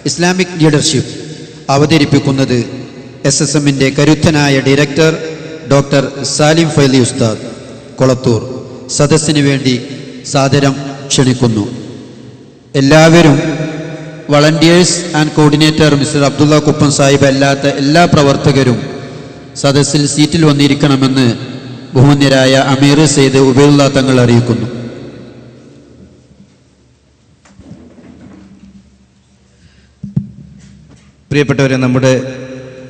Islamic leadership അവതരിപ്പിക്കുന്നത് SSMന്റെ കരുത്തനായ director doctor Salim Faili ഉസ്താദ് കൊളത്തൂർ സദസ്സിന് വേണ്ടി സാദരം ക്ഷണിക്കുന്നു. എല്ലാവരും volunteers and coordinator mister Abdulla Kuppan Sahib അല്ലാത്ത എല്ലാ പ്രവർത്തകരും സദസ്സിൽ സീറ്റിൽ വന്നിരിക്കണമെന്ന് ബഹുമാന്യരായ അമീർ സെയ്ദ് ഉബൈദുള്ള തങ്ങൾ അറിയിക്കുന്നു. പ്രിയപ്പെട്ടവരെ, നമ്മുടെ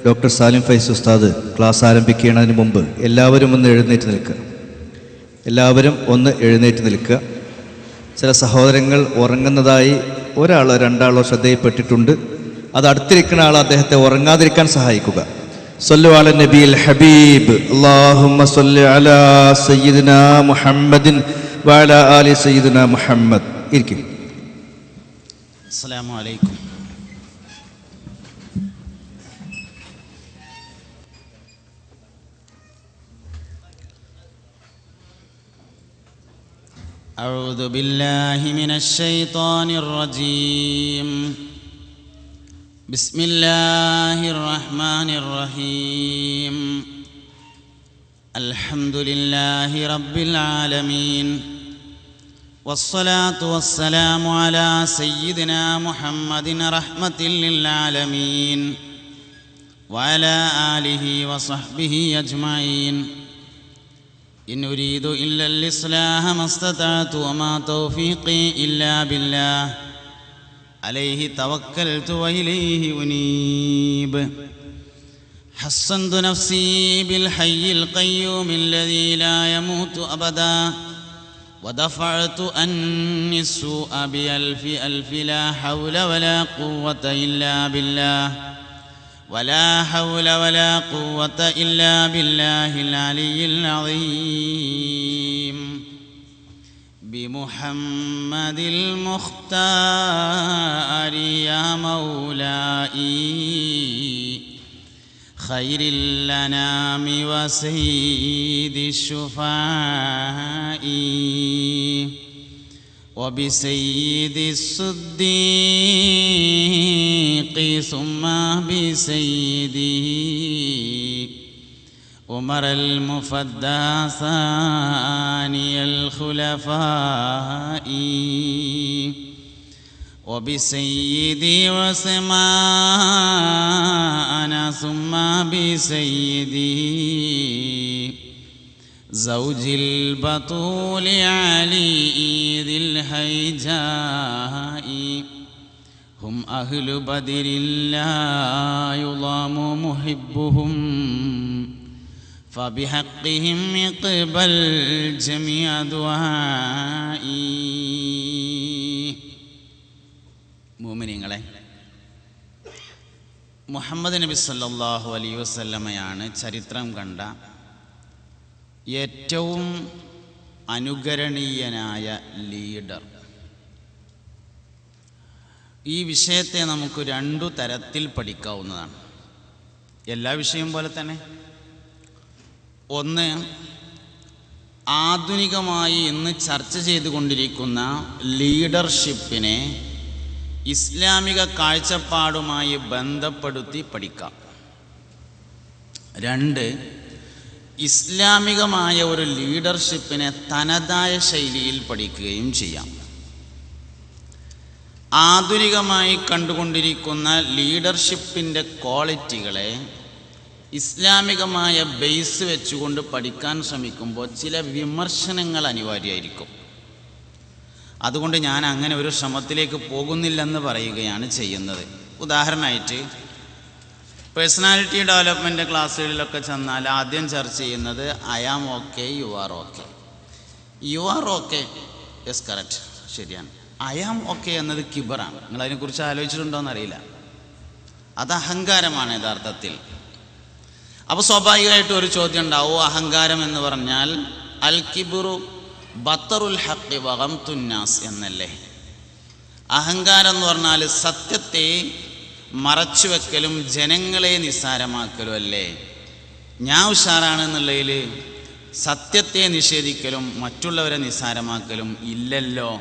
ഡോക്ടർ സാലിം ഫൈസി ഉസ്താദ് ക്ലാസ് ആരംഭിക്കുന്നതിന് മുമ്പ് എല്ലാവരും ഒന്ന് എഴുന്നേറ്റ് നിൽക്കുക. എല്ലാവരും ഒന്ന് എഴുന്നേറ്റ് നിൽക്കുക. ചില സഹോദരങ്ങൾ ഉറങ്ങുന്നതായി ഒരാളോ രണ്ടാളോ ശ്രദ്ധയിൽപ്പെട്ടിട്ടുണ്ട്. അത് അടുത്തിരിക്കുന്ന ആൾ അദ്ദേഹത്തെ ഉറങ്ങാതിരിക്കാൻ സഹായിക്കുക. സല്ലു അല നബിയിൽ ഹബീബ്. അല്ലാഹുമ്മ സല്ലി അലാ സയ്യിദിനാ മുഹമ്മദിൻ വഅലാ ആലി സയ്യിദിനാ മുഹമ്മദ്. ഇരിക്കും. അസ്സലാമു അലൈക്കും. أعوذ بالله من الشيطان الرجيم. بسم الله الرحمن الرحيم. الحمد لله رب العالمين، والصلاة والسلام على سيدنا محمد رحمة للعالمين وعلى آله وصحبه أجمعين. إن أريد إلا الإصلاح ما استطعت وما توفيقي إلا بالله عليه توكلت وإليه أنيب. حصنت نفسي بالحي القيوم الذي لا يموت أبدا، ودفعت عني السوء بألف ألف لا حول ولا قوة إلا بالله، ولا حول ولا قوة إلا بالله العلي العظيم. بمحمد المختار يا مولاي، خير الأنام وسيد الشفعاء، وبسيد الصديق ثم بسيده عمر المفدى ثاني الخلفاء، وبسيدي عثمان ثم بسيدي زوج البطول علي ذي الهيجاء. هم أهل بدر لا يضام محبهم، فبحقهم اقبل جميع دعائي. മുഅ്മിനീങ്ങളെ, മുഹമ്മദ് നബി സല്ലല്ലാഹു അലൈഹി വസല്ലമയാണ് ചരിത്രം കണ്ട ഏറ്റവും അനുകരണീയനായ ലീഡർ. ഈ വിഷയത്തെ നമുക്ക് രണ്ടു തരത്തിൽ പഠിക്കാവുന്നതാണ്, എല്ലാ വിഷയം പോലെ തന്നെ. ഒന്ന്, ആധുനികമായി ഇന്ന് ചർച്ച ചെയ്തുകൊണ്ടിരിക്കുന്ന ലീഡർഷിപ്പിനെ ഇസ്ലാമിക കാഴ്ചപ്പാടുമായി ബന്ധപ്പെടുത്തി പഠിക്കാം. രണ്ട്, ഇസ്ലാമികമായ ഒരു ലീഡർഷിപ്പിനെ തനതായ ശൈലിയിൽ പഠിക്കുകയും ചെയ്യാം. ആധുനികമായി കണ്ടുകൊണ്ടിരിക്കുന്ന ലീഡർഷിപ്പിൻ്റെ ക്വാളിറ്റികളെ ഇസ്ലാമികമായ ബേസ് വെച്ചുകൊണ്ട് പഠിക്കാൻ ശ്രമിക്കുമ്പോൾ ചില വിമർശനങ്ങൾ അനിവാര്യമായിരിക്കും. അതുകൊണ്ട് ഞാൻ അങ്ങനെ ഒരു ശ്രമത്തിലേക്ക് പോകുന്നില്ലെന്ന് പറയുകയാണ് ചെയ്യുന്നത്. ഉദാഹരണമായിട്ട്, പേഴ്സണാലിറ്റി ഡെവലപ്മെൻറ്റ് ക്ലാസ്സുകളിലൊക്കെ ചെന്നാൽ ആദ്യം ചർച്ച ചെയ്യുന്നത് I am okay, you are okay. You are okay, yes correct, ശരിയാണ്. ഐ ആം ഓക്കെ എന്നത് കിബറാണ്. നിങ്ങളതിനെക്കുറിച്ച് ആലോചിച്ചിട്ടുണ്ടോയെന്നറിയില്ല. അത് അഹങ്കാരമാണ് യഥാർത്ഥത്തിൽ. അപ്പോൾ സ്വാഭാവികമായിട്ടും ഒരു ചോദ്യം ഉണ്ടാവും, അഹങ്കാരം എന്ന് പറഞ്ഞാൽ അൽ കിബുറു ബത്തറുൽ ഹഖ് വഗംതുന്നാസ് എന്നല്ലേ? അഹങ്കാരം എന്ന് പറഞ്ഞാൽ സത്യത്തെ മറച്ചു വെക്കലും ജനങ്ങളെ നിസ്സാരമാക്കലും അല്ലേ? ഞാൻ ഉഷാറാണെന്നുള്ളതിൽ സത്യത്തെ നിഷേധിക്കലും മറ്റുള്ളവരെ നിസ്സാരമാക്കലും ഇല്ലല്ലോ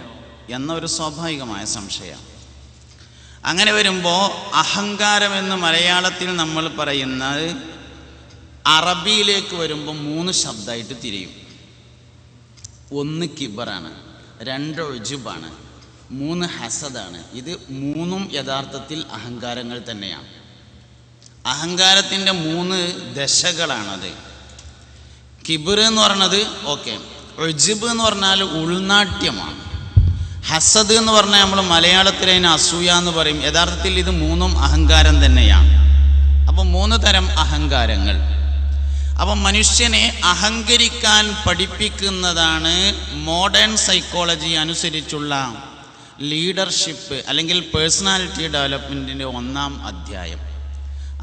എന്നൊരു സ്വാഭാവികമായ സംശയം. അങ്ങനെ വരുമ്പോൾ അഹങ്കാരമെന്ന് മലയാളത്തിൽ നമ്മൾ പറയുന്നത് അറബിയിലേക്ക് വരുമ്പോൾ 3 ശബ്ദമായിട്ട് തിരിയും. 1 കിബറാണ്, 2 ഉജുബാണ്, 3 ഹസദാണ്. ഇത് 3ഉം യഥാർത്ഥത്തിൽ അഹങ്കാരങ്ങൾ തന്നെയാണ്. അഹങ്കാരത്തിൻ്റെ 3 ദശകളാണത്. കിബർ എന്ന് പറഞ്ഞത് ഓക്കെ, ഉജുബ് എന്ന് പറഞ്ഞാൽ ഉൾനാട്യമാണ്. ഹസദ് എന്ന് പറഞ്ഞാൽ നമ്മൾ മലയാളത്തിൽ അതിന് അസൂയ എന്ന് പറയും. യഥാർത്ഥത്തിൽ ഇത് 3ഉം അഹങ്കാരം തന്നെയാണ്. അപ്പം 3 തരം അഹങ്കാരങ്ങൾ. അപ്പം മനുഷ്യനെ അഹങ്കരിക്കാൻ പഠിപ്പിക്കുന്നതാണ് മോഡേൺ സൈക്കോളജി അനുസരിച്ചുള്ള ലീഡർഷിപ്പ് അല്ലെങ്കിൽ പേഴ്സണാലിറ്റി ഡെവലപ്മെൻറ്റിൻ്റെ 1-ാം അധ്യായം.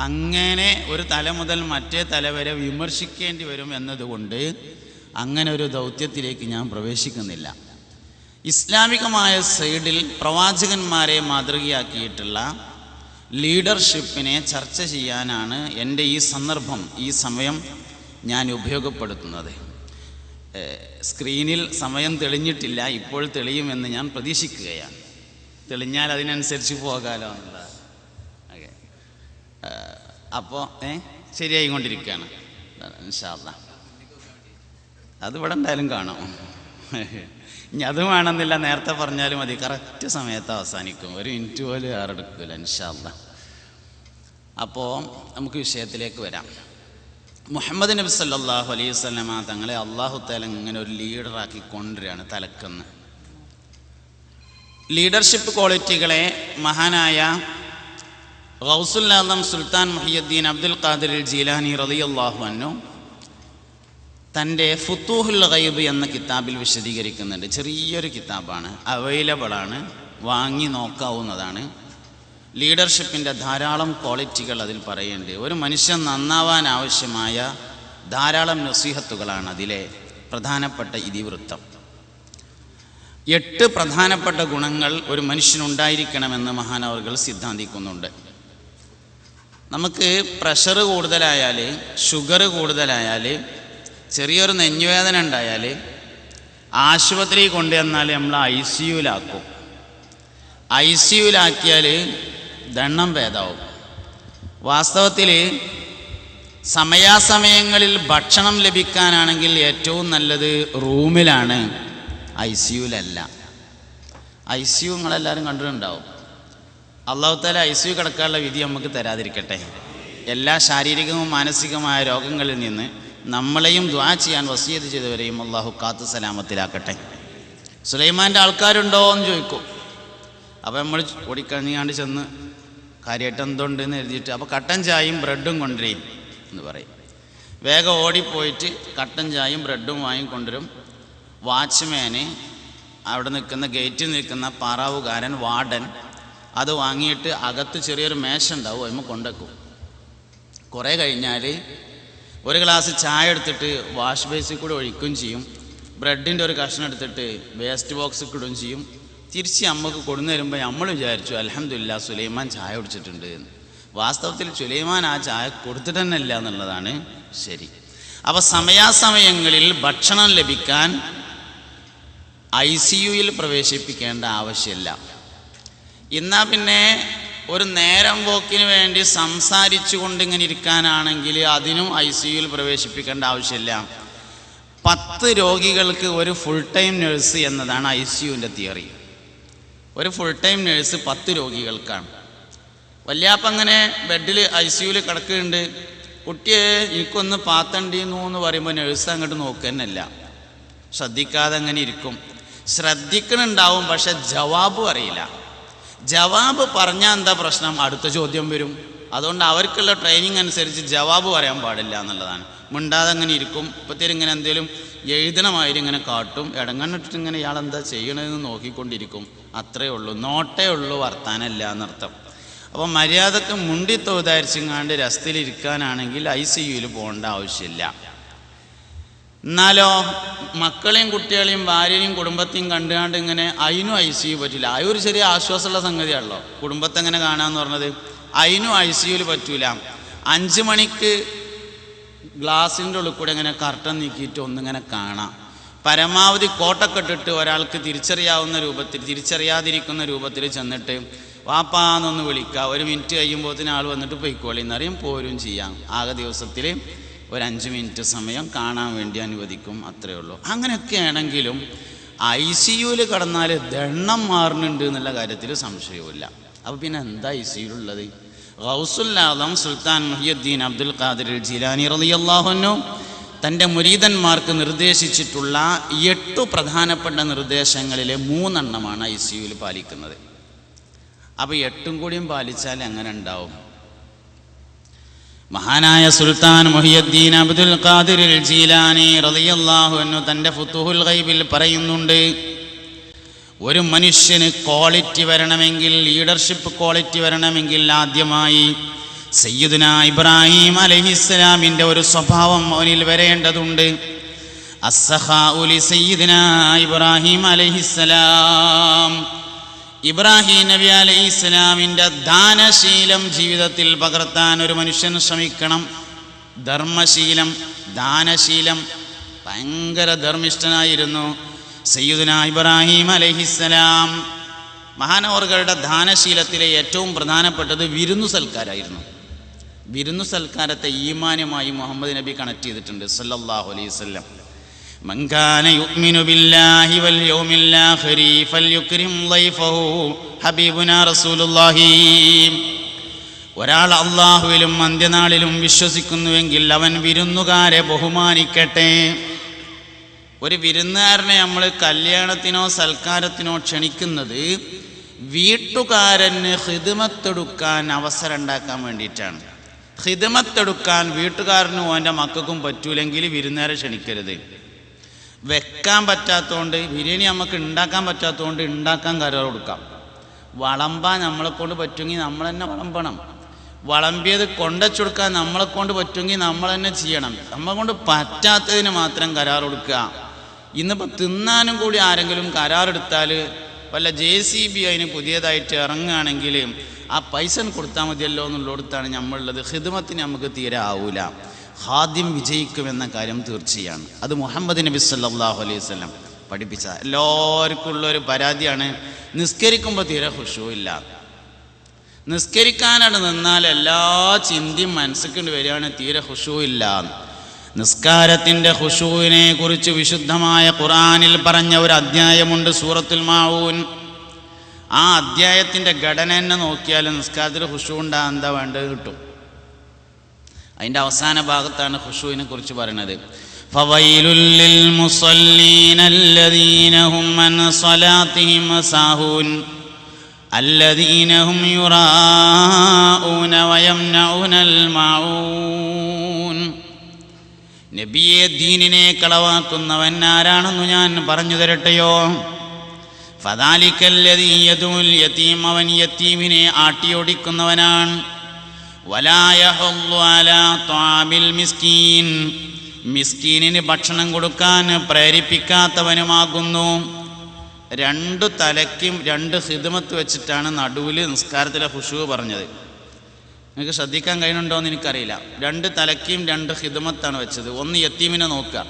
അങ്ങനെ ഒരു തല മുതൽ മറ്റേ തല വരെ വിമർശിക്കേണ്ടി വരും എന്നതുകൊണ്ട് അങ്ങനെ ഒരു ദൗത്യത്തിലേക്ക് ഞാൻ പ്രവേശിക്കുന്നില്ല. ഇസ്ലാമികമായ സൈഡിൽ പ്രവാചകന്മാരെ മാതൃകയാക്കിയിട്ടുള്ള ലീഡർഷിപ്പിനെ ചർച്ച ചെയ്യാനാണ് എൻ്റെ ഈ സന്ദർഭം, ഈ സമയം ഞാൻ ഉപയോഗപ്പെടുത്തുന്നത്. സ്ക്രീനിൽ സമയം തെളിഞ്ഞിട്ടില്ല, ഇപ്പോൾ തെളിയുമെന്ന് ഞാൻ പ്രതീക്ഷിക്കുകയാണ്. തെളിഞ്ഞാൽ അതിനനുസരിച്ച് പോകാലോ എന്നുള്ളത്. ഓക്കെ, അപ്പോൾ ശരിയായിക്കൊണ്ടിരിക്കുകയാണ് ഇൻഷാ അല്ലാഹ്. അത് ഇവിടെ എന്തായാലും കാണാം. ഇനി അത് വേണമെന്നില്ല, നേരത്തെ പറഞ്ഞാലും മതി, കറക്റ്റ് സമയത്ത് അവസാനിക്കും. 1 മിനിറ്റ് പോലും ആറെടുക്കില്ല ഇൻഷാ അല്ലാഹ്. അപ്പോൾ നമുക്ക് വിഷയത്തിലേക്ക് വരാം. മുഹമ്മദ് നബി സല്ലല്ലാഹു അലൈഹി വസല്ലമ തങ്ങളെ അല്ലാഹു തആല ഇങ്ങനെ ഒരു ലീഡറാക്കി കൊണ്ടുവരികയാണ് തലക്കെന്ന്. ലീഡർഷിപ്പ് ക്വാളിറ്റികളെ മഹാനായ ഗൗസുൽ ആദം സുൽത്താൻ മുഹിയുദ്ദീൻ അബ്ദുൽ ഖാദിർ ജീലാനി റളിയല്ലാഹു അൻഹു തൻ്റെ ഫുത്തൂഹുൽ ഗൈബ് എന്ന കിതാബിൽ വിശദീകരിക്കുന്നുണ്ട്. ചെറിയൊരു കിതാബാണ്, അവൈലബിളാണ്, വാങ്ങി നോക്കാവുന്നതാണ്. ലീഡർഷിപ്പിൻ്റെ ധാരാളം ക്വാളിറ്റികൾ അതിൽ പറയുന്നുണ്ട്. ഒരു മനുഷ്യൻ നന്നാവാൻ ആവശ്യമായ ധാരാളം നസീഹത്തുകളാണ് അതിലെ പ്രധാനപ്പെട്ട ഇതിവൃത്തം. 8 പ്രധാനപ്പെട്ട ഗുണങ്ങൾ ഒരു മനുഷ്യനുണ്ടായിരിക്കണമെന്ന് മഹാനവറുകൾ സിദ്ധാന്തിക്കുന്നുണ്ട്. നമുക്ക് പ്രഷർ കൂടുതലായാൽ, ഷുഗർ കൂടുതലായാൽ, ചെറിയൊരു നെഞ്ഞുവേദന ഉണ്ടായാൽ ആശുപത്രി കൊണ്ടുവന്നാൽ നമ്മൾ ICUലാക്കും. ICUലാക്കിയാൽ ദണ്ണം ഭേദമാവും. വാസ്തവത്തിൽ സമയാസമയങ്ങളിൽ ഭക്ഷണം ലഭിക്കാനാണെങ്കിൽ ഏറ്റവും നല്ലത് റൂമിലാണ്, ICUലല്ല. ICU നിങ്ങളെല്ലാവരും കണ്ടിട്ടുണ്ടാവും. അല്ലാഹു തആല ICU കിടക്കാനുള്ള വിധി നമുക്ക് തരാതിരിക്കട്ടെ. എല്ലാ ശാരീരികവും മാനസികമായ രോഗങ്ങളിൽ നിന്ന് നമ്മളെയും ദുആ ചെയ്യാൻ വസിയത്ത് ചെയ്തവരെയും അള്ളാഹു കാത്ത് സലാമത്തിലാക്കട്ടെ. സുലൈമാൻ്റെ ആൾക്കാരുണ്ടോ എന്ന് ചോദിക്കും. അപ്പോൾ നമ്മൾ ഓടിക്കഴിഞ്ഞാണ്ട് ചെന്ന് കാര്യമായിട്ട് എന്തുണ്ടെന്ന് എഴുതിയിട്ട്, അപ്പോൾ കട്ടൻ ചായയും ബ്രെഡും കൊണ്ടുവരും എന്ന് പറയും. വേഗം ഓടിപ്പോയിട്ട് കട്ടൻ ചായയും ബ്രെഡും വാങ്ങിക്കൊണ്ടുവരും. വാച്ച്മാന്, അവിടെ നിൽക്കുന്ന ഗേറ്റിൽ നിൽക്കുന്ന പാറാവുകാരൻ, വാർഡൻ അത് വാങ്ങിയിട്ട് അകത്ത് ചെറിയൊരു മേശ ഉണ്ടാവും, അതിന്മേൽ കൊണ്ടുവെക്കും. കുറേ കഴിഞ്ഞാൽ ഒരു ഗ്ലാസ് ചായ എടുത്തിട്ട് വാഷ് ബേസിൽ കൂടെ ഒഴിക്കുകയും ചെയ്യും. ബ്രെഡിൻ്റെ ഒരു കഷ്ണം എടുത്തിട്ട് വേസ്റ്റ് ബോക്സിൽ ഇടുകയും ചെയ്യും. തിരിച്ച് അമ്മക്ക് കൊണ്ടു തരുമ്പോൾ നമ്മൾ വിചാരിച്ചു അൽഹംദുലില്ലാ സുലൈമാൻ ചായ കുടിച്ചിട്ടുണ്ട് എന്ന്. വാസ്തവത്തിൽ സുലൈമാൻ ആ ചായ കൊടുത്തിട്ട് തന്നെ ഇല്ല എന്നുള്ളതാണ് ശരി. അപ്പോൾ സമയാസമയങ്ങളിൽ ഭക്ഷണം ലഭിക്കാൻ ICUയിൽ പ്രവേശിപ്പിക്കേണ്ട ആവശ്യമില്ല. എന്നാൽ പിന്നെ ഒരു നേരം പോക്കിന് വേണ്ടി സംസാരിച്ചു കൊണ്ടിങ്ങനെ ഇരിക്കാനാണെങ്കിൽ അതിനും ICUയിൽ പ്രവേശിപ്പിക്കേണ്ട ആവശ്യമില്ല. 10 രോഗികൾക്ക് ഒരു ഫുൾ ടൈം നഴ്സ് എന്നതാണ് ICUവിൻ്റെ തിയറി. ഒരു ഫുൾ ടൈം നഴ്സ് 10 രോഗികൾക്കാണ്. വല്യാപ്പം അങ്ങനെ ബെഡിൽ ICUയിൽ കിടക്കുന്നുണ്ട്, കുട്ടിയെ എനിക്കൊന്ന് പാത്തണ്ടീന്നു എന്ന് പറയുമ്പോൾ നഴ്സ് അങ്ങോട്ട് നോക്കുന്നല്ല, ശ്രദ്ധിക്കാതെ അങ്ങനെ ഇരിക്കും. ശ്രദ്ധിക്കണുണ്ടാവും, പക്ഷെ ജവാബ് അറിയില്ല. ജവാബ് പറഞ്ഞാൽ എന്താ പ്രശ്നം? അടുത്ത ചോദ്യം വരും. അതുകൊണ്ട് അവർക്കുള്ള ട്രെയിനിങ് അനുസരിച്ച് ജവാബ് പറയാൻ പാടില്ല എന്നുള്ളതാണ്. മിണ്ടാതെ അങ്ങനെ ഇരിക്കും. ഇപ്പോഴത്തേരും ഇങ്ങനെ എന്തെങ്കിലും എഴുതണമാതിരി ഇങ്ങനെ കാട്ടും, ഇടങ്ങണ്ണിട്ടിട്ട് ഇങ്ങനെ ഇയാളെന്താ ചെയ്യണമെന്ന് നോക്കിക്കൊണ്ടിരിക്കും. അത്രയേ ഉള്ളൂ, നോട്ടേ ഉള്ളൂ, വർത്താനല്ല എന്നർത്ഥം. അപ്പോൾ മര്യാദക്ക് മുണ്ടി തോതാരിച്ചിങ്ങാണ്ട് രസത്തിലിരിക്കാനാണെങ്കിൽ ICUയിൽ പോകേണ്ട ആവശ്യമില്ല. എന്നാലോ മക്കളെയും കുട്ടികളെയും ഭാര്യനെയും കുടുംബത്തെയും കണ്ടുകൊണ്ട് ഇങ്ങനെ അതിനും ICU പറ്റില്ല. ആ ഒരു ചെറിയ ആശ്വാസമുള്ള സംഗതിയാണല്ലോ കുടുംബത്തെ എങ്ങനെ കാണാമെന്ന് പറഞ്ഞത്. അതിനും ICUയിൽ പറ്റൂല. 5 മണിക്ക് ഗ്ലാസിൻ്റെ ഉള്ളിൽ കൂടെ ഇങ്ങനെ കർട്ടൻ നീക്കിയിട്ട് ഒന്നിങ്ങനെ കാണാം. പരമാവധി കോട്ടൊക്കെ ഇട്ടിട്ട് ഒരാൾക്ക് തിരിച്ചറിയാവുന്ന രൂപത്തിൽ, തിരിച്ചറിയാതിരിക്കുന്ന രൂപത്തിൽ ചെന്നിട്ട് വാപ്പാന്നൊന്ന് വിളിക്കുക, 1 മിനിറ്റ് കഴിയുമ്പോഴത്തേന് ആൾ വന്നിട്ട് പൊയ്ക്കോളി എന്നറിയും, പോരും ചെയ്യാം. ആകെ ദിവസത്തിൽ ഒരു 5 മിനിറ്റ് സമയം കാണാൻ വേണ്ടി അനുവദിക്കും, അത്രയേ ഉള്ളൂ. അങ്ങനെയൊക്കെ ആണെങ്കിലും ICUവിൽ കിടന്നാൽ ദണ്ണം മാറുന്നുണ്ട് എന്നുള്ള കാര്യത്തിൽ സംശയവുമില്ല. അപ്പോൾ പിന്നെ എന്താ ICUവിലുള്ളത്? ഗൗസുൽ ആദം സുൽത്താൻ മുഹിയുദ്ദീൻ അബ്ദുൽ ഖാദിർ ജിലാനി റളിയല്ലാഹു അൻഹു തൻ്റെ മുരീദന്മാർക്ക് നിർദ്ദേശിച്ചിട്ടുള്ള 8 പ്രധാനപ്പെട്ട നിർദ്ദേശങ്ങളിലെ 3 എണ്ണമാണ് ICUവിൽ പാലിക്കുന്നത്. അപ്പോൾ 8 കൂടിയും പാലിച്ചാൽ എങ്ങനെ ഉണ്ടാവും? മഹാനായ സുൽത്താൻ മുഹിയുദ്ദീൻ അബ്ദുൽ ഖാദിർ ജീലാനി റളിയല്ലാഹു അൻഹു തൻ്റെ ഫുതുഹുൽ ഗൈബിൽ പറയുന്നുണ്ട്, ഒരു മനുഷ്യന് ക്വാളിറ്റി വരണമെങ്കിൽ, ലീഡർഷിപ്പ് ക്വാളിറ്റി വരണമെങ്കിൽ ആദ്യമായി സയ്യിദുനാ ഇബ്രാഹിം അലൈഹിസ്സലാമിൻ്റെ ഒരു സ്വഭാവം അവനിൽ വരേണ്ടതുണ്ട്. അസ്സഖാഉ ലി സയ്യിദുനാ ഇബ്രാഹിം അലൈഹിസ്സലാം. ഇബ്രാഹിം നബി അലൈഹിസ്സലാമിൻ്റെ ദാനശീലം ജീവിതത്തിൽ പകർത്താൻ ഒരു മനുഷ്യൻ ശ്രമിക്കണം. ധർമ്മശീലം, ദാനശീലം, ഭയങ്കര ധർമ്മിഷ്ഠനായിരുന്നു സയ്യിദുനാ ഇബ്രാഹിം അലൈഹിസ്സലാം. മഹാനവറുകളുടെ ദാനശീലത്തിലെ ഏറ്റവും പ്രധാനപ്പെട്ടത് വിരുന്നു സൽക്കാരായിരുന്നു. വിരുന്നു സൽക്കാരത്തെ ഈമാനുമായി മുഹമ്മദ് നബി കണക്ട് ചെയ്തിട്ടുണ്ട് സല്ലല്ലാഹു അലൈഹി വസല്ലം. മൻ കാന യുഅ്മിനു ബില്ലാഹി വൽ യൗമിൽ ആഖിരി ഫൽയുക്രിം ളൈഫഹു ഹബീബുനാ റസൂലുള്ളാഹി. ഒരാൾ അല്ലാഹുവിലും അന്ത്യനാളിലും വിശ്വസിക്കുന്നുവെങ്കിൽ അവൻ വിരുന്നുകാരെ ബഹുമാനിക്കട്ടെ. ഒരു വിരുന്നുകാരനെ നമ്മൾ കല്യാണത്തിനോ സൽക്കാരത്തിനോ ക്ഷണിക്കുന്നത് വീട്ടുകാരന് ഖിദ്മത്തെടുക്കാൻ അവസരം ഉണ്ടാക്കാൻ വേണ്ടിയിട്ടാണ്. ഖിദ്മത്തെടുക്കാൻ വീട്ടുകാരനും അവൻ്റെ മക്കൾക്കും പറ്റൂലെങ്കിൽ വിരുന്നുകാരെ ക്ഷണിക്കരുത്. വെക്കാൻ പറ്റാത്തതുകൊണ്ട്, ബിരിയാണി നമുക്ക് ഉണ്ടാക്കാൻ പറ്റാത്തതുകൊണ്ട് ഉണ്ടാക്കാൻ കരാർ കൊടുക്കാം. വളമ്പാൻ നമ്മളെക്കൊണ്ട് പറ്റുമെങ്കിൽ നമ്മൾ തന്നെ വളമ്പണം. വളമ്പിയത് കൊണ്ടുവച്ചെടുക്കാൻ നമ്മളെക്കൊണ്ട് പറ്റുമെങ്കിൽ നമ്മൾ തന്നെ ചെയ്യണം. നമ്മളെ കൊണ്ട് പറ്റാത്തതിന് മാത്രം കരാർ കൊടുക്കുക. ഇന്നിപ്പോൾ തിന്നാനും കൂടി ആരെങ്കിലും കരാറെടുത്താൽ വല്ല JCB അതിന് പുതിയതായിട്ട് ഇറങ്ങുകയാണെങ്കിൽ ആ പൈസ കൊടുത്താൽ മതിയല്ലോ എന്നുള്ളിടത്താണ് നമ്മളുള്ളത്. ഖിദ്മത്തിന് നമുക്ക് തീരെ ആവൂല. ഹാദ്യം വിജയിക്കുമെന്ന കാര്യം തീർച്ചയാണ്. അത് മുഹമ്മദ് നബി സല്ലല്ലാഹു അലൈഹി വസല്ലം പഠിപ്പിച്ച എല്ലാവർക്കും ഉള്ളൊരു പരാതിയാണ്, നിസ്കരിക്കുമ്പോൾ തീരെ ഖുശൂ ഇല്ല. നിസ്കരിക്കാനാണ് നിന്നാൽ എല്ലാ ചിന്തയും മനസ്സിക്കൊണ്ട് വരികയാണ്, തീരെ ഖുശൂ ഇല്ല. നിസ്കാരത്തിൻ്റെ ഖുശൂവിനെ കുറിച്ച് വിശുദ്ധമായ ഖുർആനിൽ പറഞ്ഞ ഒരു അധ്യായമുണ്ട്, സൂറത്തുൽ മാഊൻ. ആ അധ്യായത്തിൻ്റെ ഘടന തന്നെ നോക്കിയാൽ നിസ്കാരത്തിൽ ഖുശൂ ഉണ്ടാകാൻ എന്താ വേണ്ടത് കിട്ടും. അതിൻ്റെ അവസാന ഭാഗത്താണ് ഖുശൂവിനെ കുറിച്ച് പറയുന്നത്. ഫവൈലുൽ ലിൽ മുസല്ലീന അല്ലദീന ഹും അൻ സ്വലാത്തിഹിം സാഹൂൻ അല്ലദീന ഹും യുറാഊന വയംനഊനൽ മാഊൻ. നബിയെ, ദീനിനെ കളവാക്കുന്നവൻ ആരാണെന്ന് ഞാൻ പറഞ്ഞു തരട്ടെയോ? ഫദാലിക്കല്ലദീ യദുൽ യതീം, അവൻ യതീമിനെ ആട്ടിയോടിക്കുന്നവനാണ്. വലാ യഹുല്ലു അലാ ത്വാമിൽ മിസ്കീൻ, മിസ്കീനിന് ഭക്ഷണം കൊടുക്കാൻ പ്രേരിപ്പിക്കാത്തവനുമാകുന്നു. 2 തലയ്ക്കും 2 ഖിദ്മത്ത് വെച്ചിട്ടാണ് നടുവിൽ നിസ്കാരത്തിലെ ഖുശൂ പറഞ്ഞത്. നിങ്ങൾക്ക് ശ്രദ്ധിക്കാൻ കഴിയുന്നുണ്ടോയെന്ന് എനിക്കറിയില്ല. 2 തലയ്ക്കും 2 ഖിദ്മത്താണ് വെച്ചത്. ഒന്ന് യത്തീമിനെ നോക്കുക.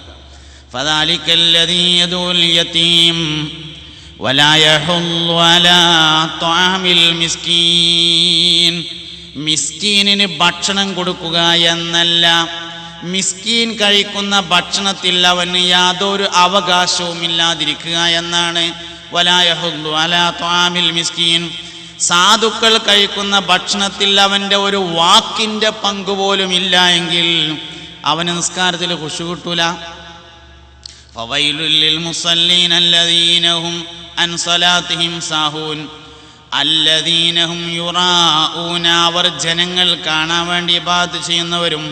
ഫദാലിക്കല്ലദീ യദുൽ യതീം വലാ യഹുല്ലു അലാ ത്വാമിൽ മിസ്കീൻ, മിസ്കീനിന് ഭക്ഷണം കൊടുക്കുക എന്നല്ല, മിസ്കീൻ കഴിക്കുന്ന ഭക്ഷണത്തിൽ അവന് യാതൊരു അവകാശവും ഇല്ലാതിരിക്കുക എന്നാണ്. വലാ യഹുല്ലു അലാ ത്വാമിൽ മിസ്കീൻ, സാധുക്കൾ കഴിക്കുന്ന ഭക്ഷണത്തിൽ അവൻ്റെ ഒരു വാക്കിൻ്റെ പങ്ക് പോലും ഇല്ല എങ്കിൽ അവന് നിസ്കാരത്തിൽ ഖുശൂ കിട്ടൂല. ഫവൈലുൽ ലിൽ മുസല്ലീന അല്ലദീന ഹും അൻ സ്വലാത്തിഹിം സാഹൂൻ അല്ലദീന ഹും യുറാഊന, അവർ ജനങ്ങൾ കാണാൻ വേണ്ടി ഇബാദത്ത് ചെയ്യുന്നവരും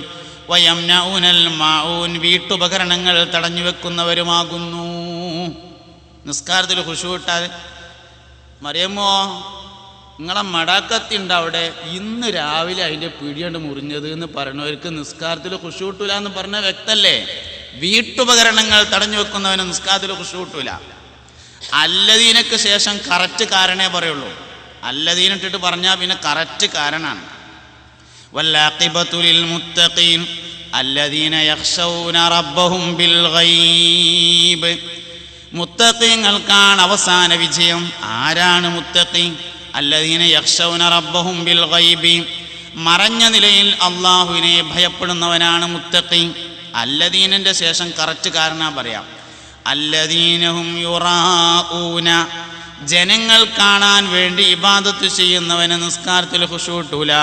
വയംനഊനൽ മാഊൻ, വീട്ടുപകരണങ്ങൾ തടഞ്ഞു വെക്കുന്നവരുമാകുന്നു. നിസ്കാരത്തിൽ ഖുശൂ കിട്ടാൽ മറിയമ്മോ നിങ്ങളെ മടാക്കത്തിണ്ട് അവിടെ, ഇന്ന് രാവിലെ അതിൻ്റെ പിടിയുണ്ട് മുറിഞ്ഞത് എന്ന് പറയുന്നവർക്ക് നിസ്കാരത്തിൽ ഖുശൂ കിട്ടൂല എന്ന് പറഞ്ഞ വ്യക്തല്ലേ? വീട്ടുപകരണങ്ങൾ തടഞ്ഞു വെക്കുന്നവന് നിസ്കാരത്തിൽ ഖുശൂ കിട്ടൂല. അല്ലദീനക്ക് ശേഷം കറക്റ്റ് കാരണേ പറയുള്ളൂ. അല്ലദീനിട്ടിട്ട് പറഞ്ഞാൽ പിന്നെ കറക്റ്റ് കാരണമാണ്. വല്ലാഖിബത്തു ലിൽ മുത്തഖീൻ അല്ലദീന യഖ്ശൗന റബ്ബഹും ബിൽ ഗൈബ്, മുത്തഖീങ്ങൾക്കാണ് അവസാന വിജയം. ആരാണ് മുത്തഖീൻ? അല്ലദീന യഖ്ശൗന റബ്ബഹും ബിൽ ഗൈബി, മറഞ്ഞ നിലയിൽ അള്ളാഹുവിനെ ഭയപ്പെടുന്നവനാണ് മുത്തഖി. അല്ലദീനന്റെ ശേഷം കറക്റ്റ് കാരണം പറയാം. അല്ലദീനഹും യുറാഊന, ജനങ്ങൾ കാണാൻ വേണ്ടി ഇബാദത്ത് ചെയ്യുന്നവന് നിസ്കാരത്തിൽ ഖുശൂഅൂല.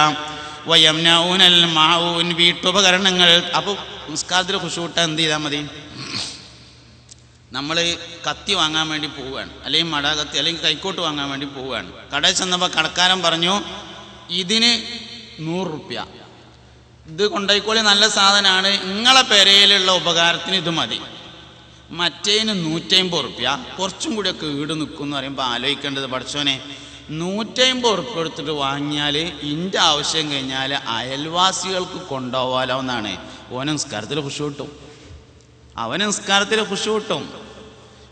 വയംനഊനൽ മാഊൻ, വീട്ടുപകരണങ്ങൾ. അപ്പോൾ നിസ്കാരത്തിൽ ഖുശൂഅ എന്ത് ചെയ്താൽ മതി? നമ്മൾ കത്തി വാങ്ങാൻ വേണ്ടി പോവുകയാണ്, അല്ലെങ്കിൽ മടകത്തി അല്ലെങ്കിൽ കൈക്കോട്ട് വാങ്ങാൻ വേണ്ടി പോവുകയാണ്. കടയിൽ ചെന്നപ്പോൾ കടക്കാരൻ പറഞ്ഞു ഇതിന് 100 റുപ്യ, ഇത് കൊണ്ടുപോയിക്കോളി, നല്ല സാധനമാണ്, നിങ്ങളെ പെരയിലുള്ള ഉപകാരത്തിന് ഇത് മതി. മറ്റേന് 150 റുപ്യ, കുറച്ചും കൂടിയൊക്കെ ഈട് നിൽക്കും എന്ന് പറയുമ്പോൾ ആലോചിക്കേണ്ടത്, പഠിച്ചോനെ 150 റുപ്യ എടുത്തിട്ട് വാങ്ങിയാൽ ഇൻ്റെ ആവശ്യം കഴിഞ്ഞാൽ അയൽവാസികൾക്ക് കൊണ്ടുപോകാലോ എന്നാണ്. ഓന് നിസ്കാരത്തിൽ ഖുശൂഅ, അവന് നിസ്കാരത്തിൽ ഖുശൂഅ.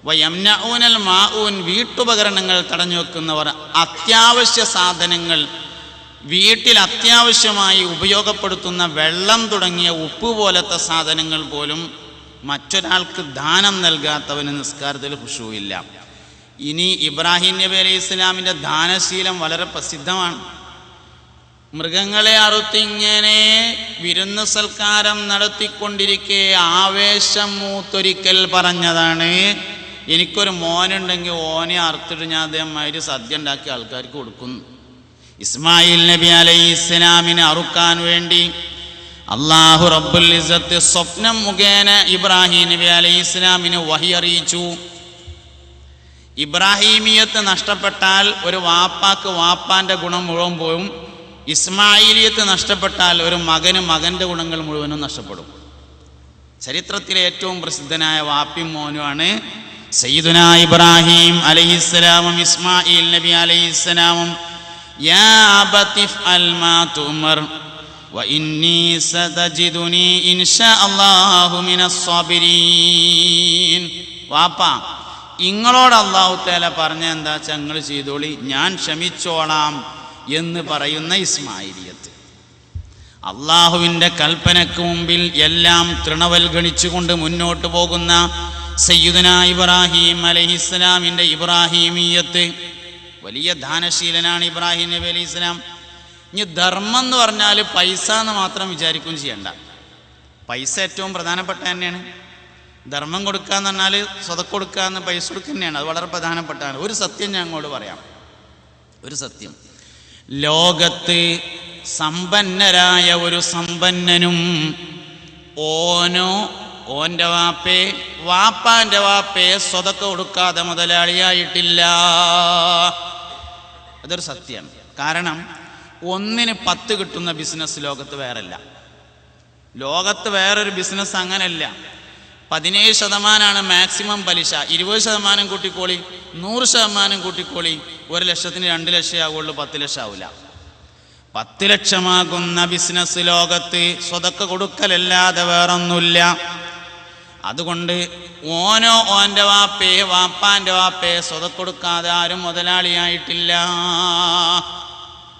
വയംനഊനൽ മാഊൻ, വീട്ടുപകരണങ്ങൾ തടഞ്ഞു വെക്കുന്നവർ. അത്യാവശ്യ സാധനങ്ങൾ, വീട്ടിൽ അത്യാവശ്യമായി ഉപയോഗപ്പെടുത്തുന്ന വെള്ളം തുടങ്ങിയ ഉപ്പ് പോലത്തെ സാധനങ്ങൾ പോലും മറ്റൊരാൾക്ക് ദാനം നൽകാത്തവന് നിസ്കാരത്തിൽ ഖുശൂഅ ഇല്ല. ഇനി ഇബ്രാഹിം നബി അലൈഹി ഇസ്ലാമിൻ്റെ ദാനശീലം വളരെ പ്രസിദ്ധമാണ്. മൃഗങ്ങളെ അറുത്തിങ്ങനെ വിരുന്ന് സൽക്കാരം നടത്തിക്കൊണ്ടിരിക്കെ ആവേശം മൂത്തൊരിക്കൽ പറഞ്ഞതാണ്, എനിക്കൊരു മോനുണ്ടെങ്കിൽ ഓനെ അറുത്തിട്ട് ഞാൻ അദ്ദേഹമായിട്ട് സദ്യ ഉണ്ടാക്കി ആൾക്കാർക്ക് കൊടുക്കുന്നു. ഇസ്മായിൽ നബി അലൈഹി ഇസ്ലാമിനെ അറുക്കാൻ വേണ്ടി അള്ളാഹു റബ്ബുൽ ഇസ്സത്ത് സ്വപ്നം മുഖേന ഇബ്രാഹിം നബി അലൈഹി ഇസ്ലാമിന് വഹി അറിയിച്ചു. ഇബ്രാഹീമിയത്ത് നഷ്ടപ്പെട്ടാൽ ഒരു വാപ്പാക്ക് വാപ്പാൻ്റെ ഗുണം മുഴുവൻ പോവും. ഇസ്മായിലിയത്ത് നഷ്ടപ്പെട്ടാൽ ഒരു മകന് മകൻ്റെ ഗുണങ്ങൾ മുഴുവനും നഷ്ടപ്പെടും. ചരിത്രത്തിലെ ഏറ്റവും പ്രസിദ്ധനായ വാപ്പിയും മോനുമാണ് സയ്യിദുനാ ഇബ്രാഹിം അലൈഹിസ്സലാമും ഇസ്മായിൽ നബി അലൈഹിസ്സലാമും. യാ അബതിഫ് അൽ മാ തുമർ വ ഇന്നി സതജിദുനി ഇൻഷാ അല്ലാഹു മിനസ് സാബിരീൻ. വാപ്പാ, ഇങ്ങളോട് അല്ലാഹു തആല പറഞ്ഞ എന്താ വെച്ചാൽ നിങ്ങൾ ചെയ്തോളി, ഞാൻ ക്ഷമിച്ചോളാം എന്ന് പറയുന്ന ഇസ്മായിലിയത്ത്. അള്ളാഹുവിൻ്റെ കൽപ്പനയ്ക്ക് മുമ്പിൽ എല്ലാം തൃണവൽഗണിച്ചുകൊണ്ട് മുന്നോട്ട് പോകുന്ന സയ്യിദുനാ ഇബ്രാഹിം അലൈഹിസ്സലാമിൻ്റെ ഇബ്രാഹിമീയത്ത്. വലിയ ദാനശീലനാണ് ഇബ്രാഹിം നബി അലൈഹി ഇസ്ലാം. ഇനി ധർമ്മം എന്ന് പറഞ്ഞാൽ പൈസ എന്ന് മാത്രം വിചാരിക്കും ചെയ്യണ്ട. പൈസ ഏറ്റവും പ്രധാനപ്പെട്ട തന്നെയാണ്. ധർമ്മം കൊടുക്കുക എന്ന് പറഞ്ഞാൽ സ്വതക്ക കൊടുക്കുക എന്ന് പൈസ കൊടുക്കുക തന്നെയാണ്. അത് വളരെ പ്രധാനപ്പെട്ടാണ്. ഒരു സത്യം ഞാൻ അങ്ങോട്ട് പറയാം. ഒരു സത്യം, ലോകത്ത് സമ്പന്നരായ ഒരു സമ്പന്നനും ഓനോ ഓൻ്റെ വാപ്പേ വാപ്പാൻ്റെ വാപ്പേ സ്വതക്ക കൊടുക്കാതെ മുതലാളിയായിട്ടില്ല. അതൊരു സത്യമാണ്. കാരണം 1ന് 10 കിട്ടുന്ന ബിസിനസ് ലോകത്ത് വേറല്ല. ലോകത്ത് വേറൊരു ബിസിനസ് അങ്ങനല്ല. 17% മാക്സിമം പലിശ. 20% കൂട്ടിക്കോളി, 100% കൂട്ടിക്കോളി. 1 ലക്ഷത്തിന് 2 ലക്ഷം ആകുള്ളൂ, 10 ലക്ഷം ആവില്ല. 10 ലക്ഷമാകുന്ന ബിസിനസ് ലോകത്ത് സ്വതക്ക കൊടുക്കലല്ലാതെ വേറൊന്നുമില്ല. അതുകൊണ്ട് ഓനോ ഓൻ്റെ വാപ്പേ വാപ്പാൻ്റെ വാപ്പേ സ്വതക്ക കൊടുക്കാതെ ആരും മുതലാളിയായിട്ടില്ല.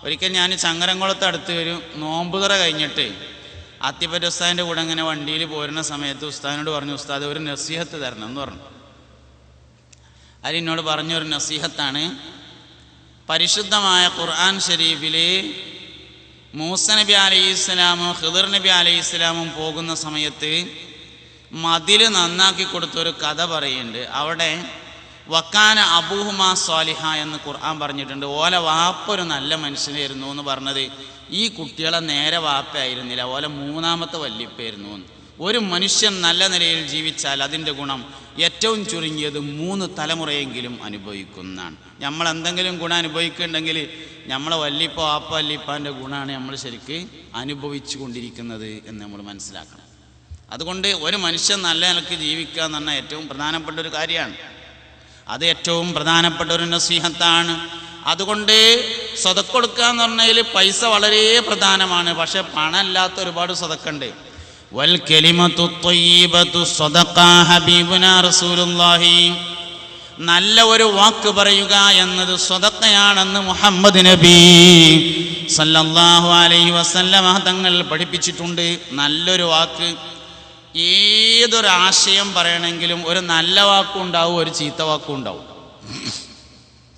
ഒരിക്കൽ ഞാൻ ചങ്ങരംകുളത്ത് അടുത്ത് ഒരു നോമ്പുതുറ കഴിഞ്ഞിട്ട് അത്തിപ്പറ്റ ഉസ്താദിൻ്റെ കൂടെ ഇങ്ങനെ വണ്ടിയിൽ പോരുന്ന സമയത്ത് ഉസ്താദിനോട് പറഞ്ഞു, ഉസ്താദ് ഒരു നസീഹത്ത് തരണം എന്ന് പറഞ്ഞു. അതിനോട് പറഞ്ഞൊരു നസീഹത്താണ്, പരിശുദ്ധമായ ഖുർആൻ ഷരീഫിൽ മൂസ നബി അലൈഹി ഇസ്ലാമും ഖിദർ നബി അലൈഹി ഇസ്ലാമും പോകുന്ന സമയത്ത് മതിൽ നന്നാക്കി കൊടുത്തൊരു കഥ പറയുന്നുണ്ട്. അവിടെ വക്കാന അബൂഹുമാ സ്വാലിഹ എന്ന് ഖുർആൻ പറഞ്ഞിട്ടുണ്ട്. ഓല വാപ്പ ഒരു നല്ല മനുഷ്യനായിരുന്നു എന്ന് പറഞ്ഞത് ഈ കുട്ടികളെ നേരെ വാപ്പയായിരുന്നില്ല, ഓല 3ാമത്തെ വല്യപ്പയായിരുന്നു. ഒരു മനുഷ്യൻ നല്ല നിലയിൽ ജീവിച്ചാൽ അതിൻ്റെ ഗുണം ഏറ്റവും ചുരുങ്ങിയത് 3 തലമുറയെങ്കിലും അനുഭവിക്കുന്നതാണ്. നമ്മൾ എന്തെങ്കിലും ഗുണം അനുഭവിക്കുന്നുണ്ടെങ്കിൽ നമ്മളെ വല്യപ്പ വാപ്പ വല്യപ്പാൻ്റെ ഗുണമാണ് നമ്മൾ ശരിക്ക് അനുഭവിച്ചു കൊണ്ടിരിക്കുന്നത് എന്ന് നമ്മൾ മനസ്സിലാക്കണം. അതുകൊണ്ട് ഒരു മനുഷ്യൻ നല്ല നിലക്ക് ജീവിക്കുക എന്ന് പറഞ്ഞാൽ ഏറ്റവും പ്രധാനപ്പെട്ട ഒരു കാര്യമാണ്. അത് ഏറ്റവും പ്രധാനപ്പെട്ട ഒരു നസീഹത്താണ്. അതുകൊണ്ട് സ്വതക്ക കൊടുക്കുക എന്ന് പറഞ്ഞാൽ പൈസ വളരെ പ്രധാനമാണ്. പക്ഷെ പണമില്ലാത്ത ഒരുപാട് സ്വതക്കുണ്ട്. വൽ കലിമത്തു ത്വയ്യിബത്തു സ്വദഖ ഹബീബുനാ റസൂലുള്ളാഹി. നല്ല ഒരു വാക്ക് പറയുക എന്നത് സ്വതക്കയാണെന്ന് മുഹമ്മദ് നബി സല്ലല്ലാഹു അലൈഹി വസല്ലമ തങ്ങൾ പഠിപ്പിച്ചിട്ടുണ്ട്. നല്ലൊരു വാക്ക്, ഏതൊരു ആശയം പറയണമെങ്കിലും ഒരു നല്ല വാക്കും ഉണ്ടാവും, ഒരു ചീത്ത വാക്കും ഉണ്ടാവും.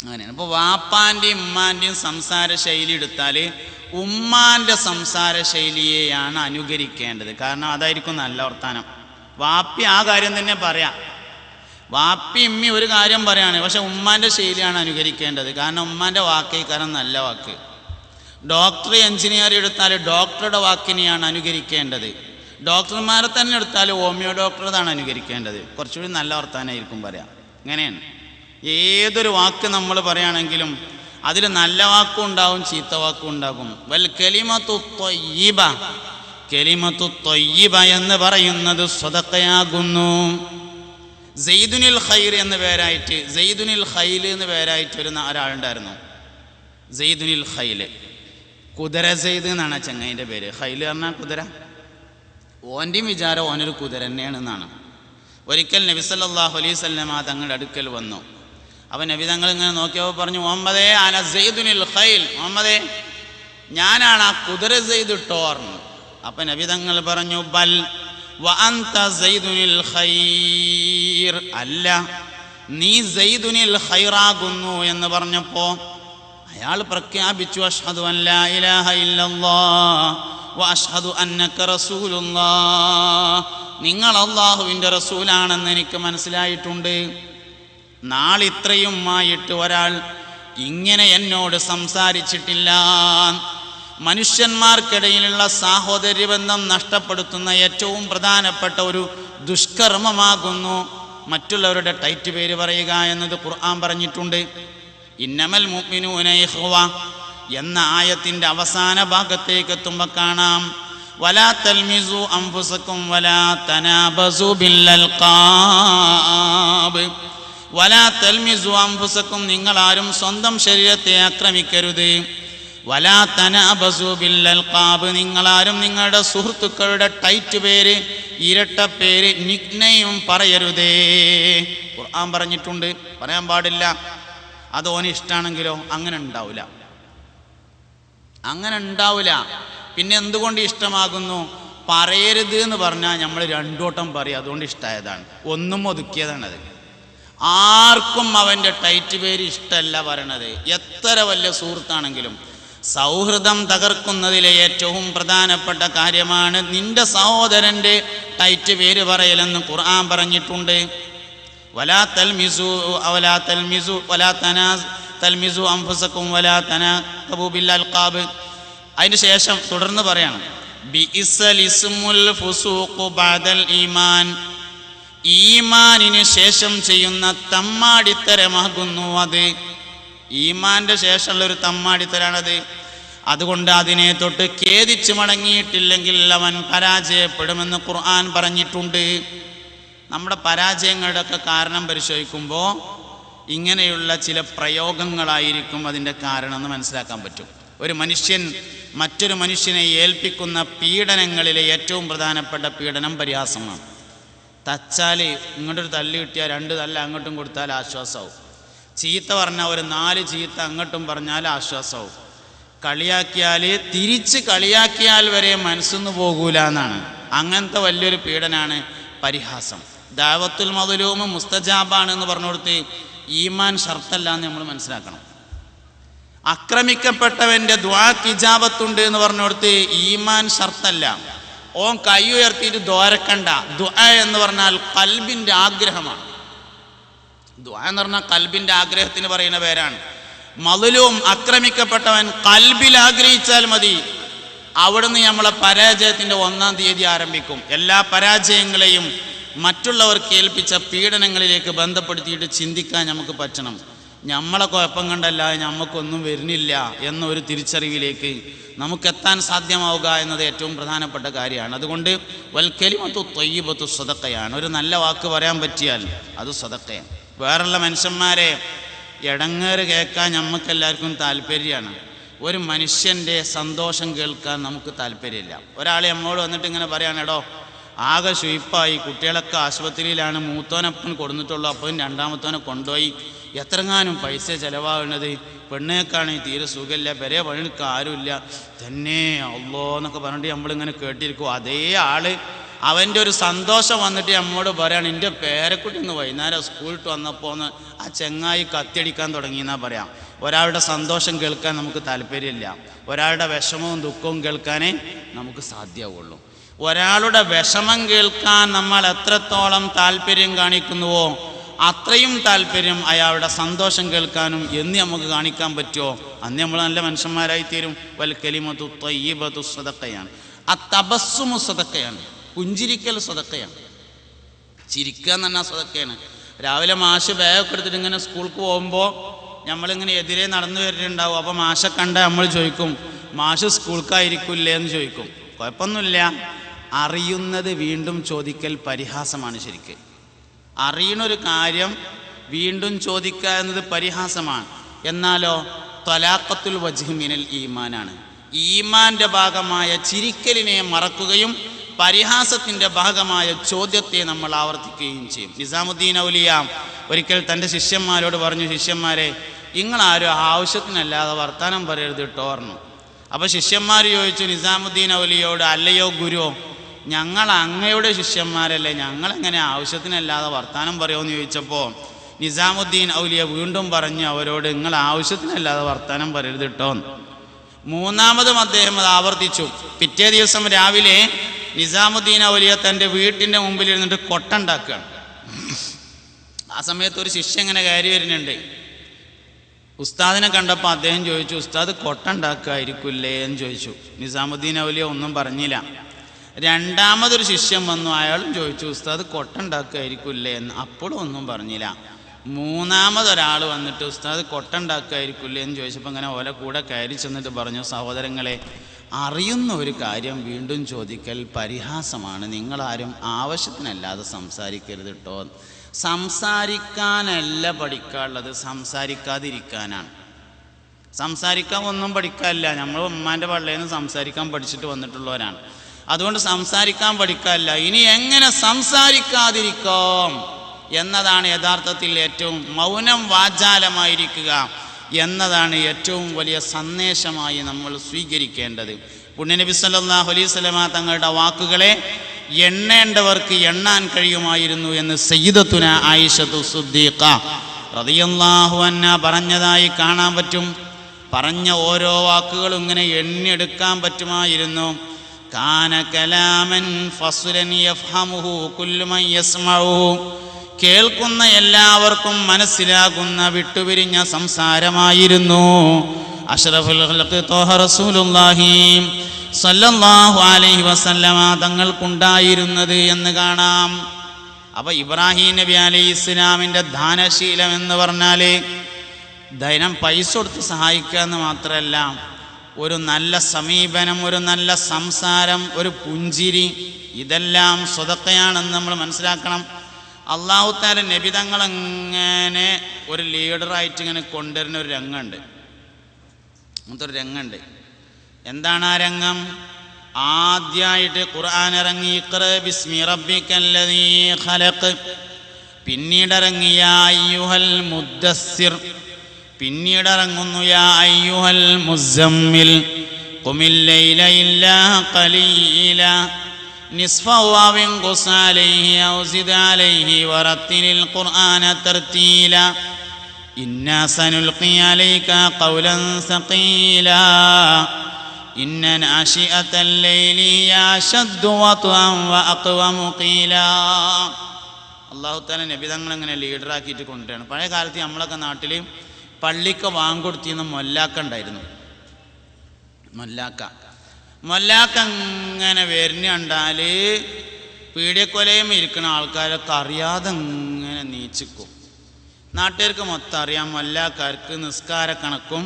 അങ്ങനെയാണ്. ഇപ്പോൾ വാപ്പാൻ്റെയും ഉമ്മാൻ്റെയും സംസാര ശൈലി എടുത്താൽ ഉമ്മാൻ്റെ സംസാര ശൈലിയെയാണ് അനുകരിക്കേണ്ടത്. കാരണം അതായിരിക്കും നല്ല വർത്താനം. വാപ്പി ആ കാര്യം തന്നെ പറയാം, വാപ്പി ഉമ്മി ഒരു കാര്യം പറയാണ്, പക്ഷെ ഉമ്മാൻ്റെ ശൈലിയാണ് അനുകരിക്കേണ്ടത്. കാരണം ഉമ്മാൻ്റെ വാക്കേ കാരണം നല്ല വാക്ക്. ഡോക്ടർ എഞ്ചിനീയർ എടുത്താൽ ഡോക്ടറുടെ വാക്കിനെയാണ് അനുകരിക്കേണ്ടത്. ഡോക്ടർമാരെ തന്നെ എടുത്താൽ ഹോമിയോ ഡോക്ടറതാണ് അനുകരിക്കേണ്ടത്. കുറച്ചുകൂടി നല്ല വർത്താനായിരിക്കും പറയാം. ഇങ്ങനെയാണ് ഏതൊരു വാക്ക് നമ്മൾ പറയുകയാണെങ്കിലും അതിൽ നല്ല വാക്കും ഉണ്ടാവും, ചീത്ത വാക്കും ഉണ്ടാകും. വൽ കലിമത്തു ത്വയ്യിബ, കലിമത്തു ത്വയ്യിബ എന്ന് പറയുന്നത് സ്വതക്കയാകുന്നു. സെയ്ദുനിൽ ഖൈർ എന്ന് പേരായിട്ട്, സെയ്ദുനിൽ ഖൈൽ എന്ന് പേരായിട്ട് ഒരാളുണ്ടായിരുന്നു. സെയ്ദുനിൽ ഖൈൽ, കുതിര സെയ്ദ് എന്നാണ് ആ ചങ്ങായിൻ്റെ പേര്. ഖൈൽ പറഞ്ഞാൽ കുതിര. ഓൻ്റെയും വിചാരം ഓനൊരു കുതിര തന്നെയാണെന്നാണ്. ഒരിക്കൽ നബി സല്ലല്ലാഹു അലൈഹി വസല്ലം തങ്ങളുടെ അടുക്കൽ വന്നു. അവൻ നബി തങ്ങൾ ഇങ്ങനെ നോക്കിയപ്പോൾ പറഞ്ഞു, മുഹമ്മദേ അന സെയ്ദുനിൽ ഖൈൽ, മുഹമ്മദേ ഞാനാണ് ആ കുതിര സെയ്ദ് ടോർന്ന്. അപ്പം നബി തങ്ങൾ പറഞ്ഞു, ബൽ വ അൻത സെയ്ദുനിൽ ഖൈർ, അല്ല നീ സെയ്ദുനിൽ ഖൈറാകുന്നു എന്ന് പറഞ്ഞപ്പോൾ അയാൾ പ്രഖ്യാപിച്ചു, അഷ്ഹദു അൻ ലാ ഇലാഹ ഇല്ലല്ലാഹ് വ അഷ്ഹദു അന്നക റസൂലുള്ളാഹ്, നിങ്ങൾ അല്ലാഹുവിൻ്റെ റസൂലാണെന്ന് എനിക്ക് മനസ്സിലായിട്ടുണ്ട്. നാളിത്രയുമായിട്ട് ഒരാൾ ഇങ്ങനെ എന്നോട് സംസാരിച്ചിട്ടില്ല. മനുഷ്യന്മാർക്കിടയിലുള്ള സാഹോദര്യബന്ധം നഷ്ടപ്പെടുത്തുന്ന ഏറ്റവും പ്രധാനപ്പെട്ട ഒരു ദുഷ്കർമ്മമാകുന്നു മറ്റുള്ളവരുടെ ടൈറ്റ് പേര് പറയുക എന്നത് ഖുർആൻ പറഞ്ഞിട്ടുണ്ട്. ഇന്നമൽ മുഅ്മിനൂന ഇഖ്വ എന്ന ആയത്തിൻ്റെ അവസാന ഭാഗത്തേക്ക് എത്തുമ്പോൾ കാണാം, വലാ തൽമിസു അൻഫുസകും വലാ തനാബസു ബിൽ അൽഖാബ്, വലാ തൽമിസു അൻഫുസകും നിങ്ങൾ ആരും സ്വന്തം ശരീരത്തെ ആക്രമിക്കരുത്, വലാ തനാബസു ബിൽ അൽഖാബ് നിങ്ങളാരും നിങ്ങളുടെ സുഹൃത്തുക്കളുടെ ടൈറ്റ് പേര്, ഇരട്ട പേര്, നിക്നെയിം പറയരുതേ. ഖുർആൻ പറഞ്ഞിട്ടുണ്ട്, പറയാൻ പാടില്ല. അത് ഓന് ഇഷ്ടമാണെങ്കിലോ അങ്ങനെ ഉണ്ടാവില്ല, അങ്ങനെ ഉണ്ടാവില്ല. പിന്നെ എന്തുകൊണ്ട് ഇഷ്ടമാകുന്നു? പറയരുത് എന്ന് പറഞ്ഞാൽ നമ്മൾ രണ്ടോട്ടം പറയും, അതുകൊണ്ട് ഇഷ്ടമായതാണ്, ഒന്നും ഒതുക്കിയതാണത്. ആർക്കും അവൻ്റെ ടൈറ്റ് പേര് ഇഷ്ടമല്ല പറയണത്, എത്ര വലിയ സുഹൃത്താണെങ്കിലും. സൗഹൃദം തകർക്കുന്നതിലെ ഏറ്റവും പ്രധാനപ്പെട്ട കാര്യമാണ് നിന്റെ സഹോദരൻ്റെ ടൈറ്റ് പേര് പറയലെന്ന് ഖുർആൻ പറഞ്ഞിട്ടുണ്ട്. വലാ തൽമിസു വലാ തൽമിസു വലാ തൽമിസു അൻഫുസകും വലാ തനാബു ബിൽ അൽഖാബ്. അതിന് ശേഷം തുടർന്ന് പറയാണ്, ബിഇസൽ ഇസ്മുൽ ഫുസൂഖു ബഅദൽ ഈമാൻ, ഈമാനിന് ശേഷം ചെയ്യുന്ന തമ്മാടിത്തരമാകുന്നു അത്. ഈമാന്റെ ശേഷമുള്ളൊരു തമ്മാടിത്തരാണത്. അതുകൊണ്ട് അതിനെ തൊട്ട് ഖേദിച്ച് മടങ്ങിയിട്ടില്ലെങ്കിൽ അവൻ പരാജയപ്പെടുമെന്ന് ഖുർആൻ പറഞ്ഞിട്ടുണ്ട്. നമ്മുടെ പരാജയങ്ങളുടെ ഒക്കെ കാരണം പരിശോധിക്കുമ്പോൾ ഇങ്ങനെയുള്ള ചില പ്രയോഗങ്ങളായിരിക്കും അതിൻ്റെ കാരണം എന്ന് മനസ്സിലാക്കാൻ പറ്റും. ഒരു മനുഷ്യൻ മറ്റൊരു മനുഷ്യനെ ഏൽപ്പിക്കുന്ന പീഡനങ്ങളിലെ ഏറ്റവും പ്രധാനപ്പെട്ട പീഡനം പരിഹാസമാണ്. തച്ചാൽ ഇങ്ങോട്ടൊരു തല്ല് കിട്ടിയാൽ 2 തല്ല് അങ്ങോട്ടും കൊടുത്താൽ ആശ്വാസമാവും. ചീത്ത പറഞ്ഞാൽ ഒരു 4 ചീത്ത അങ്ങോട്ടും പറഞ്ഞാൽ ആശ്വാസമാവും. കളിയാക്കിയാൽ തിരിച്ച് കളിയാക്കിയാൽ വരെ മനസ്സൊന്നു പോകൂല എന്നാണ്. അങ്ങനത്തെ വലിയൊരു പീഡനാണ് പരിഹാസം. ദഅവത്തുൽ മദ്ലൂം മുസ്തജാബാണ് എന്ന് പറഞ്ഞു കൊടുത്ത് ഈമാൻ ഷർത്തല്ല എന്ന് നമ്മൾ മനസ്സിലാക്കണം. ആക്രമിക്കപ്പെട്ടവൻ്റെ ദുആക്ക് ഇജാബത്തുണ്ട് എന്ന് പറഞ്ഞു കൊടുത്ത് ഈമാൻ ഷർത്തല്ല. ഓൻ കൈ ഉയർത്തിയിട്ട് ദ്വാരക്കണ്ട. ദുആ എന്ന് പറഞ്ഞാൽ ഖൽബിൻ്റെ ആഗ്രഹമാണ്. ദുആ എന്ന് പറഞ്ഞാൽ ഖൽബിൻ്റെ ആഗ്രഹത്തിന് പറയുന്ന പേരാണ്. മദ്ലൂം ആക്രമിക്കപ്പെട്ടവൻ ഖൽബിൽ ആഗ്രഹിച്ചാൽ മതി, അവിടുന്ന് നമ്മളെ പരാജയത്തിൻ്റെ 1-ാം തീയതി ആരംഭിക്കും. എല്ലാ പരാജയങ്ങളെയും മറ്റുള്ളവർക്ക് ഏൽപ്പിച്ച പീഡനങ്ങളിലേക്ക് ബന്ധപ്പെടുത്തിയിട്ട് ചിന്തിക്കാൻ നമുക്ക് പറ്റണം. നമ്മളെ കുഴപ്പം കണ്ടല്ലാതെ നമുക്കൊന്നും വരുന്നില്ല എന്നൊരു തിരിച്ചറിവിലേക്ക് നമുക്കെത്താൻ സാധ്യമാവുക എന്നത് ഏറ്റവും പ്രധാനപ്പെട്ട കാര്യമാണ്. അതുകൊണ്ട് വൽ കലിമത്തു ത്വയ്യിബത്തു സദഖയാണ്. ഒരു നല്ല വാക്ക് പറയാൻ പറ്റിയാൽ അത് സദഖയാണ്. വേറുള്ള മനുഷ്യന്മാരെ ഇടങ്ങേറ് കേൾക്കാൻ നമുക്കെല്ലാവർക്കും താല്പര്യമാണ്. ഒരു മനുഷ്യൻ്റെ സന്തോഷം കേൾക്കാൻ നമുക്ക് താല്പര്യമില്ല. ഒരാൾ നമ്മോട് വന്നിട്ട് ഇങ്ങനെ പറയാണ്, എടോ ആകെ ശുയിപ്പായി, കുട്ടികളൊക്കെ ആശുപത്രിയിലാണ്, മൂത്തോനപ്പൻ കൊടുത്തിട്ടുള്ളൂ, അപ്പം 2ാമത്തോനെ കൊണ്ടുപോയി, എത്രങ്ങാനും പൈസ ചിലവാകുന്നത്, പെണ്ണേക്കാണെങ്കിൽ തീരെ സുഖമില്ല, പെരേ പണിക്ക് ആരുമില്ല, തന്നെ അള്ളോ എന്നൊക്കെ പറഞ്ഞിട്ട് നമ്മളിങ്ങനെ കേട്ടിരിക്കും. അതേ ആള് അവൻ്റെ ഒരു സന്തോഷം വന്നിട്ട് നമ്മോട് പറയാണ്, എൻ്റെ പേരക്കുട്ടി ഇന്ന് വൈകുന്നേരം സ്കൂളിട്ട് വന്നപ്പോൾ ഒന്ന് ആ ചെങ്ങായി കത്തിയടിക്കാൻ തുടങ്ങിയെന്നാ പറയാം. ഒരാളുടെ സന്തോഷം കേൾക്കാൻ നമുക്ക് താല്പര്യമില്ല, ഒരാളുടെ വിഷമവും ദുഃഖവും കേൾക്കാനേ നമുക്ക് സാധ്യമാവുള്ളൂ. ഒരാളുടെ വിഷമം കേൾക്കാൻ നമ്മൾ എത്രത്തോളം താല്പര്യം കാണിക്കുന്നുവോ അത്രയും താല്പര്യം അയാളുടെ സന്തോഷം കേൾക്കാനും എന്ന് നമുക്ക് കാണിക്കാൻ പറ്റുമോ അന്ന് നമ്മൾ നല്ല മനുഷ്യന്മാരായി തീരും. വൽ കലിമത്തു ത്വയ്യിബത്തു സദഖയാണ്, അത്തബസ്സുമു സദഖയാണ്, പുഞ്ചിരിക്കൽ സദഖയാണ്. ചിരിക്കുക എന്ന് പറഞ്ഞാൽ സദഖയാണ്. രാവിലെ മാഷ് ബാഗൊക്കെ എടുത്തിട്ട് ഇങ്ങനെ സ്കൂൾക്ക് പോകുമ്പോൾ നമ്മളിങ്ങനെ എതിരെ നടന്നു വരുന്നുണ്ടാവും. അപ്പോൾ മാഷെ കണ്ട നമ്മൾ ചോദിക്കും, മാഷ് സ്കൂൾക്കായിരിക്കില്ലേ എന്ന് ചോദിക്കും. കുഴപ്പമൊന്നുമില്ല, അറിയുന്നത് വീണ്ടും ചോദിക്കൽ പരിഹാസമാണ്. ശരിക്ക് അറിയണൊരു കാര്യം വീണ്ടും ചോദിക്കുക എന്നത് പരിഹാസമാണ്. എന്നാലോ ത്വലാഖത്തുൽ വജ്ഹി മിനൽ ഈമാനാണ്. ഈമാൻ്റെ ഭാഗമായ ചിരിക്കലിനെ മറക്കുകയും പരിഹാസത്തിൻ്റെ ഭാഗമായ ചോദ്യത്തെ നമ്മൾ ആവർത്തിക്കുകയും ചെയ്യും. നിസാമുദ്ദീൻ ഔലിയ ഒരിക്കൽ തൻ്റെ ശിഷ്യന്മാരോട് പറഞ്ഞു, ശിഷ്യന്മാരെ, നിങ്ങളാരും ആവശ്യത്തിനല്ലാതെ വർത്തമാനം പറയരുത് കേട്ടോ പറഞ്ഞു. അപ്പോൾ ശിഷ്യന്മാർ ചോദിച്ചു നിസാമുദ്ദീൻ ഔലിയോട്, അല്ലയോ ഗുരു, ഞങ്ങൾ അങ്ങയുടെ ശിഷ്യന്മാരല്ലേ, ഞങ്ങളെങ്ങനെ ആവശ്യത്തിനല്ലാതെ വർത്തമാനം പറയുമെന്ന് ചോദിച്ചപ്പോൾ നിസാമുദ്ദീൻ ഔലിയ വീണ്ടും പറഞ്ഞു അവരോട്, നിങ്ങൾ ആവശ്യത്തിനല്ലാതെ വർത്തമാനം പറയരുത് കേട്ടോ. മൂന്നാമതും അദ്ദേഹം അത് ആവർത്തിച്ചു. പിറ്റേ ദിവസം രാവിലെ നിസാമുദ്ദീൻ ഔലിയ തൻ്റെ വീട്ടിൻ്റെ മുമ്പിൽ ഇരുന്നിട്ട് കൊട്ടുണ്ടാക്കുകയാണ്. ആ സമയത്ത് ഒരു ശിഷ്യ ഇങ്ങനെ കയറി വരുന്നുണ്ട്. ഉസ്താദിനെ കണ്ടപ്പോൾ അദ്ദേഹം ചോദിച്ചു, ഉസ്താദ് കൊട്ടുണ്ടാക്കുകയായിരിക്കില്ലേ എന്ന് ചോദിച്ചു. നിസാമുദ്ദീൻ ഔലിയ ഒന്നും പറഞ്ഞില്ല. രണ്ടാമതൊരു ശിഷ്യൻ വന്നു, അയാളും ചോദിച്ചു, ഉസ്താദ് കൊട്ടുണ്ടാക്കുകയായിരിക്കില്ലേ എന്ന്. അപ്പോഴും ഒന്നും പറഞ്ഞില്ല. മൂന്നാമതൊരാൾ വന്നിട്ട് ഉസ്താദ് കൊട്ടുണ്ടാക്കുകയായിരിക്കില്ലേ എന്ന് ചോദിച്ചപ്പോൾ ഇങ്ങനെ ഓലെ കൂടെ കയറി ചെന്നിട്ട് പറഞ്ഞു, സഹോദരങ്ങളെ, അറിയുന്ന ഒരു കാര്യം വീണ്ടും ചോദിക്കൽ പരിഹാസമാണ്. നിങ്ങളാരും ആവശ്യത്തിനല്ലാതെ സംസാരിക്കരുത് കേട്ടോ. സംസാരിക്കാനല്ല പഠിക്കാനുള്ളത്, സംസാരിക്കാതിരിക്കാനാണ്. സംസാരിക്കാൻ ഒന്നും പഠിക്കാനില്ല. നമ്മൾ ഉമ്മാൻ്റെ പള്ളിയിൽ നിന്ന് സംസാരിക്കാൻ പഠിച്ചിട്ട് വന്നിട്ടുള്ളവരാണ്. അതുകൊണ്ട് സംസാരിക്കാൻ പഠിക്കാനില്ല. ഇനി എങ്ങനെ സംസാരിക്കാതിരിക്കാം എന്നതാണ് യഥാർത്ഥത്തിൽ ഏറ്റവും മൗനം വാചാലമായിരിക്കുക എന്നതാണ് ഏറ്റവും വലിയ സന്ദേശമായി നമ്മൾ സ്വീകരിക്കേണ്ടത്. പുണ്യനബി സല്ലല്ലാഹു അലൈഹി വസല്ലമ തങ്ങളുടെ വാക്കുകളെ എണ്ണേണ്ടവർക്ക് എണ്ണാൻ കഴിയുമായിരുന്നു എന്ന് സയ്യിദത്തുന ആയിഷത്തു സിദ്ദീഖ റളിയല്ലാഹു അൻഹ പറഞ്ഞതായി കാണാൻ പറ്റും. പറഞ്ഞ ഓരോ വാക്കുകളും ഇങ്ങനെ എണ്ണിയെടുക്കാൻ പറ്റുമായിരുന്നു. കാന കലാമൻ ഫസ്ലൻ യഫ്ഹമുഹു കുല്ലു മൻ യസ്മഉഹു, കേൾക്കുന്ന എല്ലാവർക്കും മനസ്സിലാകുന്ന വിട്ടുപിരിഞ്ഞ സംസാരമായിരുന്നു അഷ്റഫുൽ ഖൽഖ് ത്വഹ റസൂലുള്ളാഹി സല്ലല്ലാഹു അലൈഹി വസല്ലമ തങ്ങൾക്കുണ്ടായിരുന്നത് എന്ന് കാണാം. അപ്പോൾ ഇബ്രാഹിം നബി അലൈഹി ഇസ്ലാമിൻ്റെ ദാനശീലം എന്ന് പറഞ്ഞാൽ ധനം പൈസ കൊടുത്ത് സഹായിക്കുക എന്ന് മാത്രമല്ല, ഒരു നല്ല സമീപനം, ഒരു നല്ല സംസാരം, ഒരു പുഞ്ചിരി, ഇതെല്ലാം സ്വതക്കയാണെന്ന് നമ്മൾ മനസ്സിലാക്കണം. അല്ലാഹു തആല നബി തങ്ങളങ്ങനെ ഒരു ലീഡറായിട്ട് ഇങ്ങനെ കൊണ്ടുവരുന്ന ഒരു രംഗമുണ്ട്. അങ്ങനത്തെ ഒരു രംഗമുണ്ട്. എന്താണ് ആ രംഗം? ആദ്യമായിട്ട് ഖുർആൻ ഇറങ്ങി ഇഖ്റ ബിസ്മി റബ്ബിക്കല്ലദീ ഖലഖ്, പിന്നീടിറങ്ങിയ അയ്യുഹൽ മുദ്ദസ്സിർ, പിന്നീടിറങ്ങുന്നു യാ അയ്യുഹൽ മുസമ്മിൽ ഖുമിൽ ലൈല ഇല്ലാ ഖലീല നിസ്ഫഹു ഔ ഇൻഖുസ് അലൈഹി ഔ സിദ് അലൈഹി വറത്തിലിൽ ഖുർആന തർതീല ഇന്നാ സനുൽഖി അലൈക ഖൗലൻ സഖീല ഇന്ന നാശിഅത്തൽ ലൈലി അശദ്ദു വത്അൻ വഅഖ്വമു ഖീല. അല്ലാഹു തആല നബി തങ്ങളെ ഇങ്ങനെ ലീഡറാക്കിയിട്ട് കൊണ്ടുവരികയാണ്. പഴയ കാലത്ത് നമ്മളൊക്കെ നാട്ടിൽ പള്ളിക്ക് വാങ്കൊടുത്തിരുന്ന മൊല്ലാക്ക ഉണ്ടായിരുന്നു. മൊല്ലാക്ക ഇങ്ങനെ വരുന്ന കണ്ടാൽ പീഡിയക്കൊലയും ഇരിക്കുന്ന ആൾക്കാരൊക്കെ അറിയാതെ ഇങ്ങനെ നീച്ചിക്കും. നാട്ടുകാർക്ക് മൊത്തം അറിയാം മൊല്ലാക്കാർക്ക് നിസ്കാര കണക്കും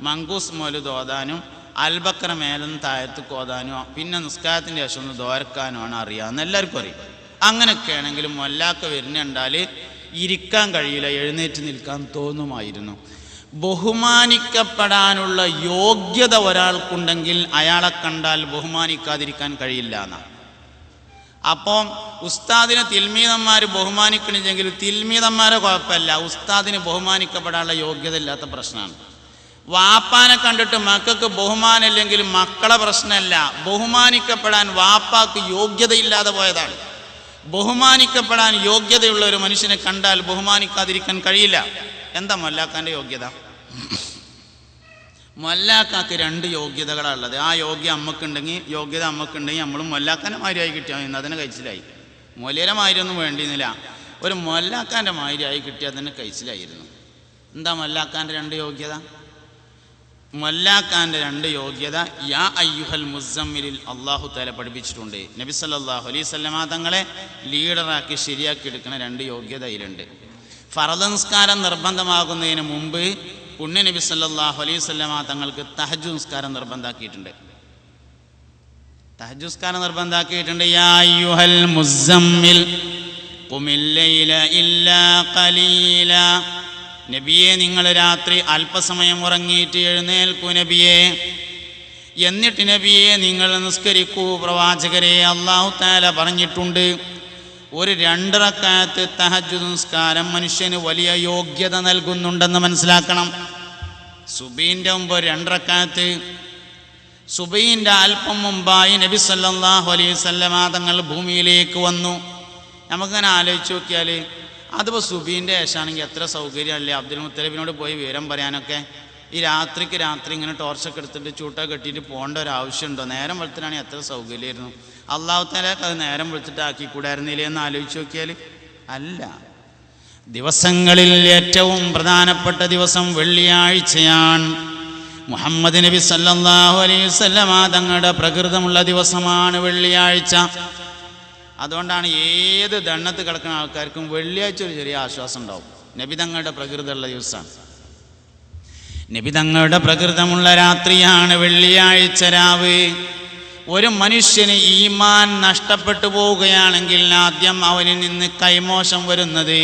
മങ്കൂസ് മൗലിദ് ഓതാനും അൽബക്കറ മേലെന്ന് താഴത്ത് ഓതാനും പിന്നെ നിസ്കാരത്തിൻ്റെ ശേഷം ഒന്ന് ദോരക്കാനുമാണ് അറിയാമെന്ന് എല്ലാവർക്കും അറിയാം. അങ്ങനെയൊക്കെ ആണെങ്കിലും മൊല്ലാക്ക വരുന്ന കണ്ടാൽ ഇരിക്കാൻ കഴിയില്ല, എഴുന്നേറ്റ് നിൽക്കാൻ തോന്നുമായിരുന്നു. ബഹുമാനിക്കപ്പെടാനുള്ള യോഗ്യത ഒരാൾക്കുണ്ടെങ്കിൽ അയാളെ കണ്ടാൽ ബഹുമാനിക്കാതിരിക്കാൻ കഴിയില്ല എന്നാണ്. അപ്പം ഉസ്താദിനെ തിൽമീദന്മാർ ബഹുമാനിക്കണില്ലെങ്കിൽ തിൽമീദന്മാരെ കുഴപ്പമില്ല, ഉസ്താദിന് ബഹുമാനിക്കപ്പെടാനുള്ള യോഗ്യത ഇല്ലാത്ത പ്രശ്നമാണ്. വാപ്പാനെ കണ്ടിട്ട് മക്കൾക്ക് ബഹുമാനമില്ലെങ്കിൽ മക്കളെ പ്രശ്നമല്ല, ബഹുമാനിക്കപ്പെടാൻ വാപ്പാക്ക് യോഗ്യതയില്ലാതെ പോയതാണ്. ബഹുമാനിക്കപ്പെടാൻ യോഗ്യതയുള്ള ഒരു മനുഷ്യനെ കണ്ടാൽ ബഹുമാനിക്കാതിരിക്കാൻ കഴിയില്ല. എന്താ മൊല്ലാക്കാൻ്റെ യോഗ്യത? മൊല്ലാക്കാക്ക് 2 യോഗ്യതകളാണുള്ളത്. ആ യോഗ്യത അമ്മക്കുണ്ടെങ്കിൽ നമ്മളും മൊല്ലാക്കാൻ്റെ മാതിരിയായി കിട്ടിയാൽ ഇന്ന് അതിനെ കഴിച്ചിലായി. മൊല്യരെ മാതിരിയൊന്നും വേണ്ടിയിരുന്നില്ല, ഒരു മൊല്ലാക്കാൻ്റെ മാതിരിയായി കിട്ടിയാൽ തന്നെ കഴിച്ചിലായിരുന്നു. എന്താ മൊല്ലാക്കാൻ്റെ 2 യോഗ്യത? മൊല്ലാക്കാൻ്റെ 2 യോഗ്യത യാ അയ്യുഹൽ മുസമ്മിലിൽ അള്ളാഹു തആല പഠിപ്പിച്ചിട്ടുണ്ട്. നബി സല്ലല്ലാഹു അലൈഹി വസല്ലമ തങ്ങളെ ലീഡറാക്കി ശരിയാക്കി എടുക്കുന്ന 2 യോഗ്യത അതിലുണ്ട്. ഫർദ് നിസ്കാരം നിർബന്ധമാകുന്നതിന് മുമ്പ് പുണ്യ നബി സല്ലല്ലാഹു അലൈഹി വസല്ലമ തങ്ങൾക്ക് തഹജ്ജുദ് നിസ്കാരം നിർബന്ധമാക്കിയിട്ടുണ്ട്. യാ അയ്യുഹൽ മുസമ്മിൽ ഖുമിൽ ലൈല ഇല്ലാ ഖലീല. നബിയെ, നിങ്ങൾ രാത്രി അല്പസമയം ഉറങ്ങിയിട്ട് എഴുന്നേൽക്കൂ നബിയെ. എന്നിട്ട് നബിയെ നിങ്ങൾ നിസ്കരിക്കൂ പ്രവാചകരെ. അല്ലാഹു തആല പറഞ്ഞിട്ടുണ്ട്, ഒരു 2 റക്അത്ത് തഹജ്ജുദ് നിസ്കാരം മനുഷ്യന് വലിയ യോഗ്യത നൽകുന്നുണ്ടെന്ന് മനസ്സിലാക്കണം. സുബഹിന്റെ മുമ്പ് 2 റക്അത്ത്. സുബഹിന്റെ അല്പം മുമ്പായി നബി സല്ലല്ലാഹു അലൈഹി വസല്ലമ തങ്ങൾ ഭൂമിയിലേക്ക് വന്നു. നമുക്കങ്ങനെ ആലോചിച്ച് നോക്കിയാൽ അതിപ്പോൾ സുബീൻ്റെ ശേഷമാണെങ്കിൽ എത്ര സൗകര്യമല്ലേ അബ്ദുൽ മുത്തലിബിനോട് പോയി വിവരം പറയാനൊക്കെ. ഈ രാത്രി ഇങ്ങനെ ടോർച്ചൊക്കെ എടുത്തിട്ട് ചൂട്ടൊക്കെ കെട്ടിയിട്ട് പോകേണ്ട ഒരു ആവശ്യമുണ്ടോ? നേരം വെളുത്തിനാണെങ്കിൽ എത്ര സൗകര്യമായിരുന്നു. അള്ളാഹു തആലക്ക് അത് നേരം വെളുത്തിട്ട് ആക്കിക്കൂടായിരുന്നില്ലേ എന്ന് ആലോചിച്ച് നോക്കിയാൽ അല്ല. ദിവസങ്ങളിൽ ഏറ്റവും പ്രധാനപ്പെട്ട ദിവസം വെള്ളിയാഴ്ചയാണ്. മുഹമ്മദ് നബി സല്ലല്ലാഹു അലൈഹി വസല്ലമ തങ്ങളുടെ പ്രകൃതമുള്ള ദിവസമാണ് വെള്ളിയാഴ്ച. അതുകൊണ്ടാണ് ഏത് ദണ്ണത്ത് കിടക്കുന്ന ആൾക്കാർക്കും വെള്ളിയാഴ്ച ഒരു ചെറിയ ആശ്വാസം ഉണ്ടാവും. നബി തങ്ങളുടെ പ്രകൃതമുള്ള ദിവസമാണ്. നബി തങ്ങളുടെ പ്രകൃതമുള്ള രാത്രിയാണ് വെള്ളിയാഴ്ച രാവ്. ഒരു മനുഷ്യന് ഈമാൻ നഷ്ടപ്പെട്ടു പോവുകയാണെങ്കിൽ ആദ്യം അവനിൽ നിന്ന് കൈമോശം വരുന്നത്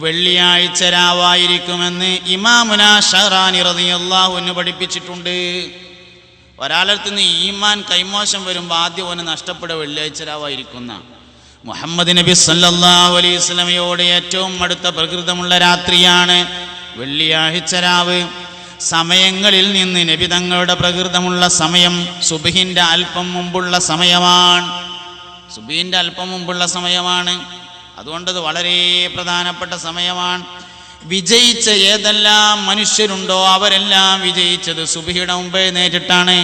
വെള്ളിയാഴ്ച രാവായിരിക്കുമെന്ന് ഇമാമുന ഷഹറാനി റളിയല്ലാഹു അൻഹു പഠിപ്പിച്ചിട്ടുണ്ട്. ഒരാളടുത്ത് നിന്ന് ഈമാൻ കൈമോശം വരുമ്പോൾ ആദ്യം അവന് നഷ്ടപ്പെടുക വെള്ളിയാഴ്ച രാവായിരിക്കുന്ന. മുഹമ്മദ് നബി സല്ലല്ലാഹു അലൈഹി വസല്ലമയോട് ഏറ്റവും അടുത്ത പ്രകൃതമുള്ള രാത്രിയാണ് വെള്ളിയാഴ്ച രാവ്. സമയങ്ങളിൽ നിന്ന് നബി തങ്ങളുടെ പ്രകൃതമുള്ള സമയം സുബ്ഹിന്റെ അല്പം മുമ്പുള്ള സമയമാണ്. അതുകൊണ്ടത് വളരെ പ്രധാനപ്പെട്ട സമയമാണ്. വിജയിച്ച ഏതെല്ലാം മനുഷ്യരുണ്ടോ അവരെല്ലാം വിജയിച്ചത് സുബ്ഹിയുടെ മുമ്പ് എഴുന്നേറ്റിട്ടാണ്.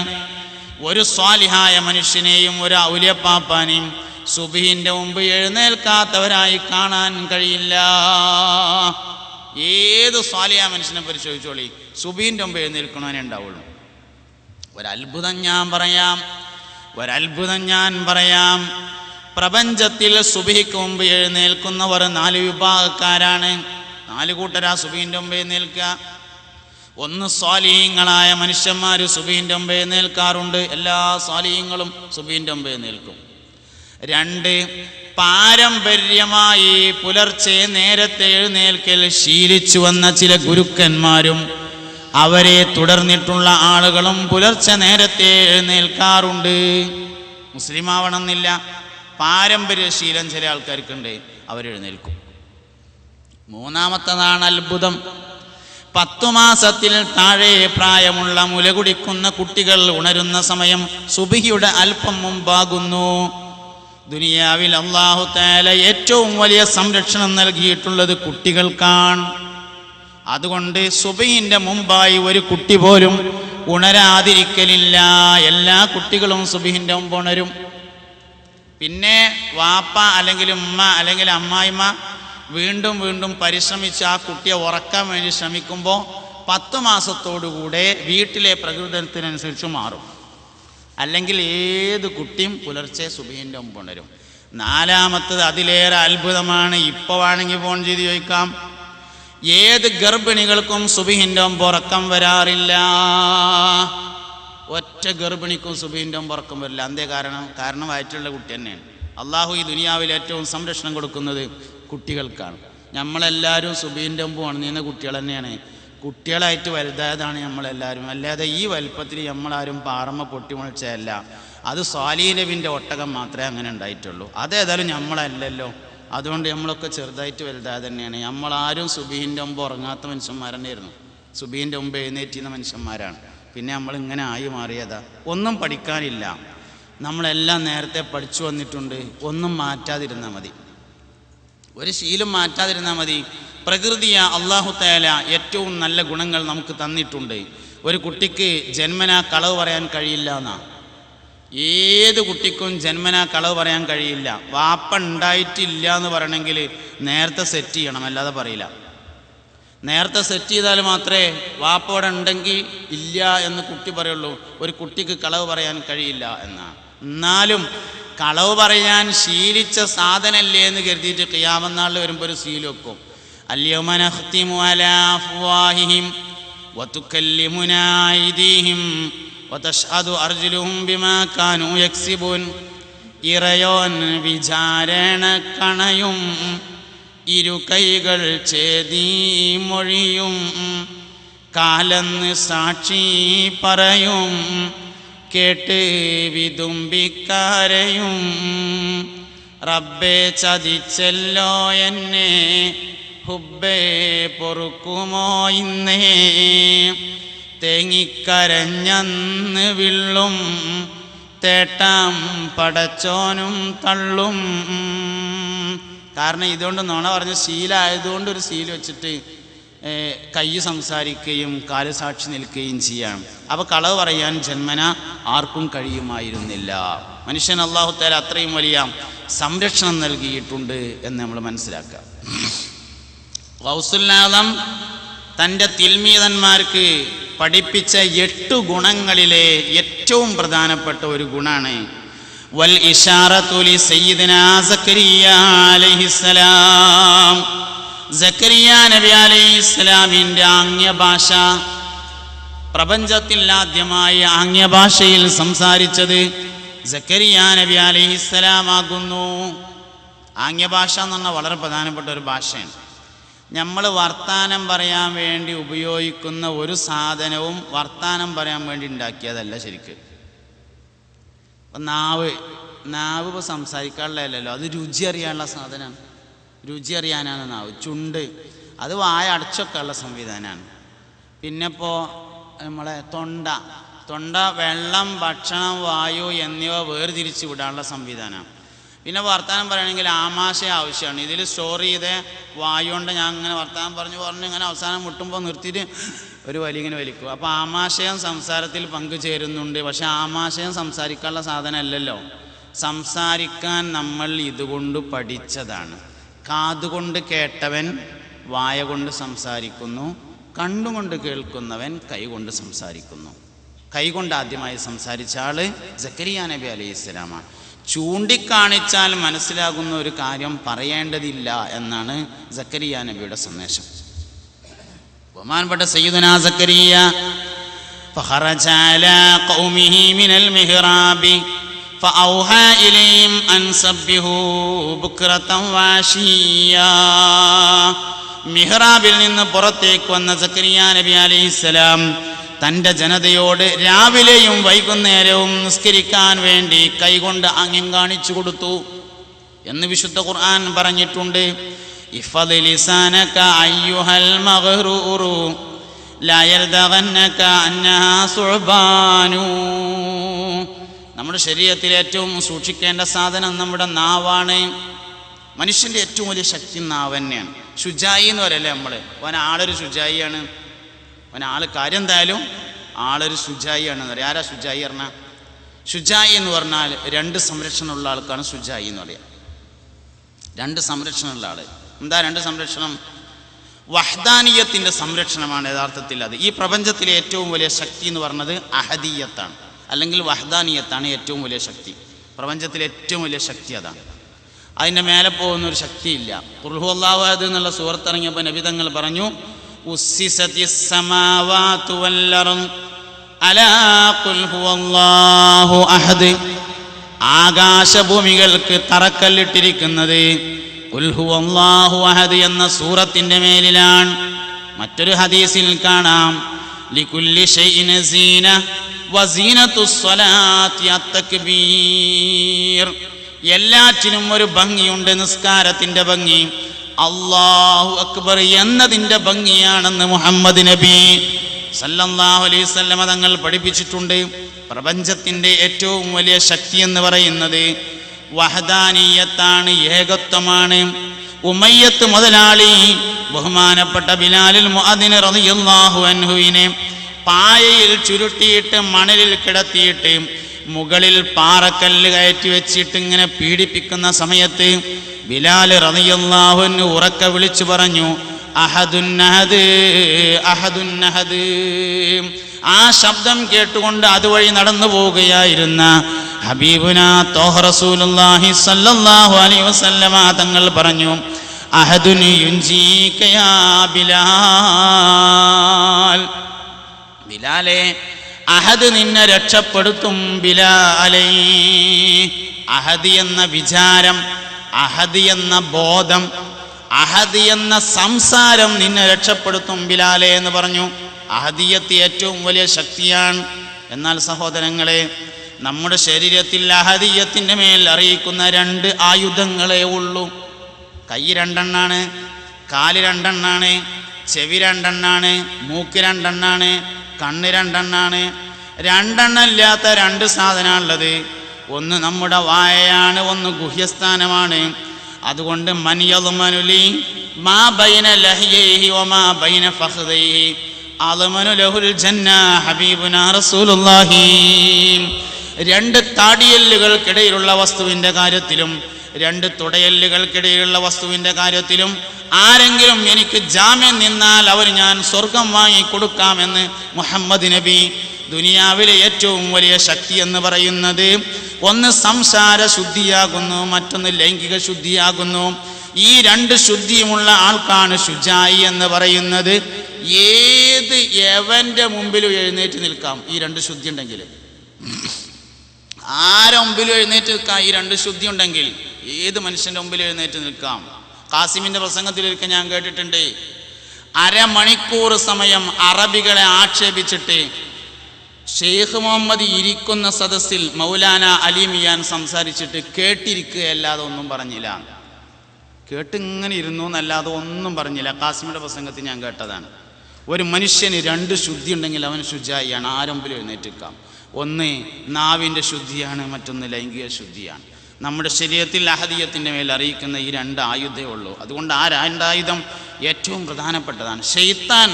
ഒരു സ്വാലിഹായ മനുഷ്യനെയും ഒരു ഔലിയപ്പാപ്പാനെയും സുബ്ഹിന്റെ മുമ്പ് എഴുന്നേൽക്കാത്തവരായി കാണാൻ കഴിയില്ല. ഏത് സ്വാലിഹായ മനുഷ്യനെ പരിശോധിച്ചോളി, സുബ്ഹിന്റെ മുമ്പ് എഴുന്നേൽക്കണവനെ ഉണ്ടാവുള്ളൂ. ഒരത്ഭുതം ഞാൻ പറയാം. പ്രപഞ്ചത്തിൽ സുബ്ഹിക്ക് മുമ്പ് എഴുന്നേൽക്കുന്നവർ 4 വിഭാഗക്കാരാണ്. 4 കൂട്ടരാ സുബ്ഹിന്റെ മുമ്പ് എഴുന്നേൽക്കുക. 1 സ്വാലിഹീങ്ങളായ മനുഷ്യന്മാർ സുബ്ഹിന്റെ മുമ്പ് എഴുന്നേൽക്കാറുണ്ട്. എല്ലാ സ്വാലിഹീങ്ങളും സുബ്ഹിന്റെ മുമ്പ് എഴുന്നേൽക്കും. 2 പാരമ്പര്യമായി പുലർച്ചെ നേരത്തെ എഴുന്നേൽക്കൽ ശീലിച്ചു വന്ന ചില ഗുരുക്കന്മാരും അവരെ തുടർന്നിട്ടുള്ള ആളുകളും പുലർച്ചെ നേരത്തെ എഴുന്നേൽക്കാറുണ്ട്. മുസ്ലിം ആവണമെന്നില്ല, പാരമ്പര്യശീലം ചില ആൾക്കാർക്കുണ്ട്, അവരെഴുന്നേൽക്കും. 3-മത്തതാണ് അത്ഭുതം. 10 മാസത്തിൽ താഴെ പ്രായമുള്ള മുല കുടിക്കുന്ന കുട്ടികൾ ഉണരുന്ന സമയം സുബ്ഹിയുടെ അല്പം മുമ്പാകുന്നു. ദുനിയാവിൽ അല്ലാഹു തആല ഏറ്റവും വലിയ സംരക്ഷണം നൽകിയിട്ടുള്ളത് കുട്ടികൾക്കാണ്. അതുകൊണ്ട് സുബ്ഹിന്റെ മുമ്പായി ഒരു കുട്ടി പോലും ഉണരാതിരിക്കലില്ല. എല്ലാ കുട്ടികളും സുബ്ഹിന്റെ മുമ്പ് ഉണരും. പിന്നെ വാപ്പ അല്ലെങ്കിൽ ഉമ്മ അല്ലെങ്കിൽ അമ്മായിമ്മ വീണ്ടും പരിശ്രമിച്ച് ആ കുട്ടിയെ ഉറക്കാൻ വേണ്ടി ശ്രമിക്കുമ്പോൾ 10 മാസത്തോടുകൂടെ വീട്ടിലെ പ്രകൃതത്തിനനുസരിച്ച് മാറും. അല്ലെങ്കിൽ ഏത് കുട്ടിയും പുലർച്ചെ സുബ്ഹിന്റെ മുമ്പ് ഉണരും. 4-മത്തത് അതിലേറെ അത്ഭുതമാണ്. ഇപ്പോൾ വേണമെങ്കിൽ ഫോൺ ചെയ്ത് ചോദിക്കാം. ഏത് ഗർഭിണികൾക്കും സുബ്ഹിന്റെ മുമ്പ് ഉറക്കം വരാറില്ല. ഒറ്റ ഗർഭിണിക്കും സുബ്ഹിന്റെ മുമ്പ് ഉറക്കം വരില്ല. എന്തേ കാരണം വയറ്റിലുള്ള കുട്ടി തന്നെയാണ്. അള്ളാഹു ഈ ദുനിയാവിൽ ഏറ്റവും സംരക്ഷണം കൊടുക്കുന്നത് കുട്ടികൾക്കാണ്. നമ്മളെല്ലാവരും സുബ്ഹിന്റെ മുമ്പ് ഉണർന്നിരുന്ന കുട്ടികൾ തന്നെയാണ്. കുട്ടികളായിട്ട് വലുതായതാണ് നമ്മളെല്ലാവരും. അല്ലാതെ ഈ വലുപ്പത്തിൽ നമ്മളാരും പാറമ്മ പൊട്ടിമുളച്ചല്ല. അത് സ്വാലിഹ് നബിൻ്റെ ഒട്ടകം മാത്രമേ അങ്ങനെ ഉണ്ടായിട്ടുള്ളൂ. അതേതായാലും നമ്മളല്ലല്ലോ. അതുകൊണ്ട് നമ്മളൊക്കെ ചെറുതായിട്ട് വലുതായത് തന്നെയാണ്. നമ്മളാരും സുബ്ഹിന്റെ മുമ്പ് ഉറങ്ങാത്ത മനുഷ്യന്മാർ തന്നെയായിരുന്നു. സുബീൻ്റെ മുമ്പ് എഴുന്നേറ്റുന്ന മനുഷ്യന്മാരാണ്. പിന്നെ നമ്മൾ ഇങ്ങനെ ആയി മാറിയതാ. ഒന്നും പഠിക്കാനില്ല, നമ്മളെല്ലാം നേരത്തെ പഠിച്ചു വന്നിട്ടുണ്ട്. ഒന്നും മാറ്റാതിരുന്നാൽ മതി, ഒരു ശീലം മാറ്റാതിരുന്നാൽ മതി. പ്രകൃതിയ അല്ലാഹു തആല ഏറ്റവും നല്ല ഗുണങ്ങൾ നമുക്ക് തന്നിട്ടുണ്ട്. ഒരു കുട്ടിക്ക് ജന്മനാ കളവ് പറയാൻ കഴിയില്ല എന്നാ. ഏത് കുട്ടിക്കും ജന്മനാ കളവ് പറയാൻ കഴിയില്ല. വാപ്പ ഉണ്ടായിട്ടില്ല എന്ന് പറയണമെങ്കിൽ നേരത്തെ സെറ്റ് ചെയ്യണം, അല്ലാതെ പറയില്ല. നേരത്തെ സെറ്റ് ചെയ്താൽ മാത്രമേ വാപ്പ അവിടെ ഉണ്ടെങ്കിൽ ഇല്ല എന്ന് കുട്ടി പറയുള്ളൂ. ഒരു കുട്ടിക്ക് കളവ് പറയാൻ കഴിയില്ല എന്നാണ്. എന്നാലും കളവ് പറയാൻ ശീലിച്ച സാധനല്ലേ എന്ന് കരുതിയിട്ട് ഖിയാമത്ത് നാളിൽ വരുമ്പോൾ ഒരു സീൽ വെക്കും. അൽയൗമ നഖ്തിമു അലാ അഫ്വാഹിഹിം വതുകല്ലിമുനാ ഐദീഹിം വതശ്ഹദു അർജുലുഹും ബിമാ കാനൂ യക്സിബൂൻ. ഇറയോൻ വിചാരണ കണയും ഇരു കൈകൾ ചേദീ മൊഴിയും കാലെന്ന് സാക്ഷി പറയും കേട്ട് വിതുമ്പിക്കാരയും റബ്ബേ ചതിച്ചല്ലോ എന്നെ ഹുബ്ബേ പൊറുക്കുമോ ഇന്നേ തേങ്ങിക്കരഞ്ഞന്ന് വിള്ളും തേട്ടാം പടച്ചോനും തള്ളും. കാരണം ഇതുകൊണ്ട് നുണ പറഞ്ഞ ശീലമായതുകൊണ്ട് ഒരു ശീലം വെച്ചിട്ട് കൈ സംസാരിക്കുകയും കാല് സാക്ഷി നിൽക്കുകയും ചെയ്യാം. അപ്പോൾ കളവ് പറയാൻ ജന്മന ആർക്കും കഴിയുമായിരുന്നില്ല. മനുഷ്യൻ അല്ലാഹു തആല അത്രയും വലിയ സംരക്ഷണം നൽകിയിട്ടുണ്ട് എന്ന് നമ്മൾ മനസ്സിലാക്കുക. ഗൗസുൽ ആദം തൻ്റെ തിൽമീദന്മാർക്ക് പഠിപ്പിച്ച 8 ഗുണങ്ങളിലെ ഏറ്റവും പ്രധാനപ്പെട്ട ഒരു ഗുണമാണ് വൽ ഇശാറത്തു ലി സയ്യിദിനാ സക്കരിയ അലൈഹിസ്സലാം. സക്കരിയ നബി അലൈഹിസ്സലാമിൻ്റെ ആംഗ്യഭാഷ, പ്രപഞ്ചത്തിൽ ആദ്യമായി ആംഗ്യഭാഷയിൽ സംസാരിച്ചത് സക്കരിയ നബി അലൈഹിസ്സലാം ആകുന്നു. ആംഗ്യഭാഷ എന്ന് പറഞ്ഞാൽ വളരെ പ്രധാനപ്പെട്ട ഒരു ഭാഷയാണ്. നമ്മൾ വർത്താനം പറയാൻ വേണ്ടി ഉപയോഗിക്കുന്ന ഒരു സാധനവും വർത്താനം പറയാൻ വേണ്ടി ഉണ്ടാക്കിയതല്ല ശരിക്ക്. ഇപ്പം നാവ് ഇപ്പോൾ സംസാരിക്കാനുള്ളതല്ലോ, അത് രുചി അറിയാനുള്ള സാധനമാണ്. രുചി അറിയാനാണ് നാവ്. ചുണ്ട് അത് വായ അടച്ചൊക്കെ ഉള്ള സംവിധാനമാണ്. പിന്നെ ഇപ്പോൾ നമ്മളെ തൊണ്ട വെള്ളം, ഭക്ഷണം, വായു എന്നിവ വേർതിരിച്ച് വിടാനുള്ള സംവിധാനമാണ്. പിന്നെ വർത്തമാനം പറയുകയാണെങ്കിൽ ആമാശയം ആവശ്യമാണ്. ഇതിൽ സ്റ്റോർ ചെയ്ത വായു കൊണ്ട് ഞാൻ ഇങ്ങനെ വർത്തമാനം പറഞ്ഞ് ഇങ്ങനെ അവസാനം മുട്ടുമ്പോൾ നിർത്തിയിട്ട് ഒരു വലി ഇങ്ങനെ വലിക്കും. അപ്പോൾ ആമാശയം സംസാരത്തിൽ പങ്കുചേരുന്നുണ്ട്. പക്ഷെ ആമാശയം സംസാരിക്കാനുള്ള സാധനം അല്ലല്ലോ. സംസാരിക്കാൻ നമ്മൾ ഇതുകൊണ്ട് പഠിച്ചതാണ്. കാതുകൊണ്ട് കേട്ടവൻ വായ കൊണ്ട് സംസാരിക്കുന്നു, കണ്ണുകൊണ്ട് കേൾക്കുന്നവൻ കൈകൊണ്ട് സംസാരിക്കുന്നു. കൈകൊണ്ട് ആദ്യമായി സംസാരിച്ച ആള് സക്കരിയ നബി അലൈഹിസ്സലാമാണ്. ചൂണ്ടിക്കാണിച്ചാൽ മനസ്സിലാകുന്ന ഒരു കാര്യം പറയേണ്ടതില്ല എന്നാണ് സക്കരിയ നബിയുടെ സന്ദേശം. ബഹുമാനപ്പെട്ട സയ്യിദുനാ സക്കരിയ ഫഖറജ അലാ ഖൗമിഹി മിനൽ മിഹ്റാബി ഫഔഹാ ഇലൈഹിം അൻ സബ്ബിഹൂ ബുക്റതൻ വഅശിയ്യാ. മിഹ്റാബിൽ നിന്ന് പുറത്തേക്ക് വന്ന സക്കരിയ നബി അലൈഹിസ്സലാം തൻ്റെ ജനതയോട് രാവിലെയും വൈകുന്നേരവും നിസ്കരിക്കാൻ വേണ്ടി കൈകൊണ്ട് ആംഗ്യം കാണിച്ചു കൊടുത്തു എന്ന് വിശുദ്ധ ഖുർആൻ പറഞ്ഞിട്ടുണ്ട്. ഇഫദ് ലിസാനക അയ്യുഹൽ മഗ്റൂറു ലാ യൽദഗന്നക അന്നഹാ സുഅബാനു. നമ്മുടെ ശരീരത്തിൽ ഏറ്റവും സൂക്ഷിക്കേണ്ട സാധനം നമ്മുടെ നാവാണ്. മനുഷ്യൻ്റെ ഏറ്റവും വലിയ ശക്തി നാവ് തന്നെയാണ്. ശുജായി എന്ന് പറയല്ലേ നമ്മൾ. ആളൊരു ശുജായിയാണ്, ആൾ കാര്യം എന്തായാലും ആളൊരു ശുജായി ആണെന്ന് പറയാം. ആരാ ശുജായി പറഞ്ഞാൽ? ശുജായി എന്ന് പറഞ്ഞാൽ 2 സംരക്ഷണമുള്ള ആൾക്കാണ് ശുജായി എന്ന് പറയാം. 2 സംരക്ഷണമുള്ള ആൾ. എന്താ 2 സംരക്ഷണം? വഹ്ദാനിയത്തിൻ്റെ സംരക്ഷണമാണ് യഥാർത്ഥത്തിൽ അത്. ഈ പ്രപഞ്ചത്തിലെ ഏറ്റവും വലിയ ശക്തി എന്ന് പറഞ്ഞത് അഹദിയത്താണ്, അല്ലെങ്കിൽ വഹ്ദാനിയത്താണ് ഏറ്റവും വലിയ ശക്തി. പ്രപഞ്ചത്തിലെ ഏറ്റവും വലിയ ശക്തി അതാണ്. അതിൻ്റെ മേലെ പോകുന്നൊരു ശക്തിയില്ല. ഖുൽ ഹുവല്ലാഹു അഹദ് എന്നുള്ള സൂറത്ത് ഇറങ്ങിയപ്പോൾ നബി തങ്ങൾ പറഞ്ഞു ഉസ്സിസതിസ് സമാവാതു വൽ അർദ് അലാ ഖുൽ ഹുവല്ലാഹു അഹദ്. ആകാശഭൂമികൾക്ക് തറക്കല്ലിട്ടിരിക്കുന്നത് ഖുൽ ഹുവല്ലാഹു അഹദ് എന്ന സൂറത്തിൻ്റെ മേലിലാണ്. മറ്റൊരു ഹദീസിൽ കാണാം ലികുല്ലി ഷൈഇൻ സീന വസീനത്തുസ് സ്വലാത്തി അത്തക്ബീർ. എല്ലാറ്റിനും ഒരു ഭംഗിയുണ്ട്. നിസ്കാരത്തിൻ്റെ ഭംഗി, അല്ലാഹു അക്ബർ എന്നതിൻ്റെ ഭംഗിയാണെന്ന് മുഹമ്മദ് നബി സല്ലല്ലാഹു അലൈഹി വസല്ലം തങ്ങൾ പഠിപ്പിച്ചിട്ടുണ്ട്. പ്രപഞ്ചത്തിൻ്റെ ഏറ്റവും വലിയ ശക്തി എന്ന് പറയുന്നത് വഹദാനിയത്താണ്, ഏകത്വമാണ്. ഉമയ്യത്ത് മുതലാളി ബഹുമാനപ്പെട്ട ബിലാലുൽ മുഅദ്ദിൻ റളിയല്ലാഹു അൻഹുവിനെ പായയിൽ ചുരുട്ടിയിട്ട് മണലിൽ കിടത്തിയിട്ട് മുകളിൽ പാറക്കല്ല് കയറ്റി വെച്ചിട്ട് ഇങ്ങനെ പീഡിപ്പിക്കുന്ന സമയത്ത് ബിലാൽ റളിയല്ലാഹു അൻഹു ഉറക്കെ വിളിച്ചു പറഞ്ഞു, അഹദുൻ അഹദ്, അഹദുൻ അഹദ്. ആ ശബ്ദം കേട്ടുകൊണ്ട് അതുവഴി നടന്നു പോവുകയായിരുന്ന ഹബീബുന ത്വാഹ റസൂലുള്ളാഹി സ്വല്ലല്ലാഹു അലൈഹി വസല്ലമ തങ്ങൾ പറഞ്ഞു, അഹദുൻ യുൻജീക യാ ബിലാൽ. ബിലാലെ, അഹദ് നിന്നെ രക്ഷപ്പെടുത്തും ബിലാലേ. അഹദ് എന്ന വിചാരം, അഹദ് എന്ന ബോധം, അഹദ് എന്ന സംസാരം നിന്നെ രക്ഷപ്പെടുത്തും ബിലാലെ എന്ന് പറഞ്ഞു. അഹദിയത്ത് ഏറ്റവും വലിയ ശക്തിയാണ്. എന്നാൽ സഹോദരങ്ങളെ, നമ്മുടെ ശരീരത്തിൽ അഹദിയത്തിൻ്റെ മേൽ അറിയിക്കുന്ന 2 ആയുധങ്ങളേ ഉള്ളൂ. കൈ 2 എണ്ണാണ്, കാല് 2 എണ്ണാണ്, ചെവി 2 എണ്ണാണ്, മൂക്ക് 2 എണ്ണാണ്, കണ്ണ് 2 എണ്ണാണ്. 2 എണ്ണമില്ലാത്ത 2 സാധനമുള്ളത്. ഒന്ന് നമ്മുടെ വായയാണ്, ഒന്ന് ഗുഹ്യസ്ഥാനമാണ്. അതുകൊണ്ട് മൻ യദ്മനുലി മാ ബൈന ലഹ്യൈഹി വമാ ബൈന ഫഖ്ദൈഹി അദ്മനു ലഹുൽ ജന്ന ഹബീബുനാ റസൂലുള്ളാഹി. 2 താടിയെല്ലുകൾക്കിടയിലുള്ള വസ്തുവിൻ്റെ കാര്യത്തിലും 2 തുടയെല്ലുകൾക്കിടയിലുള്ള വസ്തുവിൻ്റെ കാര്യത്തിലും ആരെങ്കിലും എനിക്ക് ജാമ്യം നിന്നാൽ അവർ ഞാൻ സ്വർഗം വാങ്ങിക്കൊടുക്കാമെന്ന് മുഹമ്മദ് നബി. ദുനിയാവിലെ ഏറ്റവും വലിയ ശക്തി എന്ന് പറയുന്നത് ഒന്ന് സംസാര ശുദ്ധിയാകുന്നു, മറ്റൊന്ന് ലൈംഗിക ശുദ്ധിയാകുന്നു. ഈ 2 ശുദ്ധിയുമുള്ള ആൾക്കാണ് ശുജായി എന്ന് പറയുന്നത്. എവന്റെ മുമ്പിലും എഴുന്നേറ്റ് നിൽക്കാം ഈ 2 ശുദ്ധി ഉണ്ടെങ്കിൽ. ആരെ മുമ്പിലും എഴുന്നേറ്റ് നിൽക്കാം ഈ 2 ശുദ്ധി ഉണ്ടെങ്കിൽ. ഏത് മനുഷ്യൻ്റെ മുമ്പിൽ എഴുന്നേറ്റ് നിൽക്കാം. ഖാസിമിൻ്റെ പ്രസംഗത്തിലൊരിക്കൽ ഞാൻ കേട്ടിട്ടുണ്ട്, അരമണിക്കൂർ സമയം അറബികളെ ആക്ഷേപിച്ചിട്ട് ഷെയ്ഖ് മുഹമ്മദ് ഇരിക്കുന്ന സദസ്സിൽ മൗലാന അലിമിയാൻ സംസാരിച്ചിട്ട് കേട്ടിരിക്കുകയല്ലാതെ ഒന്നും പറഞ്ഞില്ല. കേട്ടിങ്ങനെ ഇരുന്നു എന്നല്ലാതെ ഒന്നും പറഞ്ഞില്ല. ഖാസിമിൻ്റെ പ്രസംഗത്തിൽ ഞാൻ കേട്ടതാണ്. ഒരു മനുഷ്യന് 2 ശുദ്ധി ഉണ്ടെങ്കിൽ അവൻ ശുചായിയാണ്. ആരംഭിൽ എഴുന്നേറ്റിക്കാം. ഒന്ന് നാവിൻ്റെ ശുദ്ധിയാണ്, മറ്റൊന്ന് ലൈംഗിക ശുദ്ധിയാണ്. നമ്മുടെ ശരീരത്തിൽ അഹദിയത്തിൻ്റെ മേൽ അറിയിക്കുന്ന ഈ 2 ആയുധമേ ഉള്ളൂ. അതുകൊണ്ട് ആ 2 ആയുധം ഏറ്റവും പ്രധാനപ്പെട്ടതാണ്. ശൈത്താൻ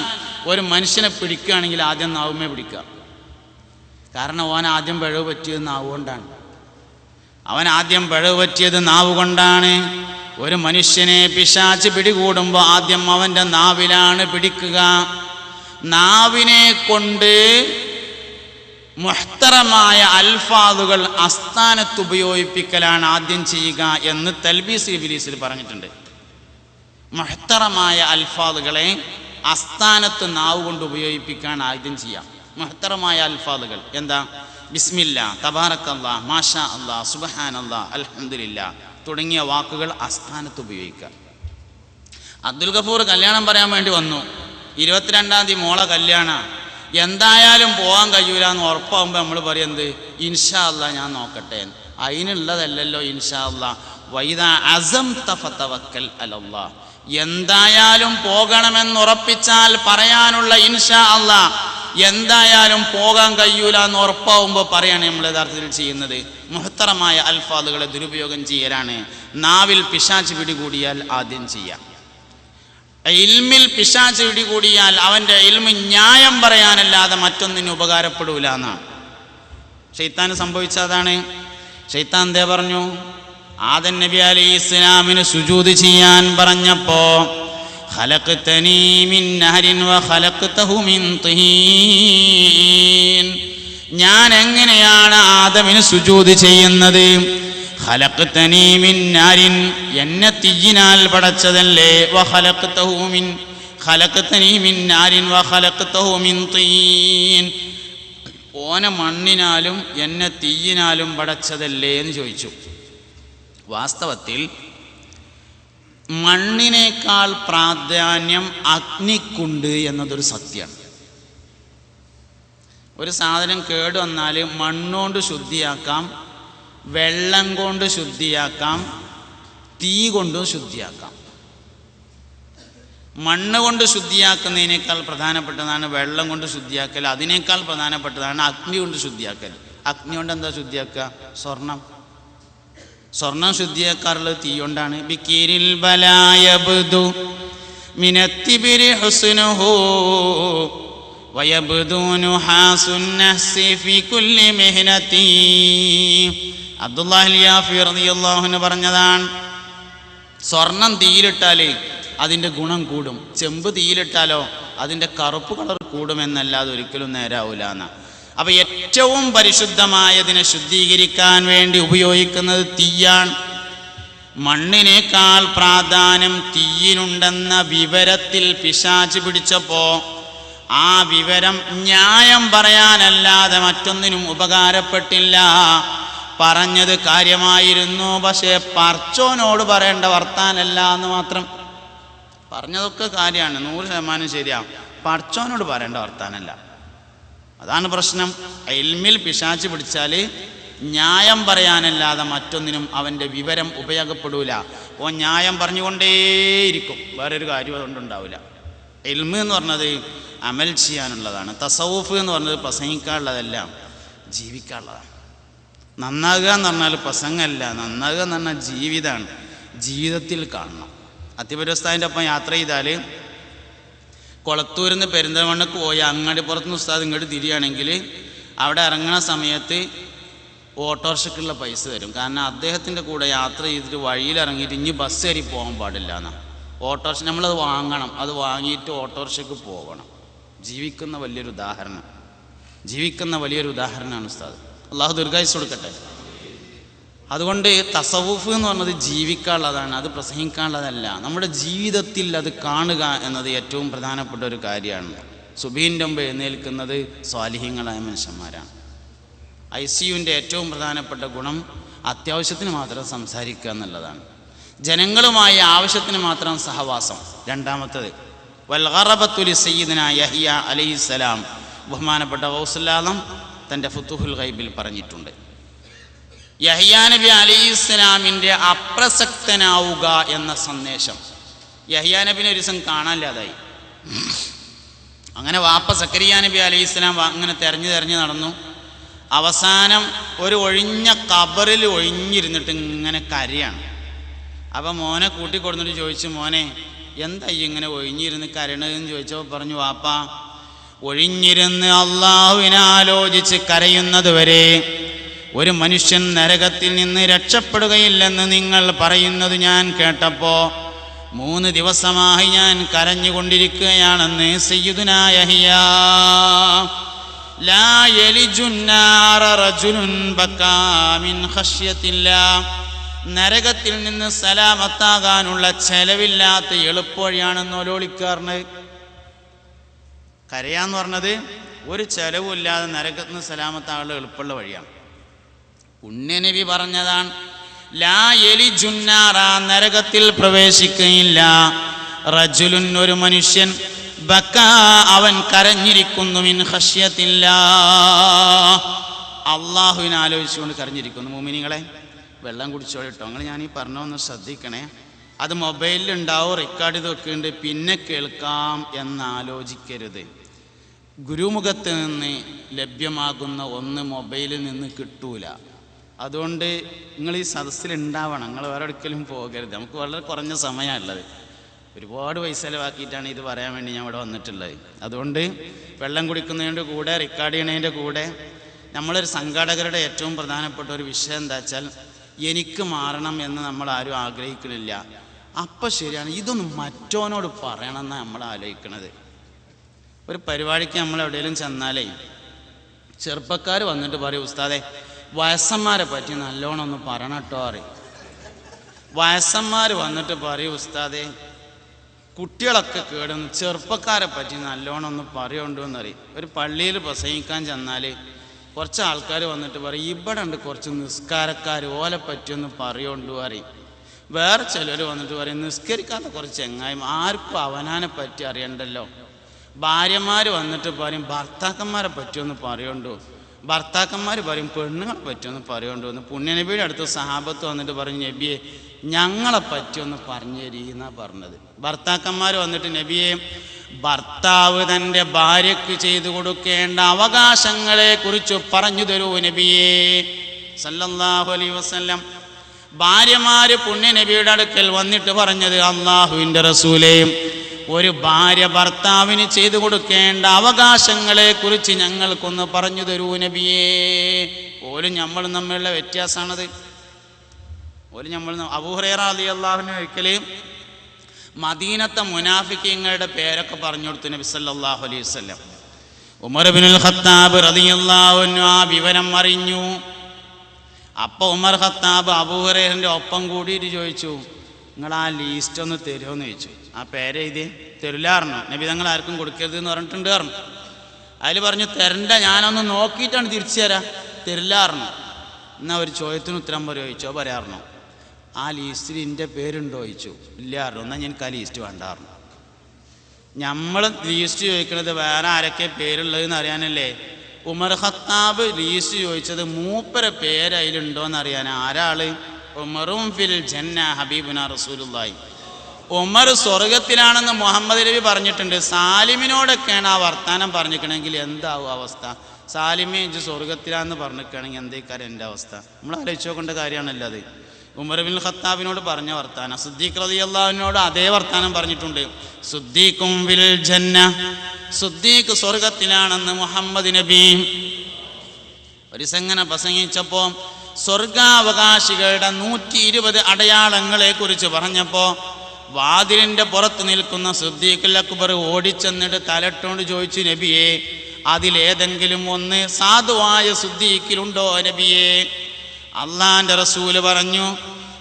ഒരു മനുഷ്യനെ പിടിക്കുകയാണെങ്കിൽ ആദ്യം നാവുമേ പിടിക്കുക. കാരണം അവൻ ആദ്യം പിഴവ് പറ്റിയത് നാവ് കൊണ്ടാണ്. അവൻ ആദ്യം പിഴവ് പറ്റിയത് നാവ് കൊണ്ടാണ്. ഒരു മനുഷ്യനെ പിശാച് പിടികൂടുമ്പോൾ ആദ്യം അവൻ്റെ നാവിലാണ് പിടിക്കുക. നാവിനെ കൊണ്ട് മുഹ്തറമായ അൽഫാദുകൾ അസ്ഥാനത്ത് ഉപയോഗിപ്പിക്കലാണ് ആദ്യം ചെയ്യുക എന്ന് തൽബീസ് ഇബ്ലീസിൽ പറഞ്ഞിട്ടുണ്ട്. മുഹ്തറമായ അൽഫാദുകളെ അസ്ഥാനത്ത് നാവ് കൊണ്ട് ഉപയോഗിപ്പിക്കാൻ ആദ്യം ചെയ്യാം. മുഹ്തറമായ അൽഫാദുകൾ എന്താ? ബിസ്മില്ലാ, തബാറക്കല്ലാ, മാഷാ അല്ലാ, സുബ്ഹാനല്ലാ, അൽഹംദുലില്ലാ തുടങ്ങിയ വാക്കുകൾ അസ്ഥാനത്ത് ഉപയോഗിക്കുക. അബ്ദുൽ ഗഫൂർ കല്യാണം പറയാൻ വേണ്ടി വന്നു. 22-ാം തീയതി മോളെ കല്യാണ. എന്തായാലും പോകാൻ കഴിയൂല എന്ന് ഉറപ്പാകുമ്പോൾ നമ്മൾ പറയുന്നത് ഇൻഷാ അല്ലാ ഞാൻ നോക്കട്ടെ. അതിനുള്ളതല്ലല്ലോ ഇൻഷാ അല്ലാ. വൈദാ അസംത ഫതവക്കൽ അലല്ലാഹ്. എന്തായാലും പോകണമെന്നുറപ്പിച്ചാൽ പറയാനുള്ള ഇൻഷാ അല്ലാ. എന്തായാലും പോകാൻ കഴിയൂല എന്ന് ഉറപ്പാവുമ്പോൾ പറയാണ് നമ്മൾ യഥാർത്ഥത്തിൽ ചെയ്യുന്നത്. മുഹ്തറമായ അൽഫാദുകളെ ദുരുപയോഗം ചെയ്യലാണ്. നാവിൽ പിശാച് പിടികൂടിയാൽ ആദ്യം ചെയ്യാം. ഇൽമിൽ പിശാച് പിടികൂടിയാൽ അവൻ്റെ ഇൽമ് ന്യായം പറയാനല്ലാതെ മറ്റൊന്നിന് ഉപകാരപ്പെടൂല എന്നാണ്. ശൈത്താന് സംഭവിച്ചതാണ്. ശൈത്താൻ എന്തേ പറഞ്ഞു? ആദം നബി അലൈഹി ഇസ്ലാമിന് സുജൂദ് ചെയ്യാൻ പറഞ്ഞപ്പോ ഖലഖ്തനീ മിൻ നഹരിൻ വ ഖലഖ്തഹു മിൻ തീൻ. ഞാൻ എങ്ങനെയാണ് ആദമിന് സുജൂദ് ചെയ്യുന്നത്? ഖലഖ്തനീ മിൻ നാരിൻ, എന്നെ തീയിനാൽ പടച്ചതല്ലേ. വ ഖലഖ്തനീ മിൻ നാരിൻ വ ഖലഖ്തഹു മിൻ തീൻ. ഓനെ മണ്ണിനാലും എന്നെ തീയിനാലും പടച്ചതല്ലേ എന്ന് ചോദിച്ചു. വാസ്തവത്തിൽ മണ്ണിനേക്കാൾ പ്രാധാന്യം അഗ്നിക്കുണ്ട് എന്നതൊരു സത്യമാണ്. ഒരു സാധനം കേടുവന്നാൽ മണ്ണുകൊണ്ട് ശുദ്ധിയാക്കാം, വെള്ളം കൊണ്ട് ശുദ്ധിയാക്കാം, തീ കൊണ്ടും ശുദ്ധിയാക്കാം. മണ്ണ് കൊണ്ട് ശുദ്ധിയാക്കുന്നതിനേക്കാൾ പ്രധാനപ്പെട്ടതാണ് വെള്ളം കൊണ്ട് ശുദ്ധിയാക്കൽ. അതിനേക്കാൾ പ്രധാനപ്പെട്ടതാണ് അഗ്നി കൊണ്ട് ശുദ്ധിയാക്കൽ. അഗ്നി കൊണ്ട് എന്താ ശുദ്ധിയാക്കുക? സ്വർണം ശുദ്ധിയാക്കാറുള്ളത് തീ കൊണ്ടാണ്. ബിക്കിരിൽ ബലായബ്ദു മിനത്തിബിരി ഹുസ്നുഹു വയബ്ദു നുഹാസുൻ നഹ്സി ഫി കുല്ലി മിഹ്നതി. അബ്ദുല്ലാഹി യാഫി റളിയല്ലാഹു അൻഹു പറഞ്ഞതാണ്, സ്വർണം തീയിലിട്ടാൽ അതിൻ്റെ ഗുണം കൂടും, ചെമ്പ് തീയിലിട്ടാലോ അതിൻ്റെ കറുപ്പ് കളർ കൂടുമെന്നല്ലാതെ ഒരിക്കലും നേരാവൂല എന്നാണ്. അപ്പോൾ ഏറ്റവും പരിശുദ്ധമായതിനെ ശുദ്ധീകരിക്കാൻ വേണ്ടി ഉപയോഗിക്കുന്നത് തീയാണ്. മണ്ണിനേക്കാൾ പ്രാധാന്യം തീയിനുണ്ടെന്ന വിവരത്തിൽ പിശാച് പിടിച്ചപ്പോൾ ആ വിവരം ന്യായം പറയാനല്ലാതെ മറ്റൊന്നിനും ഉപകാരപ്പെട്ടില്ല. പറഞ്ഞത് കാര്യമായിരുന്നു, പക്ഷേ പർച്ചോനോട് പറയേണ്ട വർത്താനല്ല എന്ന് മാത്രം. പറഞ്ഞതൊക്കെ കാര്യമാണ്, 100% ശരിയാവും, പർച്ചോനോട് പറയേണ്ട വർത്താനല്ല. അതാണ് പ്രശ്നം. ഇൽമിൽ പിശാച് പിടിച്ചാൽ ന്യായം പറയാനല്ലാതെ മറ്റൊന്നിനും അവൻ്റെ വിവരം ഉപയോഗപ്പെടൂല. അപ്പോൾ ന്യായം പറഞ്ഞുകൊണ്ടേയിരിക്കും, വേറൊരു കാര്യം അതുകൊണ്ടുണ്ടാവില്ല. ഇൽമ് എന്ന് പറഞ്ഞത് അമൽ ചെയ്യാനുള്ളതാണ്. തസവുഫ് എന്ന് പറഞ്ഞത് പ്രസംഗിക്കാനുള്ളതല്ല, ജീവിക്കാനുള്ളതാണ്. നന്നാകുക എന്ന് പറഞ്ഞാൽ പ്രസംഗമല്ല, നന്നാകുക എന്ന് പറഞ്ഞാൽ ജീവിതമാണ്. ജീവിതത്തിൽ കാണണം. അത്തിപുരസ്താദിൻ്റെ ഒപ്പം യാത്ര ചെയ്താൽ കൊളത്തൂരിൽ നിന്ന് പെരിന്തൽമണ്ണക്ക് പോയി അങ്ങാടിപ്പുറത്തുനിന്ന് ഉസ്താദ് ഇങ്ങോട്ട് തിരിയുകയാണെങ്കിൽ അവിടെ ഇറങ്ങുന്ന സമയത്ത് ഓട്ടോറിക്ഷയ്ക്കുള്ള പൈസ തരും. കാരണം അദ്ദേഹത്തിൻ്റെ കൂടെ യാത്ര ചെയ്തിട്ട് വഴിയിലിറങ്ങിയിട്ട് ഇനി ബസ് കയറി പോകാൻ പാടില്ല എന്നാണ്. ഓട്ടോറിക്ഷ നമ്മളത് വാങ്ങണം, അത് വാങ്ങിയിട്ട് ഓട്ടോറിക്ഷയ്ക്ക് പോകണം. ജീവിക്കുന്ന വലിയൊരു ഉദാഹരണമാണ് ഉസ്താദ്. അള്ളാഹു ദീർഘായുസ്സ് കൊടുക്കട്ടെ. അതുകൊണ്ട് തസവുഫ് എന്ന് പറഞ്ഞത് ജീവിക്കാനുള്ളതാണ്, അത് പ്രസംഗിക്കാനുള്ളതല്ല. നമ്മുടെ ജീവിതത്തിൽ അത് കാണുക എന്നത് ഏറ്റവും പ്രധാനപ്പെട്ട ഒരു കാര്യമാണ്. സുബീൻ്റെ മുമ്പ് എഴുന്നേൽക്കുന്നത് സ്വാലിഹീങ്ങളായ മനുഷ്യന്മാരാണ്. ICUവിൻ്റെ ഏറ്റവും പ്രധാനപ്പെട്ട ഗുണം അത്യാവശ്യത്തിന് മാത്രം സംസാരിക്കുക എന്നുള്ളതാണ്. ജനങ്ങളുമായി ആവശ്യത്തിന് മാത്രം സഹവാസം. രണ്ടാമത്തത് വൽഗറബത്തുലി സയ്യിദന യഹ്യ അലൈഹിസ്സലാം, ബഹുമാനപ്പെട്ട ഗൗസുൽ ആലം തൻ്റെ ഫുതുഹുൽ ഗൈബിൽ പറഞ്ഞിട്ടുണ്ട്. യഹ്യാ നബി അലൈഹിസ്സലാമിൻ്റെ അപ്രസക്തനാവുക എന്ന സന്ദേശം. യഹ്യാ നബിനെ ഒരു ദിവസം കാണാനില്ലാതായി. അങ്ങനെ വാപ്പ സക്കരിയ നബി അലൈഹിസ്സലാം അങ്ങനെ തെരഞ്ഞു നടന്നു. അവസാനം ഒരു ഒഴിഞ്ഞ ഖബറിൽ ഒഴിഞ്ഞിരുന്നിട്ട് ഇങ്ങനെ കരയാണ്. അപ്പം മോനെ കൂട്ടിക്കൊടുന്നിട്ട് ചോദിച്ചു, മോനെ എന്താ ഇങ്ങനെ ഒഴിഞ്ഞിരുന്ന് കരയണതെന്ന് ചോദിച്ചപ്പോൾ പറഞ്ഞു, വാപ്പ ഒഴിഞ്ഞിരുന്ന് അള്ളാഹുവിനെ ആലോചിച്ച് കരയുന്നത് വരെ ഒരു മനുഷ്യൻ നരകത്തിൽ നിന്ന് രക്ഷപ്പെടുകയില്ലെന്ന് നിങ്ങൾ പറയുന്നത് ഞാൻ കേട്ടപ്പോൾ 3 ദിവസമായി ഞാൻ കരഞ്ഞുകൊണ്ടിരിക്കുകയാണെന്ന് സയ്യിദുനാ യഹ്യാ. ലാ യലിജുന്നാറ റജുലുൻ ബക്കാ മിൻ ഖശ്യത്തില്ലാഹ്. നരകത്തിൽ നിന്ന് സലാമത്താകാനുള്ള ചെലവില്ലാത്ത എളുപ്പവഴിയാണെന്ന് ഒലോളിക്കാറിന്. കരയാന്ന് പറഞ്ഞത് ഒരു ചെലവുമില്ലാതെ നരകത്തിൽ നിന്ന് സലാമത്താകാനുള്ള എളുപ്പമുള്ള വഴിയാണ്. പുണ്യനബി പറഞ്ഞതാണ്, ലാ യലിജുന്നാറ, നരകത്തിൽ പ്രവേശിക്കുകയില്ല, റജുലുൻ, ഒരു മനുഷ്യൻ, ബക്കാ, അവൻ കരഞ്ഞിരിക്കുന്നു, മിൻ ഖശ്യത്തില്ലാഹ്, അള്ളാഹുവിനെ ആലോചിച്ചുകൊണ്ട് കരഞ്ഞിരിക്കുന്നു. മുഅ്മിനീങ്ങളെ വെള്ളം കുടിച്ചോളിട്ടോ. നിങ്ങൾ ഞാൻ ഈ പറഞ്ഞൊന്ന് ശ്രദ്ധിക്കണേ. അത് മൊബൈലിലുണ്ടാവും, റെക്കോർഡ് ചെയ്ത് വെക്കുന്നുണ്ട്, പിന്നെ കേൾക്കാം എന്നാലോചിക്കരുത്. ഗുരുമുഖത്ത് നിന്ന് ലഭ്യമാകുന്ന ഒന്ന് മൊബൈലിൽ നിന്ന് കിട്ടൂല. അതുകൊണ്ട് നിങ്ങൾ ഈ സദസ്സിലുണ്ടാവണം, നിങ്ങൾ വേറെ ഒരിക്കലും പോകരുത്. നമുക്ക് വളരെ കുറഞ്ഞ സമയമുള്ളത്, ഒരുപാട് പൈസ ചിലവാക്കിയിട്ടാണ് ഇത് പറയാൻ വേണ്ടി ഞാൻ ഇവിടെ വന്നിട്ടുള്ളത്. അതുകൊണ്ട് വെള്ളം കുടിക്കുന്നതിൻ്റെ കൂടെ റെക്കോർഡ് ചെയ്യുന്നതിൻ്റെ കൂടെ നമ്മളൊരു സംഘാടകരുടെ ഏറ്റവും പ്രധാനപ്പെട്ട ഒരു വിഷയം എന്താ വെച്ചാൽ, എനിക്ക് മാറണം എന്ന് നമ്മൾ ആരും ആഗ്രഹിക്കണില്ല. അപ്പം ശരിയാണ്, ഇതൊന്നും മറ്റോനോട് പറയണമെന്നാണ് നമ്മൾ ആലോചിക്കണത്. ഒരു പരിപാടിക്ക് നമ്മൾ എവിടെയെങ്കിലും ചെന്നാലേ ചെറുപ്പക്കാർ വന്നിട്ട് പറയും, ഉസ്താദെ വയസ്സന്മാരെ പറ്റി നല്ലോണം ഒന്ന് പറയണം കേട്ടോ പറയും. വയസ്സന്മാർ വന്നിട്ട് പറയും, ഉസ്താദെ കുട്ടികളൊക്കെ കേടുന്നു, ചെറുപ്പക്കാരെ പറ്റി നല്ലോണം ഒന്ന് പറയുണ്ടോ എന്ന് പറയും. ഒരു പള്ളിയിൽ പ്രസംഗിക്കാൻ ചെന്നാൽ കുറച്ച് ആൾക്കാർ വന്നിട്ട് പറയും, ഇവിടെ ഉണ്ട് കുറച്ച് നിസ്കാരക്കാർ, ഓലെ പറ്റിയൊന്ന് പറയുണ്ടോ പറയും. വേറെ ചിലർ വന്നിട്ട് പറയും, നിസ്കരിക്കാത്ത കുറച്ച് ചെങ്ങായും, ആർക്കും അവനാനെ പറ്റി അറിയണ്ടല്ലോ. ഭാര്യമാർ വന്നിട്ട് പറയും, ഭർത്താക്കന്മാരെ പറ്റിയൊന്ന് പറയുണ്ടോ. ഭർത്താക്കന്മാർ പറയും പെണ്ണുങ്ങളെ പറ്റിയൊന്ന് പറയുകൊണ്ടുവന്ന് പുണ്യനബിയുടെ അടുത്ത് സഹാബത്ത് വന്നിട്ട് പറഞ്ഞു, നബിയെ ഞങ്ങളെ പറ്റിയൊന്ന് പറഞ്ഞു തരീന്നാണ് പറഞ്ഞത്. ഭർത്താക്കന്മാർ വന്നിട്ട്, നബിയെ ഭർത്താവ് തൻ്റെ ഭാര്യയ്ക്ക് ചെയ്തു കൊടുക്കേണ്ട അവകാശങ്ങളെ കുറിച്ച് പറഞ്ഞു തരൂ നബിയേ സല്ലല്ലാഹു അലൈഹി വസല്ലം. ഭാര്യമാര് പുണ്യനബിയുടെ അടുക്കൽ വന്നിട്ട് പറഞ്ഞത്, അള്ളാഹുവിൻ്റെ റസൂലേ, ഒരു ഭാര്യ ഭർത്താവിന് ചെയ്തു കൊടുക്കേണ്ട അവകാശങ്ങളെ കുറിച്ച് ഞങ്ങൾക്കൊന്ന് പറഞ്ഞു തരൂ നബിയേ. ഓലും നമ്മളും തമ്മിലുള്ള വ്യത്യാസമാണത്. അബൂ ഹുറൈറ റളിയല്ലാഹു അൻഹു ഒരിക്കൽ മദീനത്തെ മുനാഫിക്കീങ്ങളുടെ പേരൊക്കെ പറഞ്ഞു കൊടുത്തു നബി സല്ലല്ലാഹു അലൈഹി വസല്ലം. ഉമർ ഇബ്നുൽ ഖത്താബ് റളിയല്ലാഹു അൻഹു ആ വിവരം അറിഞ്ഞു. അപ്പോൾ ഉമർ ഖത്താബ് അബൂ ഹുറൈറയുടെ ഒപ്പം കൂടിയിട്ട് ചോദിച്ചു, നിങ്ങൾ ആ ലീസ്റ്റ് ഒന്ന് തരുമോയെന്ന് ചോദിച്ചു. ആ പേരെഴുതി തരില്ലായിരുന്നു. നബി തങ്ങൾ ആർക്കും കൊടുക്കരുത് എന്ന് പറഞ്ഞിട്ടുണ്ട് പറഞ്ഞു. അതിൽ പറഞ്ഞു, തരണ്ട, ഞാനൊന്ന് നോക്കിയിട്ടാണ് തിരിച്ചു തരാം, തരില്ലായിരുന്നു. എന്നാൽ ഒരു ചോദ്യത്തിന് ഉത്തരം ചോദിച്ചോ പറയാറുന്നു. ആ ലീസ്റ്റിൽ എൻ്റെ പേരുണ്ടോ ചോദിച്ചു. ഇല്ലായിരുന്നു. എന്നാൽ എനിക്ക് ആ ലീസ്റ്റ് വേണ്ടായിരുന്നു. നമ്മൾ ലീസ്റ്റ് ചോദിക്കുന്നത് വേറെ ആരൊക്കെ പേരുള്ളതെന്ന് അറിയാനല്ലേ. ഉമർ ഖത്താബ് ലീസ്റ്റ് ചോദിച്ചത് മൂപ്പര പേര് അതിലുണ്ടോയെന്ന് അറിയാൻ. ആരാള്? ഉമറും ഫിൽ ജന്ന ഹബീബുന റസൂലുള്ളാഹി. ഉമർ സ്വർഗത്തിലാണെന്ന് മുഹമ്മദ് നബി പറഞ്ഞിട്ടുണ്ട്. സാലിമിനോടൊക്കെയാണ് ആ വർത്താനം പറഞ്ഞിരിക്കണമെങ്കിൽ എന്താവും അവസ്ഥ? സാലിമേ ഇഞ്ച് സ്വർഗത്തിലാന്ന് പറഞ്ഞിരിക്കുകയാണെങ്കിൽ എന്തേക്കാരം എൻ്റെ അവസ്ഥ? നമ്മൾ ആലോചിച്ച് നോക്കേണ്ട കാര്യമാണല്ലോ അത്. ഉമർ ഇബ്നുൽ ഖത്താബിനോട് പറഞ്ഞ വർത്താനം സിദ്ദീഖ് റളിയല്ലാഹുവിനോട് അതേ വർത്താനം പറഞ്ഞിട്ടുണ്ട്. സിദ്ദീഖും ഫിൽ ജന്ന, സിദ്ദീഖ് സ്വർഗത്തിലാണെന്ന് മുഹമ്മദ് നബി ഒരു സംഗന പ്രസംഗിച്ചപ്പോൾ സ്വർഗാവകാശികളുടെ 120 അടയാളങ്ങളെ കുറിച്ച് പറഞ്ഞപ്പോൾ വാതിലിൻ്റെ പുറത്ത് നിൽക്കുന്ന സിദ്ദീഖുൽ അക്ബർ ഓടിച്ചെന്നിട്ട് തലട്ടോണ്ട് ചോദിച്ചു, നബിയെ അതിലേതെങ്കിലും ഒന്ന് സാധുവായ സിദ്ദീഖിലുണ്ടോ നബിയെ? അള്ളാന്റെ റസൂല് പറഞ്ഞു,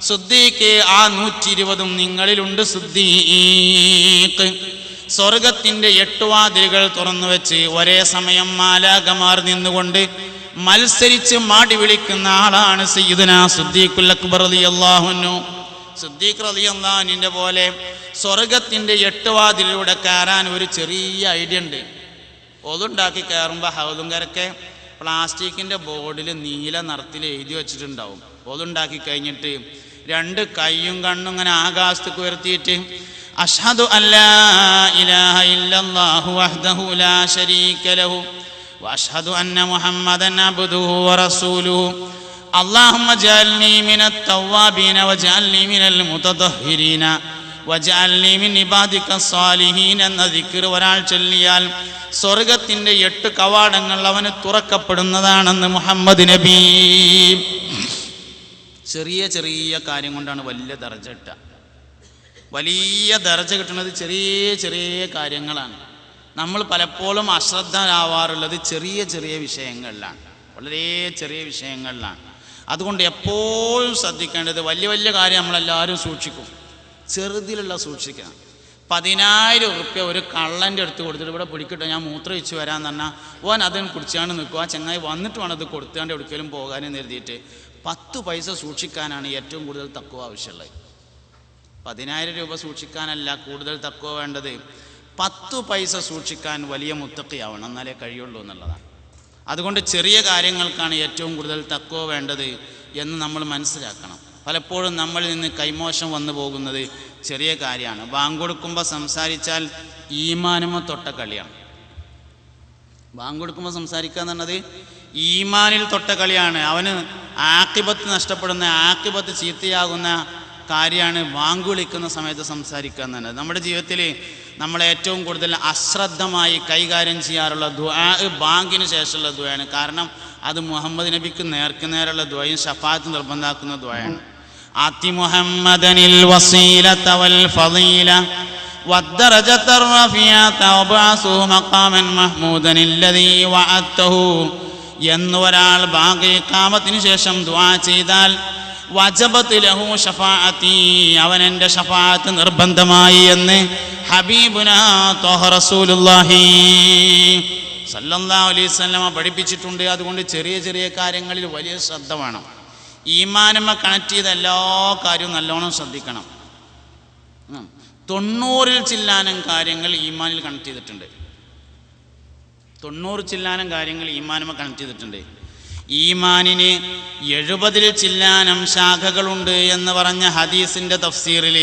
സിദ്ദീഖ് ആ 120 നിങ്ങളിലുണ്ട് സിദ്ദീഖ്. സ്വർഗത്തിന്റെ 8 വാതിലുകൾ തുറന്നു വെച്ച് ഒരേ സമയം മാലാഖമാർ നിന്നുകൊണ്ട് മത്സരിച്ച് മാടി വിളിക്കുന്ന ആളാണ് സയ്യിദുനാ സിദ്ദീഖുൽ അക്ബർ റളിയല്ലാഹു അൻഹു. സിദ്ദീഖ് റളിയല്ലാഹു അൻഹുവിന്റെ പോലെ സ്വർഗത്തിന്റെ 8 വാതിലിലൂടെ കയറാൻ ഒരു ചെറിയ ഐഡിയ ഉണ്ട്. ഒതുണ്ടാക്കി കയറുമ്പോൾ ഹൗദുങ്കരൊക്കെ പ്ലാസ്റ്റിക്കിൻ്റെ ബോർഡിൽ നീല നിറത്തിൽ എഴുതി വെച്ചിട്ടുണ്ടാവും. ഒതുണ്ടാക്കി കഴിഞ്ഞിട്ട് 2 കൈയും കണ്ണും ഇങ്ങനെ ആകാശത്തേക്ക് ഉയർത്തിയിട്ട് അഷ്ഹദു അല്ലാ ഇലാഹ ഇല്ലല്ലാഹു വഹ്ദഹു ലാ ശരീക ലഹു വഅഷ്ഹദു അന്ന മുഹമ്മദൻ അബ്ദുഹു വറസൂലുഹു അല്ലാഹുമ്മ ജഅൽനി മിനത് തവ്വാബീന വജഅൽനി മിനൽ മുതതഹ്ഹിരീന വജഅൽനി മിൻ ഇബാദിക സ്വാലിഹീൻ എന്ന ദിക്ർ ഒരാൾ ചൊല്ലിയാൽ സ്വർഗത്തിന്റെ 8 കവാടങ്ങൾ അവന് തുറക്കപ്പെടുന്നതാണെന്ന് മുഹമ്മദ് നബി. ചെറിയ ചെറിയ കാര്യം കൊണ്ടാണ് വലിയ ദർജ കിട്ടുക. വലിയ ദർജ കിട്ടുന്നത് ചെറിയ ചെറിയ കാര്യങ്ങളാണ്. നമ്മൾ പലപ്പോഴും അശ്രദ്ധരാവാറുള്ളത് ചെറിയ ചെറിയ വിഷയങ്ങളിലാണ്, വളരെ ചെറിയ വിഷയങ്ങളിലാണ്. അതുകൊണ്ട് എപ്പോഴും ശ്രദ്ധിക്കേണ്ടത് വലിയ വലിയ കാര്യം നമ്മളെല്ലാവരും സൂക്ഷിക്കും, ചെറുതിലുള്ള സൂക്ഷിക്കണം. 10,000 ഉറുപ്യ ഒരു കള്ളൻ്റെ അടുത്ത് കൊടുത്തിട്ട് ഇവിടെ പിടിക്കട്ടെ ഞാൻ മൂത്രം ഒഴിച്ച് വരാമെന്ന് പറഞ്ഞാൽ ഓൻ അതിന് കുടിച്ചാണ്ട് നിൽക്കുക. ആ ചങ്ങായി വന്നിട്ട് വേണം അത് കൊടുത്താണ്ട് എവിടേക്കെങ്കിലും പോകാനെന്ന് എഴുതിയിട്ട് 10 പൈസ സൂക്ഷിക്കാനാണ് ഏറ്റവും കൂടുതൽ തക്കുവ ആവശ്യമുള്ളത്. 10,000 രൂപ സൂക്ഷിക്കാനല്ല കൂടുതൽ തക്കുവ വേണ്ടത്. 10 പൈസ സൂക്ഷിക്കാൻ വലിയ മുത്തഖിയാവണം, എന്നാലേ കഴിയുള്ളൂ എന്നുള്ളതാണ്. അതുകൊണ്ട് ചെറിയ കാര്യങ്ങൾക്കാണ് ഏറ്റവും കൂടുതൽ തക്കുവ വേണ്ടത് എന്ന് നമ്മൾ മനസ്സിലാക്കണം. പലപ്പോഴും നമ്മളിൽ നിന്ന് കൈമോശം വന്നു പോകുന്നത് ചെറിയ കാര്യമാണ്. ബാങ്ക് കൊടുക്കുമ്പോൾ സംസാരിച്ചാൽ ഈമാനുമ തൊട്ട കളിയാണ്. ബാങ്ക് കൊടുക്കുമ്പോൾ സംസാരിക്കുക എന്ന് പറഞ്ഞത് ഈമാനിൽ തൊട്ട കളിയാണ്. അവന് ആഖിബത്ത് നഷ്ടപ്പെടുന്ന, ആഖിബത്ത് ചീത്തയാകുന്ന കാര്യമാണ് ബാങ്ക് വിളിക്കുന്ന സമയത്ത് സംസാരിക്കുക എന്ന് പറഞ്ഞത്. നമ്മുടെ ജീവിതത്തിൽ നമ്മൾ ഏറ്റവും കൂടുതൽ അശ്രദ്ധമായി കൈകാര്യം ചെയ്യാറുള്ള ദുആ ബാങ്കിന് ശേഷമുള്ള ദുആയാണ്. കാരണം അത് മുഹമ്മദ് നബിക്ക് നേർക്കുനേരുള്ള ദുആയും ഷഫാഅത്ത് നിർബന്ധമാക്കുന്ന ദുആയാണ്. ആതി മുഹമ്മദനിൽ വസീലത വൽ ഫളീല വദ്ദറജത റഫിയത വബഅസു മഖാമൻ മഹ്മൂദൻ അല്ലദീ വഅദതഹു എന്ന് ഒരാൾ ബാങ്ക് ഇഖാമത്തിന് ശേഷം ദുആ ചെയ്താൽ വജബത് ലഹു ഷഫാഅത്തി, അവൻ എൻ്റെ ഷഫാഅത്ത് നിർബന്ധമായി എന്ന് ഹബീബുനാ ത്വഹ റസൂലുള്ളാഹി സല്ലല്ലാഹു അലൈഹി വസല്ലമ പഠിപ്പിച്ചിട്ടുണ്ട്. അതുകൊണ്ട് ചെറിയ ചെറിയ കാര്യങ്ങളിൽ വലിയ ശ്രദ്ധ വേണം. ഈമാനുമ കണക്ട് ചെയ്ത എല്ലാ കാര്യവും നല്ലോണം ശ്രദ്ധിക്കണം. 90-ൽ ചില്ലാനം കാര്യങ്ങൾ ഈമാനിൽ കണക്ട് ചെയ്തിട്ടുണ്ട്. 90 ചില്ലാനം കാര്യങ്ങൾ ഈമാനുമായി കണക്ട് ചെയ്തിട്ടുണ്ട്. ഈമാനിന് 70 ചില്ലാനം ശാഖകളുണ്ട് എന്ന് പറഞ്ഞ ഹദീസിൻ്റെ തഫ്സീറിൽ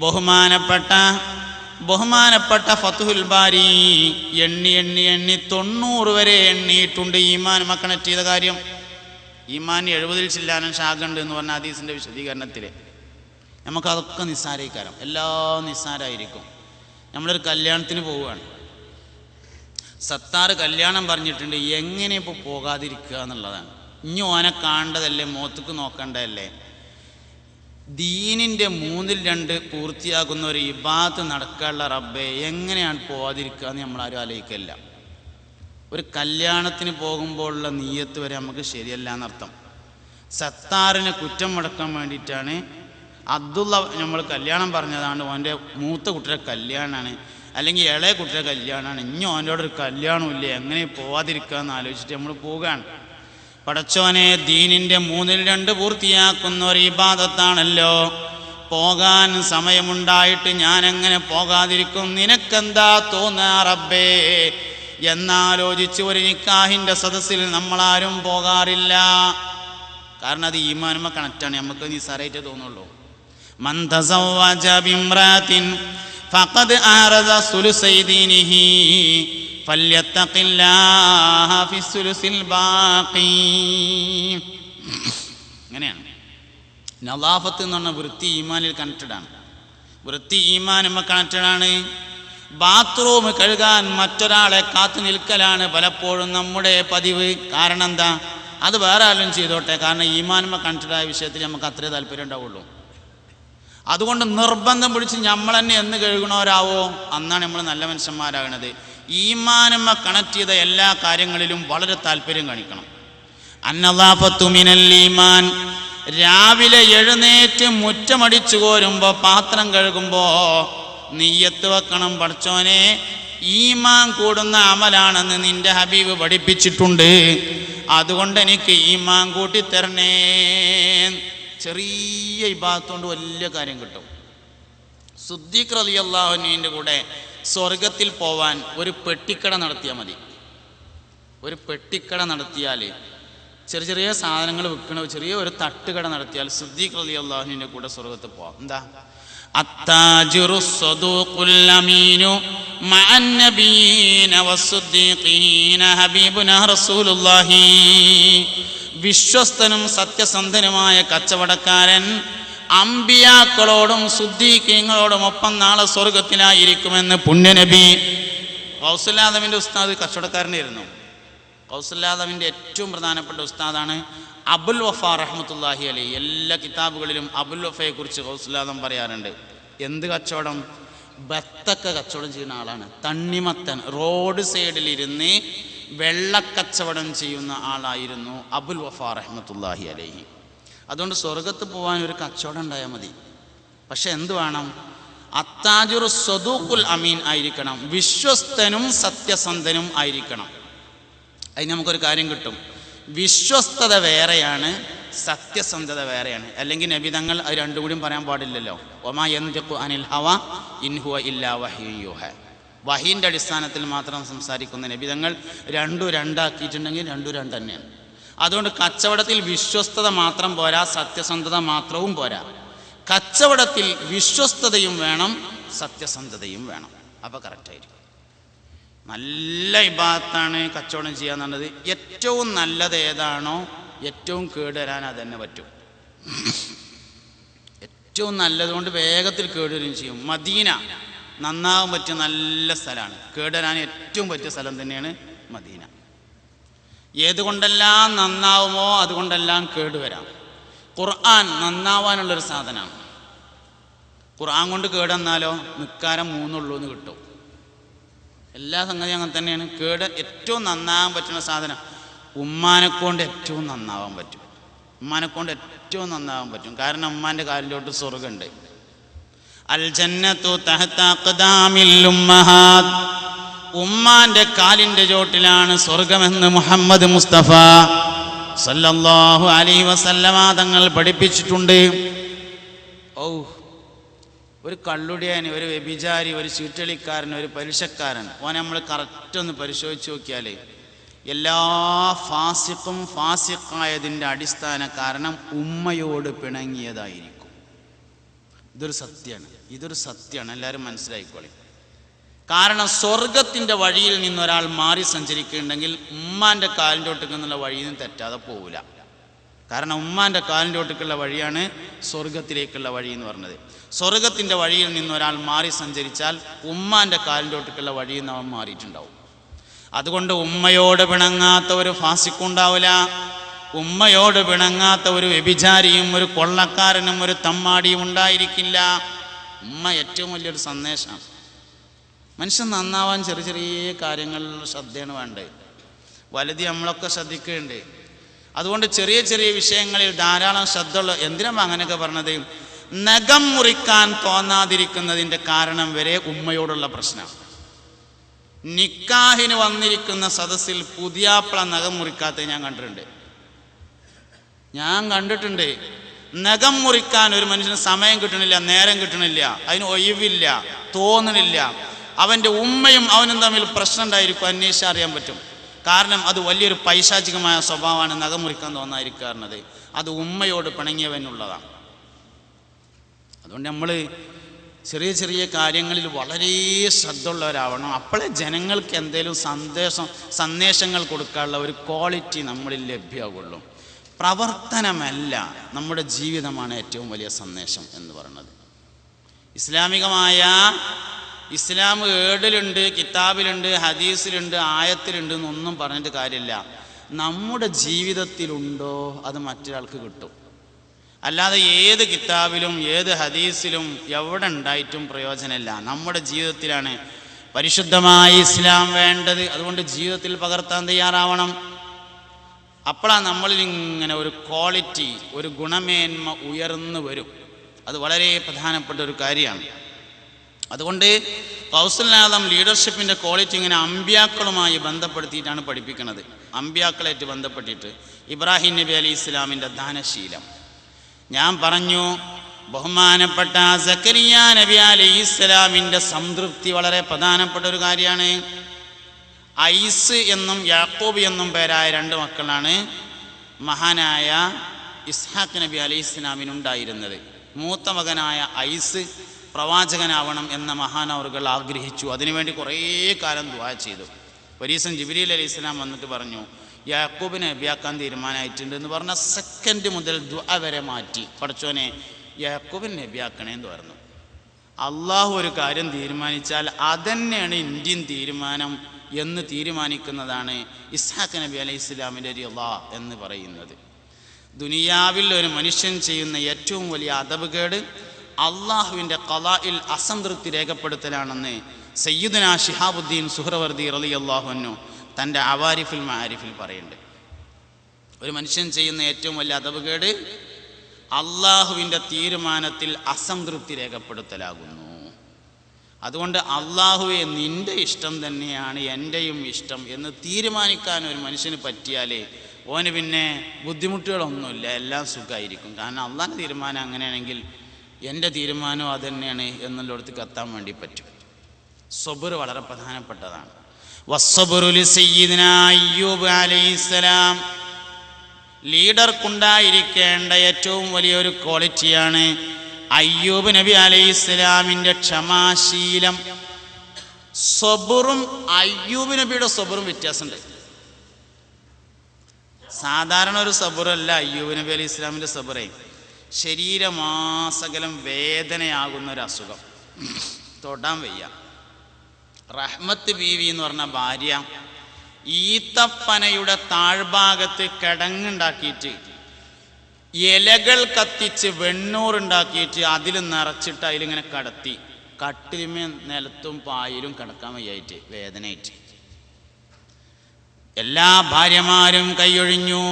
ബഹുമാനപ്പെട്ട ഫത്ഹുൽ ബാരി എണ്ണി 90 വരെ എണ്ണിയിട്ടുണ്ട് ഈമാനുമായി കണക്ട് ചെയ്ത കാര്യം. ഈമാൻ 70 ചില്ലാനം ശാഖ ഉണ്ട് എന്ന് പറഞ്ഞ ഹദീസിൻ്റെ വിശദീകരണത്തിൽ നമുക്കതൊക്കെ നിസ്സാരീകരം, എല്ലാം നിസ്സാരമായിരിക്കും. നമ്മളൊരു കല്യാണത്തിന് പോവുകയാണ്, സത്താറ് കല്യാണം പറഞ്ഞിട്ടുണ്ട്, എങ്ങനെ ഇപ്പോൾ പോകാതിരിക്കുക എന്നുള്ളതാണ്. ഇനി ഓനെ കാണേണ്ടതല്ലേ, മോത്തക്ക് നോക്കേണ്ടതല്ലേ. ദീനിൻ്റെ 2/3 പൂർത്തിയാക്കുന്ന ഒരു ഇബാദത്ത് നടക്കാനുള്ള റബ്ബെ എങ്ങനെയാണ് പോകാതിരിക്കുക എന്ന് നമ്മളാരും ആലോചിക്കില്ല. ഒരു കല്യാണത്തിന് പോകുമ്പോഴുള്ള നീയത്ത് വരെ നമുക്ക് ശരിയല്ല എന്നർത്ഥം. സത്താറിനെ കുറ്റം മുടക്കാൻ വേണ്ടിയിട്ടാണ് അബ്ദുള്ള നമ്മൾ കല്യാണം പറഞ്ഞതാണ്, ഓൻ്റെ മൂത്ത കുട്ടിയുടെ കല്യാണമാണ്, അല്ലെങ്കിൽ ഇളയ കുട്ടിയുടെ കല്യാണമാണ്, ഇനി ഓൻ്റെ ഒരു കല്യാണമില്ല, എങ്ങനെ പോവാതിരിക്കുക എന്ന് ആലോചിച്ചിട്ട് നമ്മൾ പോവുകയാണ്. പടച്ചോനെ, ദീനിൻ്റെ 2/3 പൂർത്തിയാക്കുന്ന ഒരു ഇബാദത്താണല്ലോ, പോകാൻ സമയമുണ്ടായിട്ട് ഞാൻ എങ്ങനെ പോകാതിരിക്കും, നിനക്കെന്താ തോന്നാ റബ്ബേ എന്നാലോചിച്ച് ഒരു നിക്കാഹിൻ്റെ സദസ്സിൽ നമ്മളാരും പോകാറില്ല. കാരണം അത് ഈമാനുമ കണക്റ്റാണ്, നമുക്ക് നിസ്സാരമായിട്ടേ തോന്നുള്ളൂ. മൻ തസവ്വജ ബിംറാത്തിൻ ഫഖദ് അറദ സുലുസൈ ദീനിഹി ഫല്യത്തഖില്ലാഹ ഫിസ്സുലുസിൽ ബാഖി. അങ്ങനെയാണ്. നളാഫത്ത് എന്ന് പറഞ്ഞാൽ വൃത്തി ഈമാനിൽ കണക്റ്റഡാണ്. വൃത്തി ഈമാനുമ കണക്റ്റഡാണ്. ബാത്റൂം കഴുകാൻ മറ്റൊരാളെ കാത്തു നിൽക്കലാണ് പലപ്പോഴും നമ്മുടെ പതിവ്. കാരണം എന്താ? അത് വേറെ ആരും ചെയ്തോട്ടെ, കാരണം ഈമാനുമ കണക്റ്റഡായ വിഷയത്തിൽ നമുക്ക് അത്രേ താല്പര്യം ഉണ്ടാവുള്ളൂ. അതുകൊണ്ട് നിർബന്ധം പിടിച്ച് നമ്മൾ തന്നെ എന്ന് കഴുകണവരാവോ അന്നാണ് നമ്മൾ നല്ല മനുഷ്യന്മാരാകണത്. ഈമാനുമ കണക്ട് ചെയ്ത എല്ലാ കാര്യങ്ങളിലും വളരെ താല്പര്യം കാണിക്കണം. അന്നളാഫത്തു മിനൽ ഈമാൻ. രാവിലെ എഴുന്നേറ്റ് മുറ്റമടിച്ചു കോരുമ്പോൾ, പാത്രം കഴുകുമ്പോൾ നിയ്യത്ത് വെക്കണം, പടച്ചോനെ ഈമാൻ കൂടുന്ന അമലാണെന്ന് നിന്റെ ഹബീബ് പഠിപ്പിച്ചിട്ടുണ്ട്, അതുകൊണ്ട് എനിക്ക് ഈമാൻ കൂട്ടി തരണേ. ചെറിയ ഇബാദത്ത് കൊണ്ട് വലിയ കാര്യം കിട്ടും. സിദ്ദീഖ് റളിയല്ലാഹു അൻഹുവിൻ്റെ കൂടെ സ്വർഗത്തിൽ പോവാൻ ഒരു പെട്ടിക്കട നടത്തിയാൽ മതി. ഒരു പെട്ടിക്കട നടത്തിയാൽ, ചെറിയ ചെറിയ സാധനങ്ങൾ വിൽക്കണ ചെറിയ ഒരു തട്ടുകട നടത്തിയാൽ സിദ്ദീഖ് റളിയല്ലാഹു അൻഹുവിൻ്റെ കൂടെ സ്വർഗത്തിൽ പോവാം. എന്താ? അത്താജിറു സ്വദൂഖുൽ അമീനു മഅൻ നബിയ്യീന വസ്സുദ്ദീഖീന ഹബീബുനാ റസൂലുള്ളാഹി. വിശ്വസ്തനും സത്യസന്ധനുമായ കച്ചവടക്കാരൻ അമ്പിയാക്കളോടും സുദ്ദീഖീങ്ങളോടും ഒപ്പം നാളെ സ്വർഗത്തിലായിരിക്കുമെന്ന് പുണ്യനബി. ഗൗസുല്ലാദമിൻ്റെ ഉസ്താദ് കച്ചവടക്കാരനായിരുന്നു. ഗൗസുല്ലാദമിൻ്റെ ഏറ്റവും പ്രധാനപ്പെട്ട ഉസ്താദാണ് അബുൽ വഫ റഹ്മത്തുള്ളാഹി അലൈഹി. എല്ലാ കിതാബുകളിലും അബുൽ വഫയെ കുറിച്ച് ഗൗസുല്ലാദം പറയാറുണ്ട്. എന്ത് കച്ചവടം? ബത്തക്ക കച്ചവടം ചെയ്യുന്ന ആളാണ്. തണ്ണിമത്തൻ റോഡ് സൈഡിലിരുന്ന് വെള്ളക്കച്ചവടം ചെയ്യുന്ന ആളായിരുന്നു അബുൽ വഫ റഹ്മത്തുള്ളാഹി അലൈഹി. അതുകൊണ്ട് സ്വർഗത്ത് പോകാൻ ഒരു കച്ചവടം ഉണ്ടായാൽ മതി. പക്ഷെ എന്ത് വേണം? അത്താജുറു സ്വദൂഖുൽ അമീൻ ആയിരിക്കണം, വിശ്വസ്തനും സത്യസന്ധനും ആയിരിക്കണം. അതിന് നമുക്കൊരു കാര്യം കിട്ടും. വിശ്വസ്തത വേറെയാണ്, സത്യസന്ധത വേറെയാണ്. അല്ലെങ്കിൽ നബി തങ്ങൾ അത് രണ്ടും കൂടിയും പറയാൻ പാടില്ലല്ലോ. വമാ യന്തിഖു അനിൽ ഹവ ഇൻ ഹുവ ഇല്ലാ വഹ്യുൻ യൂഹാ. വഹീൻ്റെ അടിസ്ഥാനത്തിൽ മാത്രം സംസാരിക്കുന്ന നബി തങ്ങൾ രണ്ടും രണ്ടാക്കിയിട്ടുണ്ടെങ്കിൽ രണ്ടും രണ്ട് തന്നെയാണ്. അതുകൊണ്ട് കച്ചവടത്തിൽ വിശ്വസ്തത മാത്രം പോരാ, സത്യസന്ധത മാത്രവും പോരാ. കച്ചവടത്തിൽ വിശ്വസ്തതയും വേണം, സത്യസന്ധതയും വേണം. അപ്പോൾ കറക്റ്റായിരിക്കും. നല്ല ഇബാദത്താണ് കച്ചവടം ചെയ്യാന്നുള്ളത്. ഏറ്റവും നല്ലത് ഏതാണോ ഏറ്റവും കേടുവരാൻ അത് തന്നെ പറ്റും. ഏറ്റവും നല്ലതുകൊണ്ട് വേഗത്തിൽ കേടുവരും ചെയ്യും. മദീന നന്നാവാൻ പറ്റിയ നല്ല സ്ഥലമാണ്. കേടുവരാൻ ഏറ്റവും പറ്റിയ സ്ഥലം തന്നെയാണ് മദീന. ഏതുകൊണ്ടെല്ലാം നന്നാവുമോ അതുകൊണ്ടെല്ലാം കേടുവരാം. ഖുർആൻ നന്നാവാനുള്ളൊരു സാധനമാണ്. ഖുർആൻ കൊണ്ട് കേടെന്നാലോ നിസ്കാരം 3 ഉള്ളൂ എന്ന് കിട്ടും. എല്ലാ സംഗതിയും അങ്ങനെ തന്നെയാണ്. ഏറ്റവും നന്നാവാൻ പറ്റുന്ന സാധനം ഉമ്മാനെക്കൊണ്ട് ഏറ്റവും നന്നാവാൻ പറ്റും. ഉമ്മാനെക്കൊണ്ട് ഏറ്റവും നന്നാവാൻ പറ്റും. കാരണം ഉമ്മാൻ്റെ കാലിലോട്ട് സ്വർഗമുണ്ട്. അൽ ജന്നത്തു തഹ്ത അഖ്ദാമിൽ ഉമ്മഹാത്. ഉമ്മാന്റെ കാലിൻ്റെ ചോട്ടിലാണ് സ്വർഗമെന്ന് മുഹമ്മദ് മുസ്തഫ സല്ലല്ലാഹു അലൈഹി വസല്ലമ തങ്ങൾ പഠിപ്പിച്ചിട്ടുണ്ട്. ഒരു കള്ളുടിയൻ, ഒരു വ്യഭിചാരി, ഒരു ചീട്ടളിക്കാരൻ, ഒരു പലിശക്കാരൻ, ഓനെ നമ്മൾ കറക്റ്റ് ഒന്ന് പരിശോധിച്ച് നോക്കിയാൽ എല്ലാ ഫാസിഖും ഫാസിഖായതിൻ്റെ അടിസ്ഥാന കാരണം ഉമ്മയോട് പിണങ്ങിയതായിരിക്കും. ഇതൊരു സത്യമാണ്, എല്ലാവരും മനസ്സിലായിക്കോളി. കാരണം സ്വർഗത്തിൻ്റെ വഴിയിൽ നിന്നൊരാൾ മാറി സഞ്ചരിക്കുന്നുണ്ടെങ്കിൽ ഉമ്മാൻ്റെ കാലിൻ്റെ ഒട്ടുക്കെന്നുള്ള വഴിയിൽ നിന്ന് തെറ്റാതെ പോവില്ല. കാരണം ഉമ്മാൻ്റെ കാലിൻ്റെ ഒട്ടുക്കുള്ള വഴിയാണ് സ്വർഗത്തിലേക്കുള്ള വഴി എന്ന് പറഞ്ഞത്. സ്വർഗത്തിൻ്റെ വഴിയിൽ നിന്നൊരാൾ മാറി സഞ്ചരിച്ചാൽ ഉമ്മാൻ്റെ കാലിൻ്റെ ഒട്ടുക്കുള്ള വഴിയിൽ നിന്ന് അവൻ മാറിയിട്ടുണ്ടാവും. അതുകൊണ്ട് ഉമ്മയോട് പിണങ്ങാത്ത ഒരു ഫാസിക്കുണ്ടാവില്ല, ഉമ്മയോട് പിണങ്ങാത്ത ഒരു വ്യഭിചാരിയും ഒരു കൊള്ളക്കാരനും ഒരു തമ്മാടിയും ഉണ്ടായിരിക്കില്ല. ഉമ്മ ഏറ്റവും വലിയൊരു സന്ദേശമാണ്. മനുഷ്യൻ നന്നാവാൻ ചെറിയ ചെറിയ കാര്യങ്ങളിലുള്ള ശ്രദ്ധയാണ് വേണ്ടത്. വലുത് നമ്മളൊക്കെ ശ്രദ്ധിക്കുന്നുണ്ട്. അതുകൊണ്ട് ചെറിയ ചെറിയ വിഷയങ്ങളിൽ ധാരാളം ശ്രദ്ധയുള്ള. എന്തിനാണ് അങ്ങനെയൊക്കെ പറഞ്ഞത്? നഖം മുറിക്കാൻ തോന്നാതിരിക്കുന്നതിൻ്റെ കാരണം വരെ ഉമ്മയോടുള്ള പ്രശ്നം. നിക്കാഹിന് വന്നിരിക്കുന്ന സദസ്സിൽ പുതിയാപ്പിള നഖം മുറിക്കാത്തത് ഞാൻ കണ്ടിട്ടുണ്ട്. നഖം മുറിക്കാൻ ഒരു മനുഷ്യന് സമയം കിട്ടണില്ല, നേരം കിട്ടണില്ല, അതിന് ഒഴിവില്ല, തോന്നണില്ല. അവൻ്റെ ഉമ്മയും അവനും തമ്മിൽ പ്രശ്നം ഉണ്ടായിരിക്കും, അന്വേഷിച്ച് അറിയാൻ പറ്റും. കാരണം അത് വലിയൊരു പൈശാചികമായ സ്വഭാവമാണ് നഖം മുറിക്കാൻ തോന്നാതിരിക്കുന്നത്. അത് ഉമ്മയോട് പിണങ്ങിയവനുള്ളതാണ്. അതുകൊണ്ട് നമ്മൾ ചെറിയ ചെറിയ കാര്യങ്ങളിൽ വളരെ ശ്രദ്ധയുള്ളവരാവണം. അപ്പോഴേ ജനങ്ങൾക്ക് എന്തെങ്കിലും സന്ദേശങ്ങൾ കൊടുക്കാനുള്ള ഒരു ക്വാളിറ്റി നമ്മളിൽ ലഭ്യമാകുള്ളൂ. പ്രവർത്തനമല്ല, നമ്മുടെ ജീവിതമാണ് ഏറ്റവും വലിയ സന്ദേശം എന്ന് പറയുന്നത്. ഇസ്ലാം ഏടിലുണ്ട്, കിതാബിലുണ്ട്, ഹദീസിലുണ്ട്, ആയത്തിലുണ്ട് എന്നൊന്നും പറഞ്ഞിട്ട് കാര്യമില്ല. നമ്മുടെ ജീവിതത്തിലുണ്ടോ അത് മറ്റൊരാൾക്ക് കിട്ടും. അല്ലാതെ ഏത് കിതാബിലും ഏത് ഹദീസിലും എവിടെ ഉണ്ടായിട്ടും പ്രയോജനമില്ല. നമ്മുടെ ജീവിതത്തിലാണ് പരിശുദ്ധമായ ഇസ്ലാം വേണ്ടത്. അതുകൊണ്ട് ജീവിതത്തിൽ പകർത്താൻ തയ്യാറാവണം. അപ്പോഴാണ് നമ്മളിൽ ഇങ്ങനെ ഒരു ക്വാളിറ്റി, ഒരു ഗുണമേന്മ ഉയർന്നു വരും. അത് വളരെ പ്രധാനപ്പെട്ട ഒരു കാര്യമാണ്. അതുകൊണ്ട് ഗൗസുൽ ആദം ലീഡർഷിപ്പിൻ്റെ ക്വാളിറ്റി ഇങ്ങനെ അമ്പ്യാക്കളുമായി ബന്ധപ്പെടുത്തിയിട്ടാണ് പഠിപ്പിക്കുന്നത്. അമ്പ്യാക്കളായിട്ട് ബന്ധപ്പെട്ടിട്ട് ഇബ്രാഹിം നബി അലൈഹി ഇസ്ലാമിൻ്റെ ദാനശീലം ഞാൻ പറഞ്ഞു. ബഹുമാനപ്പെട്ട സക്കരിയ നബി അലൈഹി ഇസ്ലാമിൻ്റെ സംതൃപ്തി വളരെ പ്രധാനപ്പെട്ട ഒരു കാര്യമാണ്. ഐസ് എന്നും യാക്കൂബ് എന്നും പേരായ രണ്ട് മക്കളാണ് മഹാനായ ഇസ്ഹാഖ് നബി അലൈഹി ഇസ്ലാമിനുണ്ടായിരുന്നത്. മൂത്ത മകനായ ഐസ് പ്രവാചകനാവണം എന്ന മഹാനവറുകൾ ആഗ്രഹിച്ചു. അതിനുവേണ്ടി കുറേ കാലം ദുആ ചെയ്തു. ഒരു ദിവസം ജിബ്രീൽ അലൈഹി ഇസ്ലാം വന്നിട്ട് പറഞ്ഞു, യാക്കൂബിനെ നബിയാക്കാൻ തീരുമാനമായിട്ടുണ്ട് എന്ന് പറഞ്ഞ സെക്കൻഡ് മുതൽ ദുആ വരെ മാറ്റി. പടച്ചോനെ യാക്കൂബിനെ നബിയാക്കണേ എന്ന് പറഞ്ഞു. അള്ളാഹു ഒരു കാര്യം തീരുമാനിച്ചാൽ അതന്നെയാണ് ഇന്ത്യൻ തീരുമാനം എന്ന് തീരുമാനിക്കുന്നതാണ് ഇസ്ഹാഖ് നബി അലൈഹി ഇസ്ലാമിൻ്റെ റിളാ എന്ന് പറയുന്നത്. ദുനിയാവിൽ ഒരു മനുഷ്യൻ ചെയ്യുന്ന ഏറ്റവും വലിയ അദബുകേട് അള്ളാഹുവിൻ്റെ ഖളാഇൽ അസംതൃപ്തി രേഖപ്പെടുത്തലാണെന്ന് സയ്യിദുനാ ശിഹാബുദ്ദീൻ സുഹ്റവർദി റളിയല്ലാഹു അൻഹു തൻ്റെ അവാരിഫുൽ മആരിഫിൽ പറയുന്നുണ്ട്. ഒരു മനുഷ്യൻ ചെയ്യുന്ന ഏറ്റവും വലിയ അദബുകേട് അള്ളാഹുവിൻ്റെ തീരുമാനത്തിൽ അസംതൃപ്തി രേഖപ്പെടുത്തലാകുന്നു. അതുകൊണ്ട് അള്ളാഹുവെ നിൻ്റെ ഇഷ്ടം തന്നെയാണ് എൻ്റെയും ഇഷ്ടം എന്ന് തീരുമാനിക്കാൻ ഒരു മനുഷ്യന് പറ്റിയാലേ ഓന് പിന്നെ ബുദ്ധിമുട്ടുകളൊന്നുമില്ല, എല്ലാം സുഖമായിരിക്കും. കാരണം അള്ളാഹിൻ്റെ തീരുമാനം അങ്ങനെയാണെങ്കിൽ എൻ്റെ തീരുമാനം അതുതന്നെയാണ് എന്നുള്ളിടത്തേക്ക് എത്താൻ വേണ്ടി പറ്റും. സബർ വളരെ പ്രധാനപ്പെട്ടതാണ്. വസ്സബ്റു ലിസയ്യിദിനാ അയ്യൂബ് അലൈഹിസ്സലാം ലീഡർക്കുണ്ടായിരിക്കേണ്ട ഏറ്റവും വലിയൊരു ക്വാളിറ്റിയാണ് അയ്യൂബ് നബി അലൈഹിസ്സലാമിൻ്റെ ക്ഷമാശീലം. സബറും അയ്യൂബ് നബിയുടെ സബറും വ്യത്യാസമുണ്ട്. സാധാരണ ഒരു സബറല്ല അയ്യൂബ് നബി അലൈഹി ഇസ്ലാമിൻ്റെ സബറേ. ശരീരമാസകലം വേദനയാകുന്ന ഒരു അസുഖം, തൊടാൻ വയ്യ. റഹ്മത്ത് ബീവി എന്ന് പറഞ്ഞ ഭാര്യ ഈത്തപ്പനയുടെ താഴ്ഭാഗത്ത് കിടങ്ങുണ്ടാക്കിയിട്ട് ഇലകൾ കത്തിച്ച് വെണ്ണൂറുണ്ടാക്കിയിട്ട് അതിൽ നിറച്ചിട്ട് അതിലിങ്ങനെ കടത്തി കട്ടിലുമേ നിലത്തും പായലും കിടക്കാൻ വയ്യായിട്ട് വേദനയായിട്ട് എല്ലാ ഭാര്യമാരും കൈയൊഴിഞ്ഞു.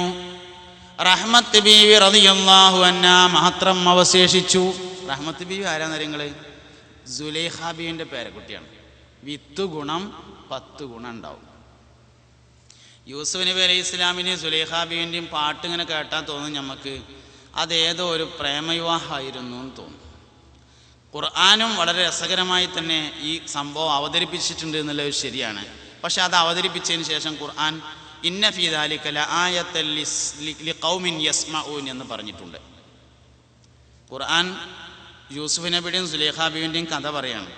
റഹ്മത്ത് ബീവി റളിയല്ലാഹു അൻഹാ മാത്രം അവശേഷിച്ചു. റഹ്മത്ത് ബീവി ആരാന്ന് അറിയങ്ങള്? സുലൈഖ ബീവിൻ്റെ പേരക്കുട്ടിയാണ്. 10 ഗുണം 10 ഗുണം ഉണ്ടാവും. യൂസുഫ് നബി അലൈഹി ഇസ്ലാമിന് സുലൈഖ ബീവിൻ്റെയും പാട്ട് ഇങ്ങനെ കേട്ടാൽ തോന്നും നമുക്ക് അതേതോ ഒരു പ്രേമവിവാഹമായിരുന്നു എന്ന് തോന്നും. ഖുർആനും വളരെ രസകരമായി തന്നെ ഈ സംഭവം അവതരിപ്പിച്ചിട്ടുണ്ട് എന്നുള്ളത് ശരിയാണ്. പക്ഷെ അത് അവതരിപ്പിച്ചതിന് ശേഷം ഖുർആൻ ഇന്ന ഫീ ദാലിക ലആയത്തൻ ലിഖൗമിൻ യസ്മഊൻ എന്ന് പറഞ്ഞിട്ടുണ്ട്. ഖുർആൻ യൂസുഫ് നബിയുടെയും സുലൈഖാ ബീവിൻ്റെയും കഥ പറയാണ്.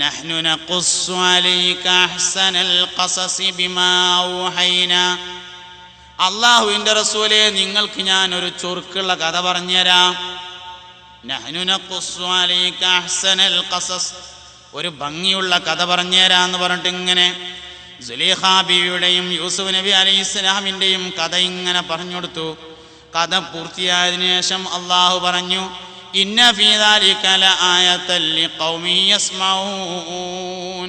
നഹ്നു നഖുസ്സു അലൈക അഹ്സനൽ ഖസസി ബിമാ ഔഹൈനാ, അല്ലാഹുവിൻ്റെ റസൂലേ നിങ്ങൾക്ക് ഞാൻ ഒരു ചുരുക്കുള്ള കഥ പറഞ്ഞുതരാം. നഹ്നു നഖുസ്സു അലൈക അഹ്സനൽ ഖസസ്, ഒരു ഭംഗിയുള്ള കഥ പറഞ്ഞുതരാന്ന് പറഞ്ഞിട്ട് ഇങ്ങനെ സുലൈഖാ ബീവിയുടെയും യൂസുഫ് നബി അലൈഹിസ്സലാമിൻ്റെയും കഥ ഇങ്ങനെ പറഞ്ഞു കൊടുത്തു. കഥ പൂർത്തിയായതിനു ശേഷം അള്ളാഹു പറഞ്ഞു, ഇന്ന ഫീ ദാലിക ലആയത്തൻ ലിഖൗമിൻ യസ്മഊൻ,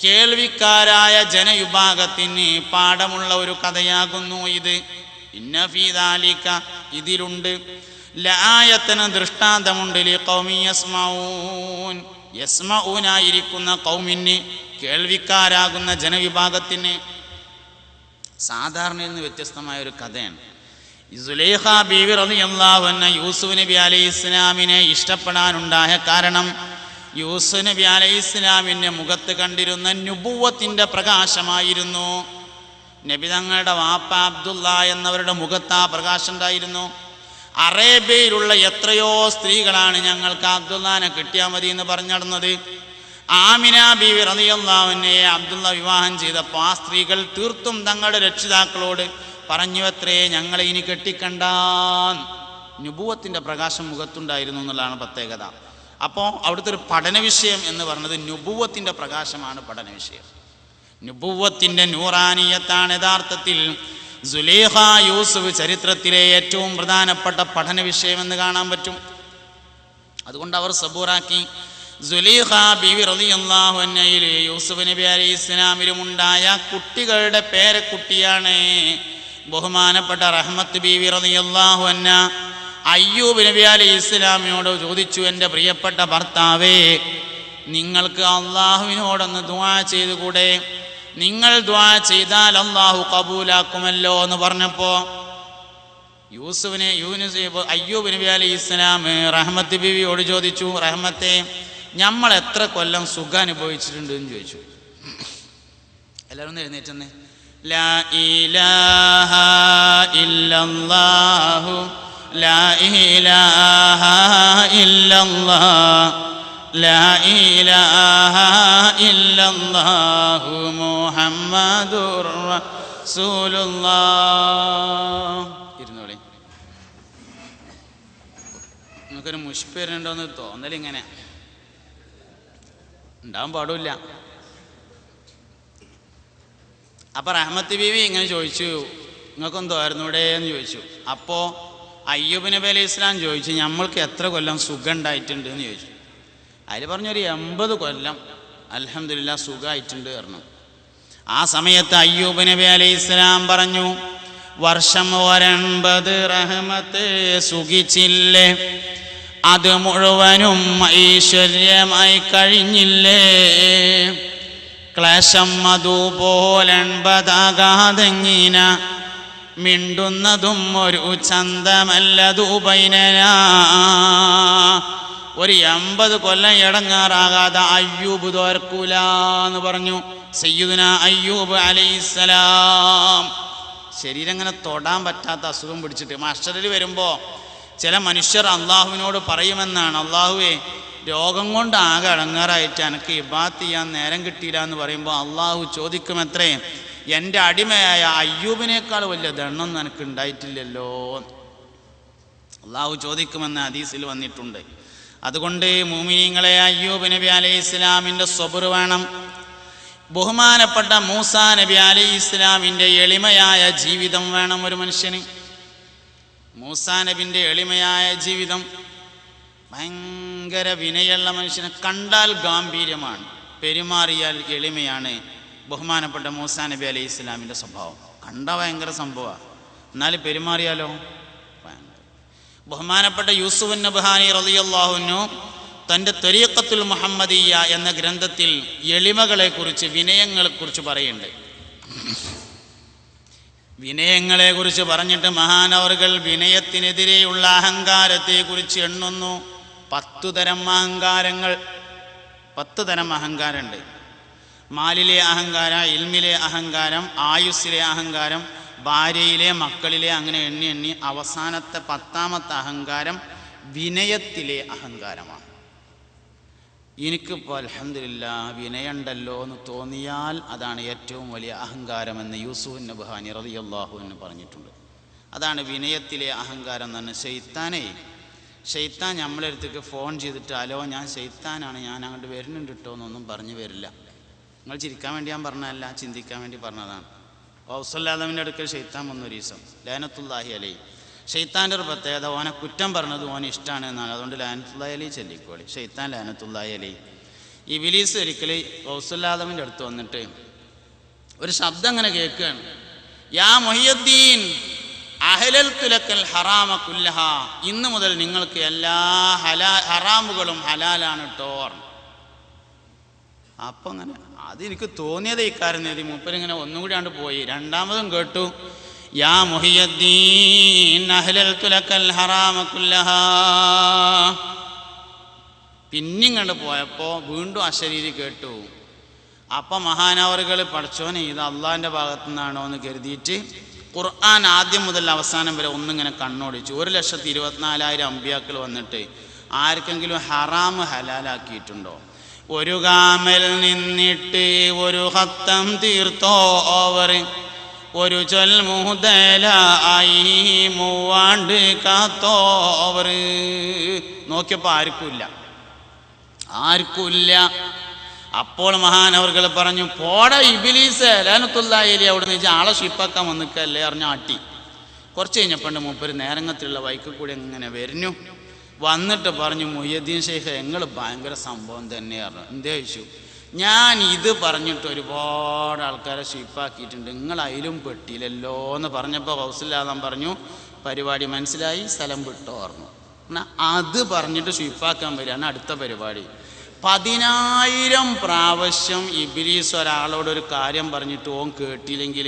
കേൾവിക്കാരായ ജനവിഭാഗത്തിന് പാഠമുള്ള ഒരു കഥയാകുന്നു ഇത്. ഇന്ന ഫീ ദാലിക, ഇതിലുണ്ട്, ലആയത്തൻ, ദൃഷ്ടാന്തമുണ്ട്, ലിഖൗമിൻ യസ്മഊൻ, യസ്മഊനായിരിക്കുന്ന ഖൗമിന്, കേൾവിക്കാരാകുന്ന ജനവിഭാഗത്തിന്. സാധാരണയിൽ നിന്ന് വ്യത്യസ്തമായ ഒരു കഥയാണ്. സുലൈഖാ ബീവി റളിയല്ലാഹു അൻഹ യൂസുഫ് നബി അലൈഹിസ്സലാമിനെ ഇഷ്ടപ്പെടാനുണ്ടായ കാരണം യൂസുഫ് നബി അലൈഹിസ്സലാമിൻ്റെ മുഖത്ത് കണ്ടിരുന്ന നുബുവത്തിൻ്റെ പ്രകാശമായിരുന്നു. നബി തങ്ങളുടെ വാപ്പ അബ്ദുള്ള എന്നവരുടെ മുഖത്ത് ആ പ്രകാശം ഉണ്ടായിരുന്നു. അറേബ്യയിലുള്ള എത്രയോ സ്ത്രീകളാണ് ഞങ്ങൾക്ക് അബ്ദുള്ളാനെ കിട്ടിയാൽ മതി എന്ന് പറഞ്ഞു നടന്നത്. ആമിന ബീവി റളിയല്ലാഹു അൻഹയെ അബ്ദുള്ള വിവാഹം ചെയ്തപ്പോൾ ആ സ്ത്രീകൾ തീർത്തും തങ്ങളുടെ രക്ഷിതാക്കളോട് പറഞ്ഞു അത്രേ, ഞങ്ങളെ ഇനി കെട്ടിക്കണ്ടാൻ. നുബുവത്തിൻ്റെ പ്രകാശം മുഖത്തുണ്ടായിരുന്നു എന്നുള്ളതാണ് പ്രത്യേകത. അപ്പോൾ അവിടുത്തെ ഒരു പഠന വിഷയം എന്ന് പറഞ്ഞത് നുബുവത്തിൻ്റെ പ്രകാശമാണ് പഠന വിഷയം. നുബുവത്തിൻ്റെ നൂറാനിയത്താണ് യഥാർത്ഥത്തിൽ സുലൈഖാ യൂസുഫ് ചരിത്രത്തിലെ ഏറ്റവും പ്രധാനപ്പെട്ട പഠന വിഷയമെന്ന് കാണാൻ പറ്റും. അതുകൊണ്ട് അവർ സബൂറാക്കി. സുലൈഖാ ബീവി റളിയല്ലാഹു അൻഹയിൽ യൂസുഫ് നബി അലൈഹിസ്സലാമിലും ഉണ്ടായ കുട്ടികളുടെ പേരക്കുട്ടിയാണ് ബഹുമാനപ്പെട്ട റഹ്മത്ത് ബീവി റളിയല്ലാഹു അൻഹ. അയ്യൂബ് നബി അലൈഹിസ്സലാമിനോട് ചോദിച്ചു, എൻ്റെ പ്രിയപ്പെട്ട ഭർത്താവേ, നിങ്ങൾക്ക് അള്ളാഹുവിനോടൊന്ന് ദുആ ചെയ്തുകൂടെ? നിങ്ങൾ ദുആ ചെയ്താൽ അള്ളാഹു കബൂലാക്കുമല്ലോ എന്ന് പറഞ്ഞപ്പോൾ അയ്യൂബ് നബി അലൈഹിസ്സലാം റഹ്മത്ത് ബീവിയോട് ചോദിച്ചു, റഹ്മത്തെ, നമ്മൾ എത്ര കൊല്ലം സുഖം അനുഭവിച്ചിട്ടുണ്ട് എന്ന് ചോദിച്ചു. എല്ലാവരും ഒന്ന് എഴുന്നേറ്റെന്ന്. ലാ ഇലാഹ ഇല്ലല്ലാഹു ലാ ഇലാഹ ഇല്ലല്ലാഹ് ലാ ഇലാഹ ഇല്ലല്ലാഹു മുഹമ്മദുർ റസൂലുള്ളാഹ്. ഇരുന്നോളി. നമുക്കൊരു മുഷ്പേരുണ്ടോന്ന് തോന്നലിങ്ങനെ ഉണ്ടാവാൻ പാടില്ല. അപ്പം റഹ്മത്ത് ബീവി ഇങ്ങനെ ചോദിച്ചു, നിങ്ങൾക്കൊന്നും തോരുന്നൂടെ എന്ന് ചോദിച്ചു. അപ്പോൾ അയ്യൂബ് നബി അലൈഹി ഇസ്ലാം ചോദിച്ചു, നമ്മൾക്ക് എത്ര കൊല്ലം സുഖം ഉണ്ടായിട്ടുണ്ട് എന്ന് ചോദിച്ചു. അതിൽ പറഞ്ഞൊരു 80 കൊല്ലം അൽഹംദുലില്ലാഹ് സുഖമായിട്ടുണ്ട് പറഞ്ഞു. ആ സമയത്ത് അയ്യൂബ് നബി അലൈഹി ഇസ്ലാം പറഞ്ഞു, വർഷം 90 റഹ്മത്ത് സുഖിച്ചില്ലേ, അത് മുഴുവനും ഐശ്വര്യമായി കഴിഞ്ഞില്ലേ, ക്ലേശം അതുപോലെ 80 മിണ്ടുന്നതും ഒരു ചന്തമല്ലതുപൈനനാ. ഒരു 80 കൊല്ലം ഇടങ്ങാറാകാതെ അയ്യൂബ് തോർക്കൂല എന്ന് പറഞ്ഞു സയ്യിദുന അയ്യൂബ് അലൈഹിസ്സലാം. ശരീരം ഇങ്ങനെ തൊടാൻ പറ്റാത്ത അസുഖം പിടിച്ചിട്ട് മഹ്ശറിൽ വരുമ്പോൾ ചില മനുഷ്യർ അള്ളാഹുവിനോട് പറയുമെന്നാണ്, അള്ളാഹുവേ, രോഗം കൊണ്ട് ആകെ അടങ്ങാറായിട്ട് എനിക്ക് ഇബാദത്ത് ചെയ്യാൻ നേരം കിട്ടിയില്ല എന്ന് പറയുമ്പോൾ അള്ളാഹു ചോദിക്കുമത്രേ, എൻ്റെ അടിമയായ അയ്യൂബിനേക്കാൾ വലിയ ദണ്ണൊന്നും എനിക്ക് ഉണ്ടായിട്ടില്ലല്ലോ. അള്ളാഹു ചോദിക്കുമെന്ന് ഹദീസിൽ വന്നിട്ടുണ്ട്. അതുകൊണ്ട് മുഅ്മിനീങ്ങളെ, അയ്യൂബ് നബി അലൈഹി ഇസ്ലാമിൻ്റെ സ്വബർ വേണം. ബഹുമാനപ്പെട്ട മൂസാ നബി അലൈഹി ഇസ്ലാമിൻ്റെ എളിമയായ ജീവിതം വേണം ഒരു മനുഷ്യന്. മൂസാ നബിൻ്റെ എളിമയായ ജീവിതം, ഭയങ്കര വിനയുള്ള മനുഷ്യനെ കണ്ടാൽ ഗാംഭീര്യമാണ്, പെരുമാറിയാൽ എളിമയാണ് ബഹുമാനപ്പെട്ട മൂസാ നബി അലൈഹി ഇസ്ലാമിൻ്റെ സ്വഭാവം. കണ്ടാൽ ഭയങ്കര സംഭവമാണ്, എന്നാൽ പെരുമാറിയാലോ ഭയങ്കര. ബഹുമാനപ്പെട്ട യൂസുഫ് നബ്ഹാനി റളിയല്ലാഹു അൻഹു തൻ്റെ ത്വരീഖത്തുൽ മുഹമ്മദിയ്യ എന്ന ഗ്രന്ഥത്തിൽ എളിമകളെക്കുറിച്ച്, വിനയങ്ങളെക്കുറിച്ച് പറയുന്നുണ്ട്. വിനയങ്ങളെക്കുറിച്ച് പറഞ്ഞിട്ട് മഹാനവറുകൾ വിനയത്തിനെതിരെയുള്ള അഹങ്കാരത്തെക്കുറിച്ച് എണ്ണുന്നു. 10 തരം അഹങ്കാരങ്ങൾ, 10 തരം അഹങ്കാരമുണ്ട്. മാലിലെ അഹങ്കാരം, ഇൽമിലെ അഹങ്കാരം, ആയുസ്സിലെ അഹങ്കാരം, ഭാര്യയിലെ, മക്കളിലെ, അങ്ങനെ എണ്ണി എണ്ണി അവസാനത്തെ 10ാമത്തെ അഹങ്കാരം വിനയത്തിലെ അഹങ്കാരമാണ്. എനിക്കിപ്പോൾ അൽഹംദുലില്ലാ വിനയമുണ്ടല്ലോ എന്ന് തോന്നിയാൽ അതാണ് ഏറ്റവും വലിയ അഹങ്കാരമെന്ന് യൂസുഫ് നബ്ഹാനി റളിയല്ലാഹു അൻഹു പറഞ്ഞിട്ടുണ്ട്. അതാണ് വിനയത്തിലെ അഹങ്കാരം എന്ന് പറഞ്ഞാൽ. ഷെയ്ത്താൻ നമ്മളെ അടുത്തേക്ക് ഫോൺ ചെയ്തിട്ട് ഹലോ ഞാൻ ഷെയ്ത്താനാണ്, ഞാൻ അങ്ങോട്ട് വരുന്നുണ്ട് കേട്ടോ എന്നൊന്നും പറഞ്ഞു വരില്ല. നിങ്ങൾ ചിരിക്കാൻ വേണ്ടി ഞാൻ പറഞ്ഞതല്ല, ചിന്തിക്കാൻ വേണ്ടി പറഞ്ഞതാണ്. ഔസല്ലാദമിൻ്റെ അടുക്കൽ ഷെയ്ത്താൻ വന്നൊരു ദിവസം ലാനത്തുല്ലാഹി അലൈഹി. ഷെയ്ത്താൻ്റെ ഒരു പ്രത്യേകത, ഓനെ കുറ്റം പറഞ്ഞത് ഓന് ഇഷ്ടമാണ് എന്നാണ്. അതുകൊണ്ട് ലാനത്തുല്ലാഹി അലൈഹി ചൊല്ലിക്കോളി. ഷെയ്ത്താൻ ലാനത്തുല്ലാഹി അലൈഹി. ഇബ്ലീസ് ഒരിക്കൽ ഔസല്ലാദമിൻ്റെ അടുത്ത് വന്നിട്ട് ഒരു ശബ്ദം അങ്ങനെ കേൾക്കുകയാണ്, യാ മുഹിയുദ്ദീൻ അഹ്ലൽതു ലക്കൽ ഹറാമ കുല്ലഹ, ഇന്ന് മുതൽ നിങ്ങൾക്ക് എല്ലാ ഹറാമുകളും ഹലാലാണ് കേട്ടോ. അപ്പം അങ്ങനെ അതെനിക്ക് തോന്നിയത് ഇക്കാര്യം നേടി മൂപ്പരിങ്ങനെ ഒന്നുകൂടി ആണ്ട് പോയി. രണ്ടാമതും കേട്ടു, യാ മുഹിയുദ്ദീൻ അഹ്ലൽതു ലക്കൽ ഹറാമ കുല്ലഹ. പിന്നെയും കണ്ട് പോയപ്പോൾ വീണ്ടും അശരീരി കേട്ടു. അപ്പം മഹാനവറുകൾ പഠിച്ചോനെ ഇത് അള്ളാഹിൻ്റെ ഭാഗത്തു നിന്നാണോ എന്ന് കരുതിയിട്ട് ഖുർആൻ ആദ്യം മുതൽ അവസാനം വരെ ഒന്നിങ്ങനെ കണ്ണോടിച്ചു. 1,24,000 അമ്പിയാക്കൾ വന്നിട്ട് ആർക്കെങ്കിലും ഹറാമ് ഹലാലാക്കിയിട്ടുണ്ടോ? ഒരു കാമൽ നിന്നിട്ട് ഒരു ഹത്തം തീർത്തോ അവർ, ഒരു ചൊൽ മുഹദലായി 3 കാത്തോ അവർ. നോക്കിയപ്പോൾ ആർക്കുമില്ല. അപ്പോൾ മഹാനവർകൾ പറഞ്ഞു, പോട ഇബ്ലീസ് ലാനത്തുല്ലാഹി അലൈഹി, അവിടെ നിന്ന് ആളെ ഷിപ്പാക്കാൻ വന്നിക്കല്ലേ അറിഞ്ഞ ആട്ടി. കുറച്ച് കഴിഞ്ഞപ്പോണ്ട് മൂപ്പര് നേരങ്ങത്തിലുള്ള വൈക്കിൽ കൂടി ഇങ്ങനെ വരുന്നു. വന്നിട്ട് പറഞ്ഞു, മുഹ്യിദ്ദീൻ ഷെയ്ഖ് നിങ്ങൾ ഭയങ്കര സംഭവം തന്നെയായിരുന്നു. എന്തേ ചോദിച്ചു. ഞാൻ ഇത് പറഞ്ഞിട്ട് ഒരുപാട് ആൾക്കാരെ ഷിപ്പാക്കിയിട്ടുണ്ട്, നിങ്ങൾ അതിലും പെട്ടില്ലല്ലോ എന്ന് പറഞ്ഞപ്പോൾ ഹൗസുല്ലാദം പറഞ്ഞു, പരിപാടി മനസ്സിലായി, സ്ഥലം വിട്ടോ പറഞ്ഞു. എന്നാൽ അത് പറഞ്ഞിട്ട് ഷിപ്പാക്കാൻ വരികയാണ് അടുത്ത പരിപാടി. 10,000 പ്രാവശ്യം ഇബ്ലീസ് ഒരാളോടൊരു കാര്യം പറഞ്ഞിട്ട് ഓൻ കേട്ടില്ലെങ്കിൽ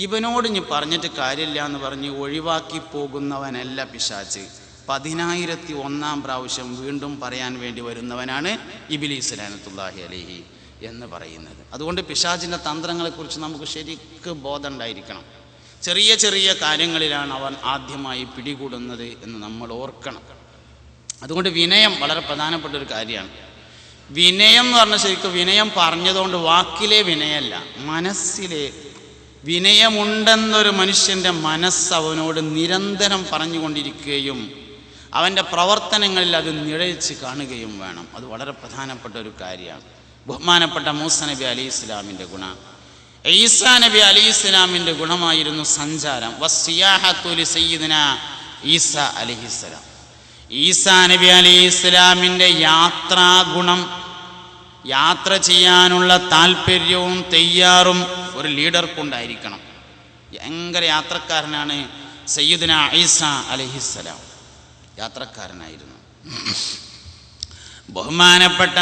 ഇവനോട് ഇനി പറഞ്ഞിട്ട് കാര്യമില്ല എന്ന് പറഞ്ഞ് ഒഴിവാക്കി പോകുന്നവനല്ല പിശാച്. 10,001 പ്രാവശ്യം വീണ്ടും പറയാൻ വേണ്ടി വരുന്നവനാണ് ഇബ്ലീസ് ലഅനത്തുല്ലാഹി അലൈഹി എന്ന് പറയുന്നത്. അതുകൊണ്ട് പിശാചിൻ്റെ തന്ത്രങ്ങളെക്കുറിച്ച് നമുക്ക് ശരിക്കും ബോധം ഉണ്ടായിരിക്കണം. ചെറിയ ചെറിയ കാര്യങ്ങളിലാണ് അവൻ ആദ്യമായി പിടികൂടുന്നത് എന്ന് നമ്മൾ ഓർക്കണം. അതുകൊണ്ട് വിനയം വളരെ പ്രധാനപ്പെട്ട ഒരു കാര്യമാണ്. വിനയം എന്ന് പറഞ്ഞാൽ ശരിക്കും വിനയം പറഞ്ഞതുകൊണ്ട് വാക്കിലെ വിനയമല്ല, മനസ്സിലെ വിനയമുണ്ടെന്നൊരു മനുഷ്യൻ്റെ മനസ്സ് അവനോട് നിരന്തരം പറഞ്ഞുകൊണ്ടിരിക്കുകയും അവൻ്റെ പ്രവർത്തനങ്ങളിൽ അത് നിഴലിച്ച് കാണുകയും വേണം. അത് വളരെ പ്രധാനപ്പെട്ട ഒരു കാര്യമാണ്. ബഹുമാനപ്പെട്ട മൂസ നബി അലൈഹി ഇസ്ലാമിൻ്റെ ഗുണം, ഈസാ നബി അലൈഹി ഇസ്ലാമിൻ്റെ ഗുണമായിരുന്നു സഞ്ചാരം. വസ്സിയാഹത്തു ലി സയ്യിദിനാ ഈസാ അലൈഹിസ്സലാം. ഈസാ നബി അലൈഹി ഇസ്ലാമിൻ്റെ യാത്രാ ഗുണം, യാത്ര ചെയ്യാനുള്ള താല്പര്യവും തയ്യാറും ഒരു ലീഡർക്കുണ്ടായിരിക്കണം. ഭയങ്കര യാത്രക്കാരനാണ് സയ്യിദുനാ ഈസാ അലൈഹിസ്സലാം, യാത്രക്കാരനായിരുന്നു. ബഹുമാനപ്പെട്ട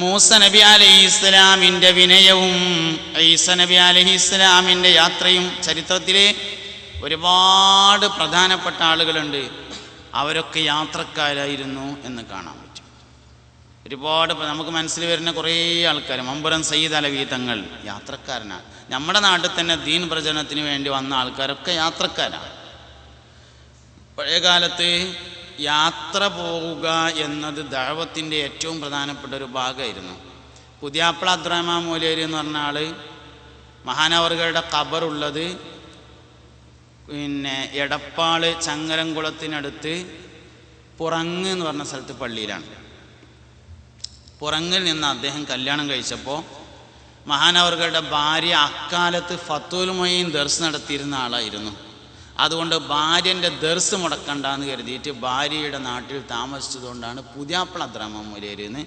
മൂസ നബി അലൈഹി ഇസ്ലാമിൻ്റെ വിനയവും ഈസാ നബി അലൈഹി ഇസ്ലാമിൻ്റെ യാത്രയും ചരിത്രത്തിലെ ഒരുപാട് പ്രധാനപ്പെട്ട ആളുകളുണ്ട്. അവരൊക്കെ യാത്രക്കാരായിരുന്നു എന്ന് കാണാൻ പറ്റും. ഒരുപാട് നമുക്ക് മനസ്സിൽ വരുന്ന കുറേ ആൾക്കാർ, മമ്പുറം സയ്യിദ് അലവി തങ്ങൾ യാത്രക്കാരനാണ്. നമ്മുടെ നാട്ടിൽ തന്നെ ദീൻ പ്രചരണത്തിന് വേണ്ടി വന്ന ആൾക്കാരൊക്കെ യാത്രക്കാരാണ്. പഴയകാലത്ത് യാത്ര പോവുക എന്നത് ദഅവത്തിൻ്റെ ഏറ്റവും പ്രധാനപ്പെട്ട ഒരു ഭാഗമായിരുന്നു. പുതിയാപ്പള അബ്ദുറഹ്മാൻ മൗലവി എന്ന് പറഞ്ഞ ആൾ, മഹാനവറുകളുടെ ഖബറുള്ളത് എടപ്പാള് ചങ്ങരംകുളത്തിനടുത്ത് പുറങ്ങ് എന്ന് പറഞ്ഞ സ്ഥലത്ത് പള്ളിയിലാണ്. പുറങ്ങിൽ നിന്ന് അദ്ദേഹം കല്യാണം കഴിച്ചപ്പോൾ മഹാനവറുകളുടെ ഭാര്യ അക്കാലത്ത് ഫത്തുൽ മൊയ്ൻ ദർസ് നടത്തിയിരുന്ന ആളായിരുന്നു. അതുകൊണ്ട് ഭാര്യൻ്റെ ദർസ് മുടക്കണ്ടെന്ന് കരുതിയിട്ട് ഭാര്യയുടെ നാട്ടിൽ താമസിച്ചതുകൊണ്ടാണ് പുതിയാപ്പള അബ്ദുറഹ്മാൻ മൗലവി എന്ന്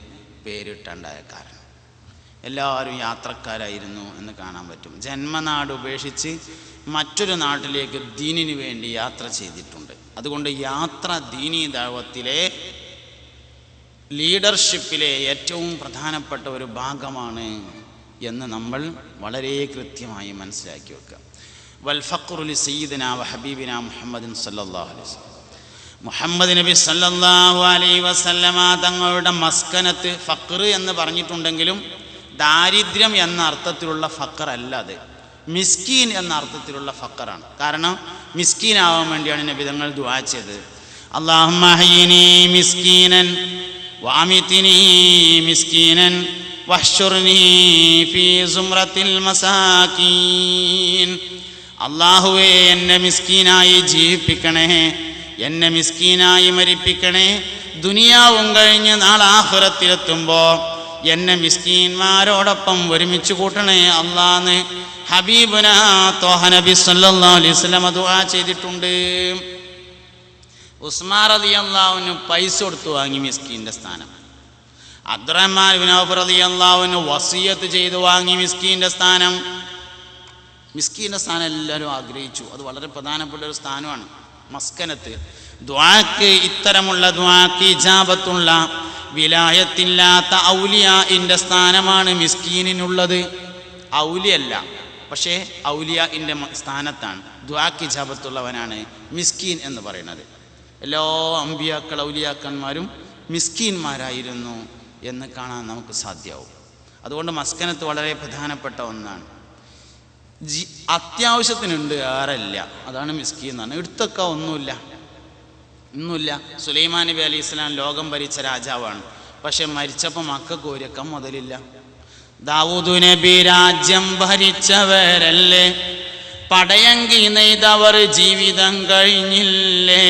പേരിട്ടുണ്ടായ കാരണം. എല്ലാവരും യാത്രക്കാരായിരുന്നു എന്ന് കാണാൻ പറ്റും. ജന്മനാട് ഉപേക്ഷിച്ച് മറ്റൊരു നാട്ടിലേക്ക് ദീനിന് വേണ്ടി യാത്ര ചെയ്തിട്ടുണ്ട്. അതുകൊണ്ട് യാത്ര ദീനീ ദഅവത്തിലെ ലീഡർഷിപ്പിലെ ഏറ്റവും പ്രധാനപ്പെട്ട ഒരു ഭാഗമാണ് എന്ന് നമ്മൾ വളരെ കൃത്യമായി മനസ്സിലാക്കി വെക്കുക. വൽ ഫഖ്റു ലി സയ്യിദിനാ വ ഹബീബിനാ മുഹമ്മദിൻ സല്ലല്ലാഹു അലൈഹി വസല്ലം. മുഹമ്മദ് നബി സല്ലല്ലാഹു അലൈഹി വസല്ലമ തങ്ങളുടെ മസ്കനത്ത് ഫഖർ എന്ന് പറഞ്ഞിട്ടുണ്ടെങ്കിലും ദാരിദ്ര്യം എന്ന അർത്ഥത്തിലുള്ള ഫഖർ അല്ല, അത് മിസ്കീൻ എന്ന അർത്ഥത്തിലുള്ള ഫഖറാണ്. കാരണം മിസ്കീനാവാൻ വേണ്ടിയാണ് നബി തങ്ങൾ ദുആ ചെയ്തത്. അല്ലാഹുമ്മ ഹയ്യിനി മിസ്കീനൻ വഅമിത്നി മിസ്കീനൻ വഹ്ശുർനി ഫീ സുംറത്തിൽ മസാകീൻ. അല്ലാഹുവേ, എന്നെ മിസ്കീനായി ജീവിപ്പിക്കണേ, എന്നെ മിസ്കീനായി മരിപ്പിക്കണേ. ദുനിയാവും കഴിഞ്ഞ് നാളെ ആഖിറത്തിലെത്തുമ്പോൾ എന്നെ മിസ്കീന്മാരോടൊപ്പം ഒരുമിച്ച് കൂട്ടണേ അല്ലാന്ന് ഹബീബുന ത്വാഹ നബി സല്ലല്ലാഹു അലൈഹി വസല്ലം ദുആ ചെയ്തിട്ടുണ്ട്. ഉസ്മാൻ റളിയല്ലാഹു അൻഹു പൈസ കൊടുത്തു വാങ്ങി മിസ്കീൻ്റെ സ്ഥാനം. അബ്ദുറഹ്മാൻ ഇബ്നു ഔഫ് റളിയല്ലാഹു അൻഹു വസിയത്ത് ചെയ്തു വാങ്ങി മിസ്കീൻ്റെ സ്ഥാനം. മിസ്കീൻ്റെ സ്ഥാനം എല്ലാവരും ആഗ്രഹിച്ചു. അത് വളരെ പ്രധാനപ്പെട്ട ഒരു സ്ഥാനമാണ് മസ്കനത്ത്. ദുആക്ക്, ഇത്തരമുള്ള ദുആക്ക് ഇജാബത്തുള്ള വിലായത്തില്ലാത്ത ഔലിയാഇൻ്റെ സ്ഥാനമാണ് മിസ്കീനിനുള്ളത്. ഔലിയല്ല, പക്ഷേ ഔലിയാഇൻ്റെ സ്ഥാനത്താണ്. ദുആക്ക് ഇജാബത്തുള്ളവനാണ് മിസ്കീൻ എന്ന് പറയുന്നത്. എല്ലാ അമ്പിയാക്കൾ ഔലിയാക്കന്മാരും മിസ്കീന്മാരായിരുന്നു എന്ന് കാണാൻ നമുക്ക് സാധ്യമാവും. അതുകൊണ്ട് മസ്കനത്ത് വളരെ പ്രധാനപ്പെട്ട ഒന്നാണ്. അത്യാവശ്യത്തിനുണ്ട്, ഏറെയില്ല, അതാണ് മിസ്കീൻ എന്ന് പറഞ്ഞാൽ. എടുത്തൊക്കെ ഒന്നുമില്ല. സുലൈമാൻ നബി അലൈഹി സ്വലാം ലോകം ഭരിച്ച രാജാവാണ്, പക്ഷെ മരിച്ചപ്പോൾ മക്കൾക്ക് ഒരുക്കം മുതലില്ല. ദാവൂദ് നബി രാജ്യം ഭരിച്ചവരല്ലേ, പടയങ്കി നെയ്തവർ ജീവിതം കഴിഞ്ഞില്ലേ.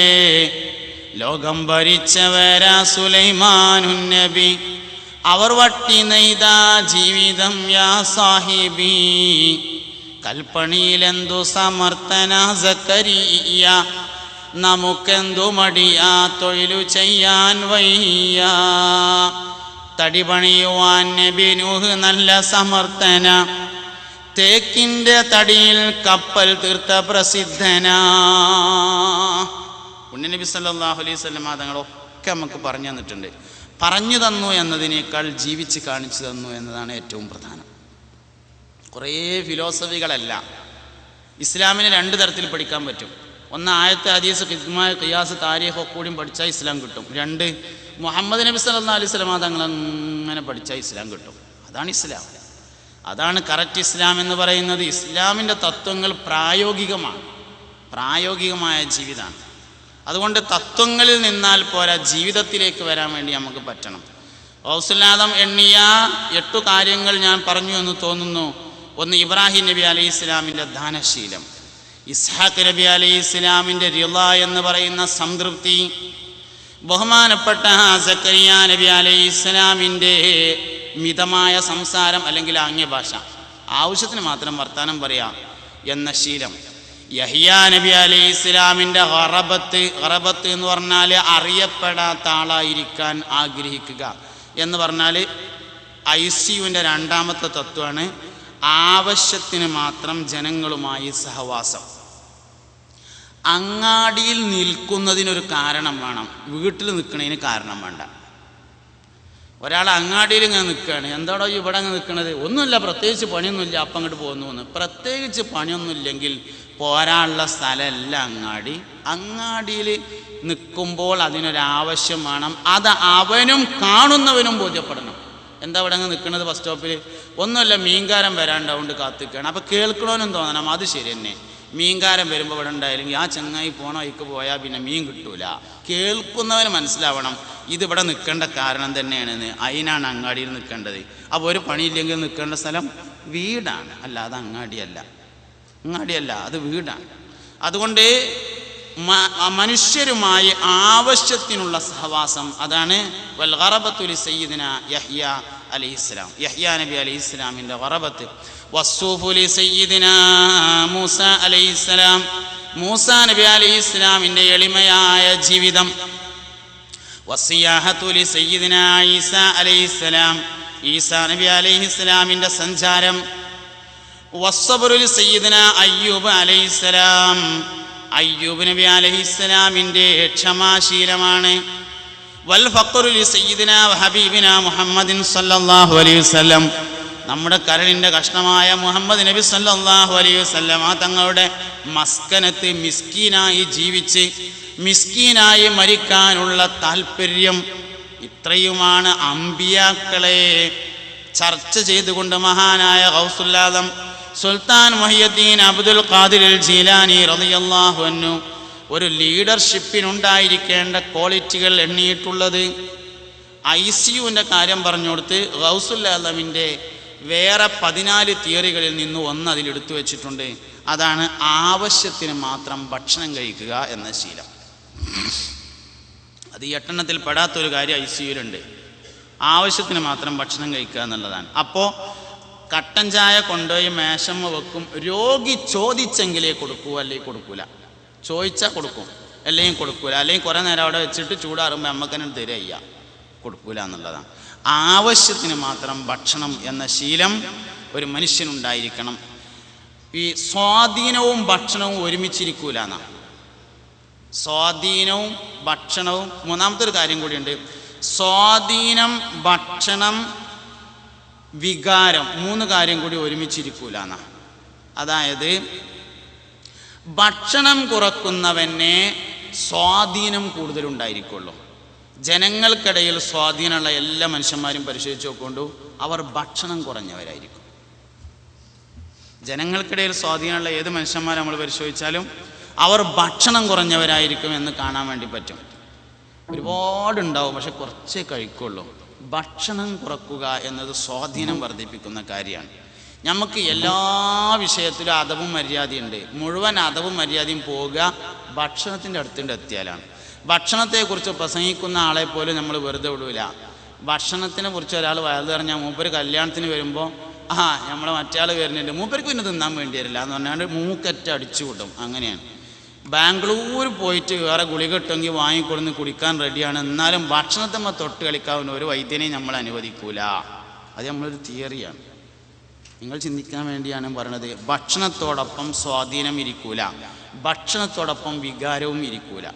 ലോകം ഭരിച്ചവരാ സുലൈമാനു നബി, അവർ വട്ടി നെയ്ത ജീവിതം യാ സാഹിബി. കൽപ്പണിയിലെന്തു സമർത്ഥന സക്കരിയ, നമുക്കെന്തു മടിയാ തൊഴിലു ചെയ്യാൻ വയ്യ. തടി പണിയുവാൻ നബി നൂഹ് നല്ല സമർത്ഥന, തേക്കിൻ്റെ തടിയിൽ കപ്പൽ തീർത്ത പ്രസിദ്ധനാ. നബി സല്ലല്ലാഹു അലൈഹി വസല്ലം തങ്ങളൊക്കെ നമുക്ക് പറഞ്ഞു തന്നിട്ടുണ്ട്. പറഞ്ഞു തന്നു എന്നതിനേക്കാൾ ജീവിച്ച് കാണിച്ചു തന്നു എന്നതാണ് ഏറ്റവും പ്രധാനം. കുറേ ഫിലോസഫികളല്ല. ഇസ്ലാമിനെ രണ്ട് തരത്തിൽ പഠിക്കാൻ പറ്റും. ഒന്ന്, ആയത്ത് ഹദീസ് ഖിയാസ് താരീഖ് ഒക്കെ കൂടിയും പഠിച്ചാൽ ഇസ്ലാം കിട്ടും. രണ്ട്, മുഹമ്മദ് നബി സല്ലല്ലാഹു അലൈഹി വസല്ലം തങ്ങൾ അങ്ങനെ പഠിച്ചാൽ ഇസ്ലാം കിട്ടും. അതാണ് ഇസ്ലാം, അതാണ് കറക്റ്റ് ഇസ്ലാം എന്ന് പറയുന്നത്. ഇസ്ലാമിൻ്റെ തത്വങ്ങൾ പ്രായോഗികമാണ്, പ്രായോഗികമായ ജീവിതമാണ്. അതുകൊണ്ട് തത്വങ്ങളിൽ നിന്നാൽ പോരാ, ജീവിതത്തിലേക്ക് വരാൻ വേണ്ടി നമുക്ക് പറ്റണം. ഗൗസുൽ-ആദം എണ്ണിയ 8 കാര്യങ്ങൾ ഞാൻ പറഞ്ഞു എന്ന് തോന്നുന്നു. ഒന്ന്, ഇബ്രാഹിം നബി അലൈഹി ഇസ്ലാമിൻ്റെ ദാനശീലം. ഇസ്ഹാഖ് നബി അലൈഹി ഇസ്ലാമിൻ്റെ റിള എന്ന് പറയുന്ന സംതൃപ്തി. ബഹുമാനപ്പെട്ട സക്കരിയ നബി അലൈഹി ഇസ്ലാമിൻ്റെ മിതമായ സംസാരം, അല്ലെങ്കിൽ ആംഗ്യ ഭാഷ, ആവശ്യത്തിന് മാത്രം വർത്താനം പറയാം എന്ന ശീലം. യഹ്യ നബി അലൈഹി ഇസ്ലാമിൻ്റെ ഖറബത്ത് എന്ന് പറഞ്ഞാൽ അറിയപ്പെടാത്ത ആളായിരിക്കാൻ ആഗ്രഹിക്കുക എന്ന് പറഞ്ഞാൽ ICUവിൻ്റെ രണ്ടാമത്തെ തത്വമാണ് ആവശ്യത്തിന് മാത്രം ജനങ്ങളുമായി സഹവാസം. അങ്ങാടിയിൽ നിൽക്കുന്നതിനൊരു കാരണം വേണം, വീട്ടിൽ നിൽക്കുന്നതിന് കാരണം വേണ്ട. ഒരാൾ അങ്ങാടിയിൽ ഇങ്ങനെ നിൽക്കുകയാണ്, എന്താണോ ഇവിടെ അങ്ങ് നിൽക്കുന്നത്? ഒന്നുമില്ല, പ്രത്യേകിച്ച് പണിയൊന്നുമില്ല, അപ്പം അങ്ങോട്ട് പോകുന്നു എന്ന്. പ്രത്യേകിച്ച് പണിയൊന്നുമില്ലെങ്കിൽ പോരാനുള്ള സ്ഥലമല്ല അങ്ങാടി. അങ്ങാടിയിൽ നിൽക്കുമ്പോൾ അതിനൊരാവശ്യം വേണം. അത് അവനും കാണുന്നവനും ബോധ്യപ്പെടണം. എന്താ ഇവിടെ അങ്ങ് നിൽക്കുന്നത് ബസ് സ്റ്റോപ്പിൽ? ഒന്നുമില്ല, മീൻകാരൻ വരാണ്ടാവുകൊണ്ട് കാത്തിക്കുകയാണ്. അപ്പോൾ കേൾക്കണമെന്നും തോന്നണം, അത് ശരി തന്നെ. മീൻകാരൻ വരുമ്പോൾ ഇവിടെ ഉണ്ടായില്ലെങ്കിൽ ആ ചങ്ങായി പോണ വഴിക്ക് പോയാൽ പിന്നെ മീൻ കിട്ടൂല. കേൾക്കുന്നവന് മനസ്സിലാവണം ഇതിവിടെ നിൽക്കേണ്ട കാരണം തന്നെയാണെന്ന്. അതിനാണ് അങ്ങാടിയിൽ നിൽക്കേണ്ടത്. അപ്പോൾ ഒരു പണിയില്ലെങ്കിൽ നിൽക്കേണ്ട സ്ഥലം വീടാണ്, അല്ലാതെ അങ്ങാടിയല്ല. അങ്ങാടിയല്ല, അത് വീടാണ്. അതുകൊണ്ട് മനുഷ്യരുമായി ആവശ്യത്തിനുള്ള സഹവാസം, അതാണ് വൽ ഖറബത്തു ലി സയ്യിദിന യഹ്യ അലൈഹിസ്സലാം, യഹ്യ നബി അലൈഹിസ്സലാമിൻ്റെ ഖറബത്ത്. വസ്സൂഫു ലി സയ്യിദിന മൂസ അലൈഹിസ്സലാം, മൂസ നബി അലൈഹിസ്സലാമിൻ്റെ എളിമയായ ജീവിതം. വസ്സിയാഹത്തു ലി സയ്യിദിന ഈസ അലൈഹിസ്സലാം, ഈസ നബി അലൈഹിസ്സലാമിൻ്റെ സഞ്ചാരം. വസ്സബ്റു ലി സയ്യിദിന അയ്യൂബ് അലൈഹിസ്സലാം, അയ്യൂബ് നബി അലൈഹിസ്സലാമിൻ്റെ ക്ഷമാശീലമാണ്. വൽ ഫഖ്റു ലി സയ്യിദിന ഹബീബിന മുഹമ്മദിൻ സല്ലല്ലാഹു അലൈഹി വസല്ലം, നമ്മുടെ കരളിൻ്റെ കഷ്ണമായ മുഹമ്മദ് നബി സല്ലല്ലാഹു അലൈഹി വസല്ലം തങ്ങളുടെ മസ്കനത്ത് മിസ്കീനായി ജീവിച്ച് മിസ്കീനായി മരിക്കാനുള്ള താല്പര്യം. ഇത്രയുമാണ് അമ്പിയാക്കളെ ചർച്ച ചെയ്തുകൊണ്ട് മഹാനായ ഗൗസുൽ ആദം സുൽത്താൻ മുഹിയുദ്ദീൻ അബ്ദുൽ ഖാദിർ ജീലാനി റളിയല്ലാഹു അൻഹു ഒരു ലീഡർഷിപ്പിനുണ്ടായിരിക്കേണ്ട ക്വാളിറ്റികൾ എണ്ണിയിട്ടുള്ളത്. ICUവിൻ്റെ കാര്യം പറഞ്ഞു കൊടുത്ത് ഗൗസുൽ ആദമിൻ്റെ വേറെ 14 തിയറികളിൽ നിന്ന് ഒന്ന് അതിലെടുത്തു വെച്ചിട്ടുണ്ട്. അതാണ് ആവശ്യത്തിന് മാത്രം ഭക്ഷണം കഴിക്കുക എന്ന ശീലം. അത് ഈ 8 എണ്ണത്തിൽ പെടാത്തൊരു കാര്യം ICUവിലുണ്ട്. ആവശ്യത്തിന് മാത്രം ഭക്ഷണം കഴിക്കുക എന്നുള്ളതാണ്. അപ്പോൾ കട്ടൻ ചായ കൊണ്ടുപോയി മേശമ്മ വെക്കും. രോഗി ചോദിച്ചെങ്കിലേ കൊടുക്കൂ, അല്ലെങ്കിൽ കൊടുക്കൂല. ചോദിച്ചാൽ കൊടുക്കും, അല്ലെങ്കിൽ കൊടുക്കൂല. അല്ലെങ്കിൽ കുറേ നേരം അവിടെ വെച്ചിട്ട് ചൂടാറുമ്പോൾ അമ്മക്കന്നെ തരിക, കൊടുക്കൂല എന്നുള്ളതാണ്. ആവശ്യത്തിന് മാത്രം ഭക്ഷണം എന്ന ശീലം ഒരു മനുഷ്യനുണ്ടായിരിക്കണം. ഈ സ്വാധീനവും ഭക്ഷണവും ഒരുമിച്ചിരിക്കൂല എന്നാണ്. സ്വാധീനവും ഭക്ഷണവും, മൂന്നാമത്തെ ഒരു കാര്യം കൂടിയുണ്ട്. സ്വാധീനം, ഭക്ഷണം, വികാരം, 3 കാര്യം കൂടി ഒരുമിച്ചിരിക്കൂല എന്നാണ്. അതായത് ഭക്ഷണം കുറക്കുന്നവനെ സ്വാധീനം കൂടുതലുണ്ടായിരിക്കുള്ളൂ. ജനങ്ങൾക്കിടയിൽ സ്വാധീനമുള്ള എല്ലാ മനുഷ്യന്മാരും പരിശോധിച്ച് നോക്കൊണ്ടു, അവർ ഭക്ഷണം കുറഞ്ഞവരായിരിക്കും. ജനങ്ങൾക്കിടയിൽ സ്വാധീനമുള്ള ഏത് മനുഷ്യന്മാരെ നമ്മൾ പരിശോധിച്ചാലും അവർ ഭക്ഷണം കുറഞ്ഞവരായിരിക്കും എന്ന് കാണാൻ വേണ്ടി പറ്റും. ഒരുപാടുണ്ടാവും, പക്ഷെ കുറച്ചേ കഴിക്കുള്ളൂ. ഭക്ഷണം കുറക്കുക എന്നത് സ്വാധീനം വർദ്ധിപ്പിക്കുന്ന കാര്യമാണ്. നമുക്ക് എല്ലാ വിഷയത്തിലും അദബും മര്യാദയുണ്ട്. മുഴുവൻ അദബും മര്യാദയും പോവുക ഭക്ഷണത്തിൻ്റെ അടുത്തിൻ്റെ എത്തിയാലാണ്. ഭക്ഷണത്തെക്കുറിച്ച് പ്രസംഗിക്കുന്ന ആളെ പോലും നമ്മൾ വെറുതെ വിടൂല. ഭക്ഷണത്തിനെ കുറിച്ച് ഒരാൾ വയറ് പറഞ്ഞാൽ മൂപ്പര് കല്യാണത്തിന് വരുമ്പോൾ നമ്മളെ മറ്റേ ആൾ വരുന്നുണ്ട്, മൂപ്പർക്ക് പിന്നെ തിന്നാൻ വേണ്ടി വരില്ല എന്ന് പറഞ്ഞാൽ മൂക്കറ്റ അടിച്ചു കൂട്ടും. അങ്ങനെയാണ്. ബാംഗ്ലൂർ പോയിട്ട് വേറെ ഗുളിക കിട്ടുമെങ്കിൽ വാങ്ങിക്കൊടുന്ന് കുടിക്കാൻ റെഡിയാണ്. എന്നാലും ഭക്ഷണത്തിന്മേൽ തൊട്ട് കളിക്കാവുന്ന ഒരു വൈദ്യനെയും നമ്മൾ അനുവദിക്കൂല. അത് നമ്മളൊരു തിയറിയാണ്. നിങ്ങൾ ചിന്തിക്കാൻ വേണ്ടിയാണ് പറയണത്. ഭക്ഷണത്തോടൊപ്പം സ്വാധീനം ഇരിക്കൂല, ഭക്ഷണത്തോടൊപ്പം വികാരവും ഇരിക്കൂല.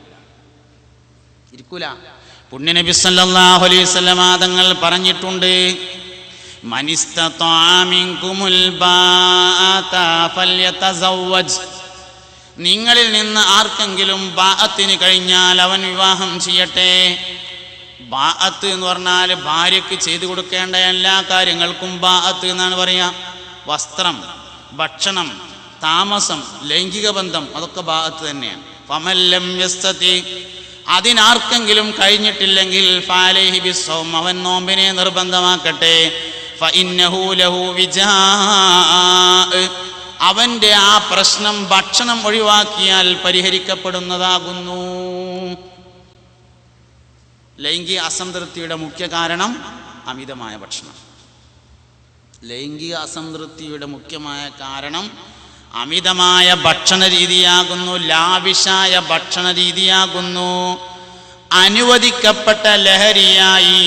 പുണ്യനബി സല്ലല്ലാഹു അലൈഹി വസല്ലം തങ്ങൾ പറഞ്ഞിട്ടുണ്ട്, മനിസ്തതാഅ മിൻകുമുൽ ബാഅത ഫല്യതസവ്വജ്. നിങ്ങളിൽ നിന്ന് ആർക്കെങ്കിലും ബാഅത്തിന് കഴിഞ്ഞാൽ അവൻ വിവാഹം ചെയ്യട്ടെ. ബാഅത്ത് എന്ന് പറഞ്ഞാൽ ഭാര്യയ്ക്ക് ചെയ്തു കൊടുക്കേണ്ട എല്ലാ കാര്യങ്ങൾക്കും ബാഅത്ത് എന്നാണ് പറയുക. വസ്ത്രം, ഭക്ഷണം, താമസം, ലൈംഗിക ബന്ധം, അതൊക്കെ ബാഅത്ത് തന്നെയാണ്. ഫമല്ലം യസ്തതി, അതിനാർക്കെങ്കിലും കഴിഞ്ഞിട്ടില്ലെങ്കിൽ ഫഅലൈഹി ബിസ്സൗം, അവൻ നോമ്പിനെ നിർബന്ധമാക്കട്ടെ. ഫഇന്നഹു ലഹു വിജാ, അവൻ്റെ ആ പ്രശ്നം ഭക്ഷണം ഒഴിവാക്കിയാൽ പരിഹരിക്കപ്പെടുന്നതാകുന്നു. ലൈംഗിക അസംതൃപ്തിയുടെ മുഖ്യ കാരണം അമിതമായ ഭക്ഷണം. ലൈംഗിക അസംതൃപ്തിയുടെ മുഖ്യമായ കാരണം അമിതമായ ഭക്ഷണ രീതിയാകുന്നു, ലാവിഷായ ഭക്ഷണ രീതിയാകുന്നു. അനുവദിക്കപ്പെട്ട ലഹരിയായി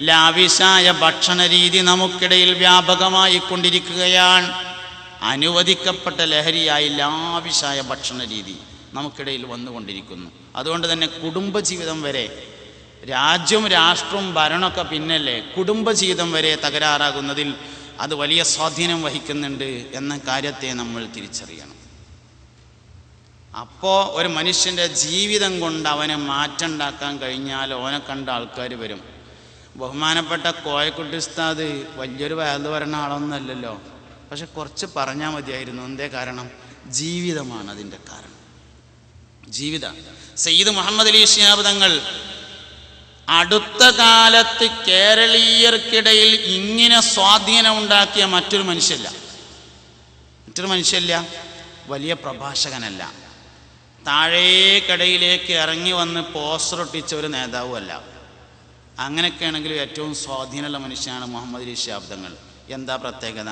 ലാവിഷായ ഭക്ഷണ രീതി നമുക്കിടയിൽ വ്യാപകമായി കൊണ്ടിരിക്കുകയാണ്. അനുവദിക്കപ്പെട്ട ലഹരിയായി ലാവിഷായ ഭക്ഷണ രീതി നമുക്കിടയിൽ വന്നുകൊണ്ടിരിക്കുന്നു. അതുകൊണ്ട് തന്നെ കുടുംബജീവിതം വരെ, രാജ്യവും രാഷ്ട്രവും ഭരണമൊക്കെ പിന്നല്ലേ, കുടുംബജീവിതം വരെ തകരാറാകുന്നതിൽ അത് വലിയ സ്വാധീനം വഹിക്കുന്നുണ്ട് എന്ന കാര്യത്തെ നമ്മൾ തിരിച്ചറിയണം. അപ്പോൾ ഒരു മനുഷ്യൻ്റെ ജീവിതം കൊണ്ട് അവനെ മാറ്റം ഉണ്ടാക്കാൻ കഴിഞ്ഞാൽ ഓനെ കണ്ട ആൾക്കാർ വരും. ബഹുമാനപ്പെട്ട കോയക്കുട്ടി ഉസ്താദ് വലിയൊരു വയല് പറയുന്ന ആളൊന്നുമല്ലല്ലോ, പക്ഷെ കുറച്ച് പറഞ്ഞാൽ മതിയായിരുന്നു. എന്തേ കാരണം? ജീവിതമാണ് അതിൻ്റെ കാരണം. ജീവിതം. സയ്യിദ് മുഹമ്മദ് അലി ശിഹാബ് തങ്ങൾ അടുത്ത കാലത്ത് കേരളീയർക്കിടയിൽ ഇങ്ങനെ സ്വാധീനം ഉണ്ടാക്കിയ മറ്റൊരു മനുഷ്യല്ല. വലിയ പ്രഭാഷകനല്ല, താഴേക്കടയിലേക്ക് ഇറങ്ങി വന്ന് പോസ്റ്റർ ഒട്ടിച്ച ഒരു നേതാവുമല്ല. അങ്ങനെയൊക്കെയാണെങ്കിലും ഏറ്റവും സ്വാധീനമുള്ള മനുഷ്യനാണ് മുഹമ്മദ് അലി ശിഹാബ് തങ്ങൾ. എന്താ പ്രത്യേകത?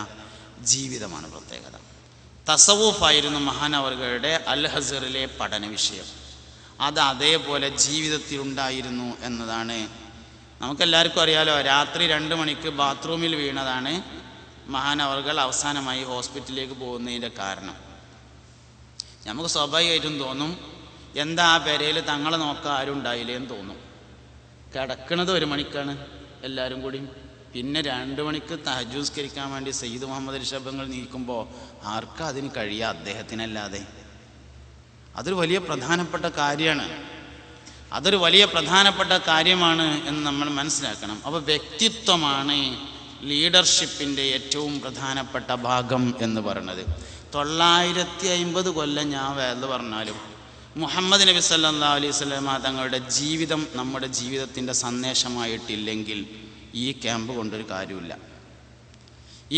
ജീവിതമാണ് പ്രത്യേകത. തസവൂഫായിരുന്നു മഹാനവറുകളുടെ അൽ ഹസറിലെ പഠന വിഷയം. അത് അതേപോലെ ജീവിതത്തിലുണ്ടായിരുന്നു എന്നതാണ്. നമുക്കെല്ലാവർക്കും അറിയാലോ, രാത്രി 2 മണിക്ക് ബാത്റൂമിൽ വീണതാണ് മഹാനവറുകൾ അവസാനമായി ഹോസ്പിറ്റലിലേക്ക് പോകുന്നതിൻ്റെ കാരണം. നമുക്ക് സ്വാഭാവികമായിട്ടും തോന്നും, എന്താ ആ പെരയിൽ തങ്ങളെ നോക്കാൻ ആരും ഉണ്ടായില്ലേന്ന് തോന്നും. കിടക്കുന്നത് 1 മണിക്കാണ് എല്ലാവരും കൂടി. പിന്നെ 2 മണിക്ക് തഹജ്ജുസ്കരിക്കാൻ വേണ്ടി സയ്യിദ് മുഹമ്മദ് അലി ശബ്ദങ്ങൾ നീക്കുമ്പോൾ ആർക്കാ അതിന് കഴിയുക? അദ്ദേഹത്തിനല്ലാതെ. അതൊരു വലിയ പ്രധാനപ്പെട്ട കാര്യമാണ്. അതൊരു വലിയ പ്രധാനപ്പെട്ട കാര്യമാണ് എന്ന് നമ്മൾ മനസ്സിലാക്കണം. അപ്പോൾ വ്യക്തിത്വമാണ് ലീഡർഷിപ്പിൻ്റെ ഏറ്റവും പ്രധാനപ്പെട്ട ഭാഗം എന്ന് പറയുന്നത്. 950 കൊല്ലം ഞാൻ വേദ പറഞ്ഞാലും മുഹമ്മദ് നബി സല്ലല്ലാഹു അലൈഹി വസല്ലം തങ്ങളുടെ ജീവിതം നമ്മുടെ ജീവിതത്തിൻ്റെ സന്ദേശമായിട്ടില്ലെങ്കിൽ ഈ ക്യാമ്പ് കൊണ്ടൊരു കാര്യമില്ല.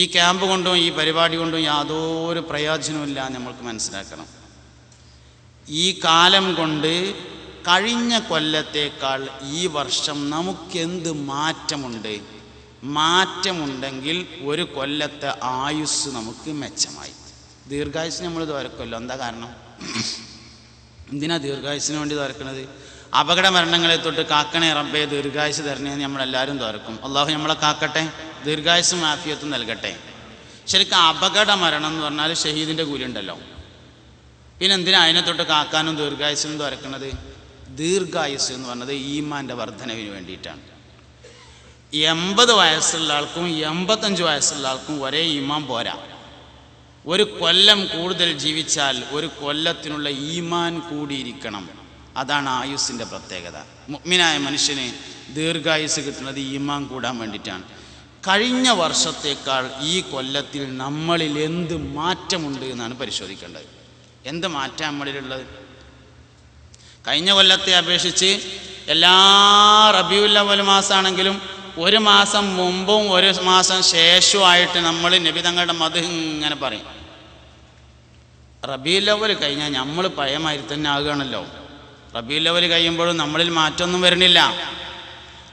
ഈ ക്യാമ്പ് കൊണ്ടും ഈ പരിപാടി കൊണ്ടും യാതൊരു പ്രയോജനമില്ല നമ്മൾക്ക് മനസ്സിലാക്കണം. ഈ കാലം കൊണ്ട് കഴിഞ്ഞ കൊല്ലത്തേക്കാൾ ഈ വർഷം നമുക്കെന്ത് മാറ്റമുണ്ടെങ്കിൽ ഒരു കൊല്ലത്തെ ആയുസ് നമുക്ക് മെച്ചമായി. ദീർഘായുസ് നമ്മൾ തുറക്കുമല്ലോ. എന്താ കാരണം? എന്തിനാ ദീർഘായുസിന് വേണ്ടി തുറക്കുന്നത്? അപകട മരണങ്ങളെ തൊട്ട് കാക്കണേ റബ്ബേ, ദീർഘായുസ് തരണേന്ന് നമ്മളെല്ലാവരും തുറക്കും. അള്ളാഹു നമ്മളെ കാക്കട്ടെ, ദീർഘായുസും ആഫിയത്തും നൽകട്ടെ. ശരിക്കും അപകട മരണം എന്ന് പറഞ്ഞാൽ ഷഹീദിൻ്റെ കൂലി ഉണ്ടല്ലോ. പിന്നെ എന്തിനാ അതിനെ തൊട്ട് കാക്കാനും ദീർഘായുസിനും തുറക്കുന്നത്? ദീർഘായുസ് എന്ന് പറഞ്ഞത് ഈമാൻ്റെ വർധനവിന് വേണ്ടിയിട്ടാണ്. 80 വയസ്സുള്ള ആൾക്കും 85 വയസ്സുള്ള ആൾക്കും ഒരേ ഈമാൻ പോരാ. ഒരു കൊല്ലം കൂടുതൽ ജീവിച്ചാൽ ഒരു കൊല്ലത്തിനുള്ള ഈമാൻ കൂടിയിരിക്കണം. അതാണ് ആയുസ്സിൻ്റെ പ്രത്യേകത. മുഅ്മിനായ മനുഷ്യന് ദീർഘായുസ് കിട്ടുന്നത് ഈമാൻ കൂടാൻ വേണ്ടിയിട്ടാണ്. കഴിഞ്ഞ വർഷത്തേക്കാൾ ഈ കൊല്ലത്തിൽ നമ്മളിൽ എന്ത് മാറ്റമുണ്ട് എന്നാണ് പരിശോധിക്കേണ്ടത്. എന്ത് മാറ്റം നമ്മളിലുള്ളത്? കഴിഞ്ഞ കൊല്ലത്തെ അപേക്ഷിച്ച് എല്ലാ റബീഉൽ അവ്വൽ മാസമാണെങ്കിലും ഒരു മാസം മുമ്പും ഒരു മാസം ശേഷവുമായിട്ട് നമ്മൾ നബി തങ്ങളുടെ മദ്ഹ് ഇങ്ങനെ പറയും. റബീഉൽ അവ്വൽ കഴിഞ്ഞാൽ നമ്മൾ പഴയമാതിരി തന്നെ ആകുകയാണല്ലോ. റബീഉൽ അവ്വൽ കഴിയുമ്പോഴും നമ്മളിൽ മാറ്റമൊന്നും വരുന്നില്ല.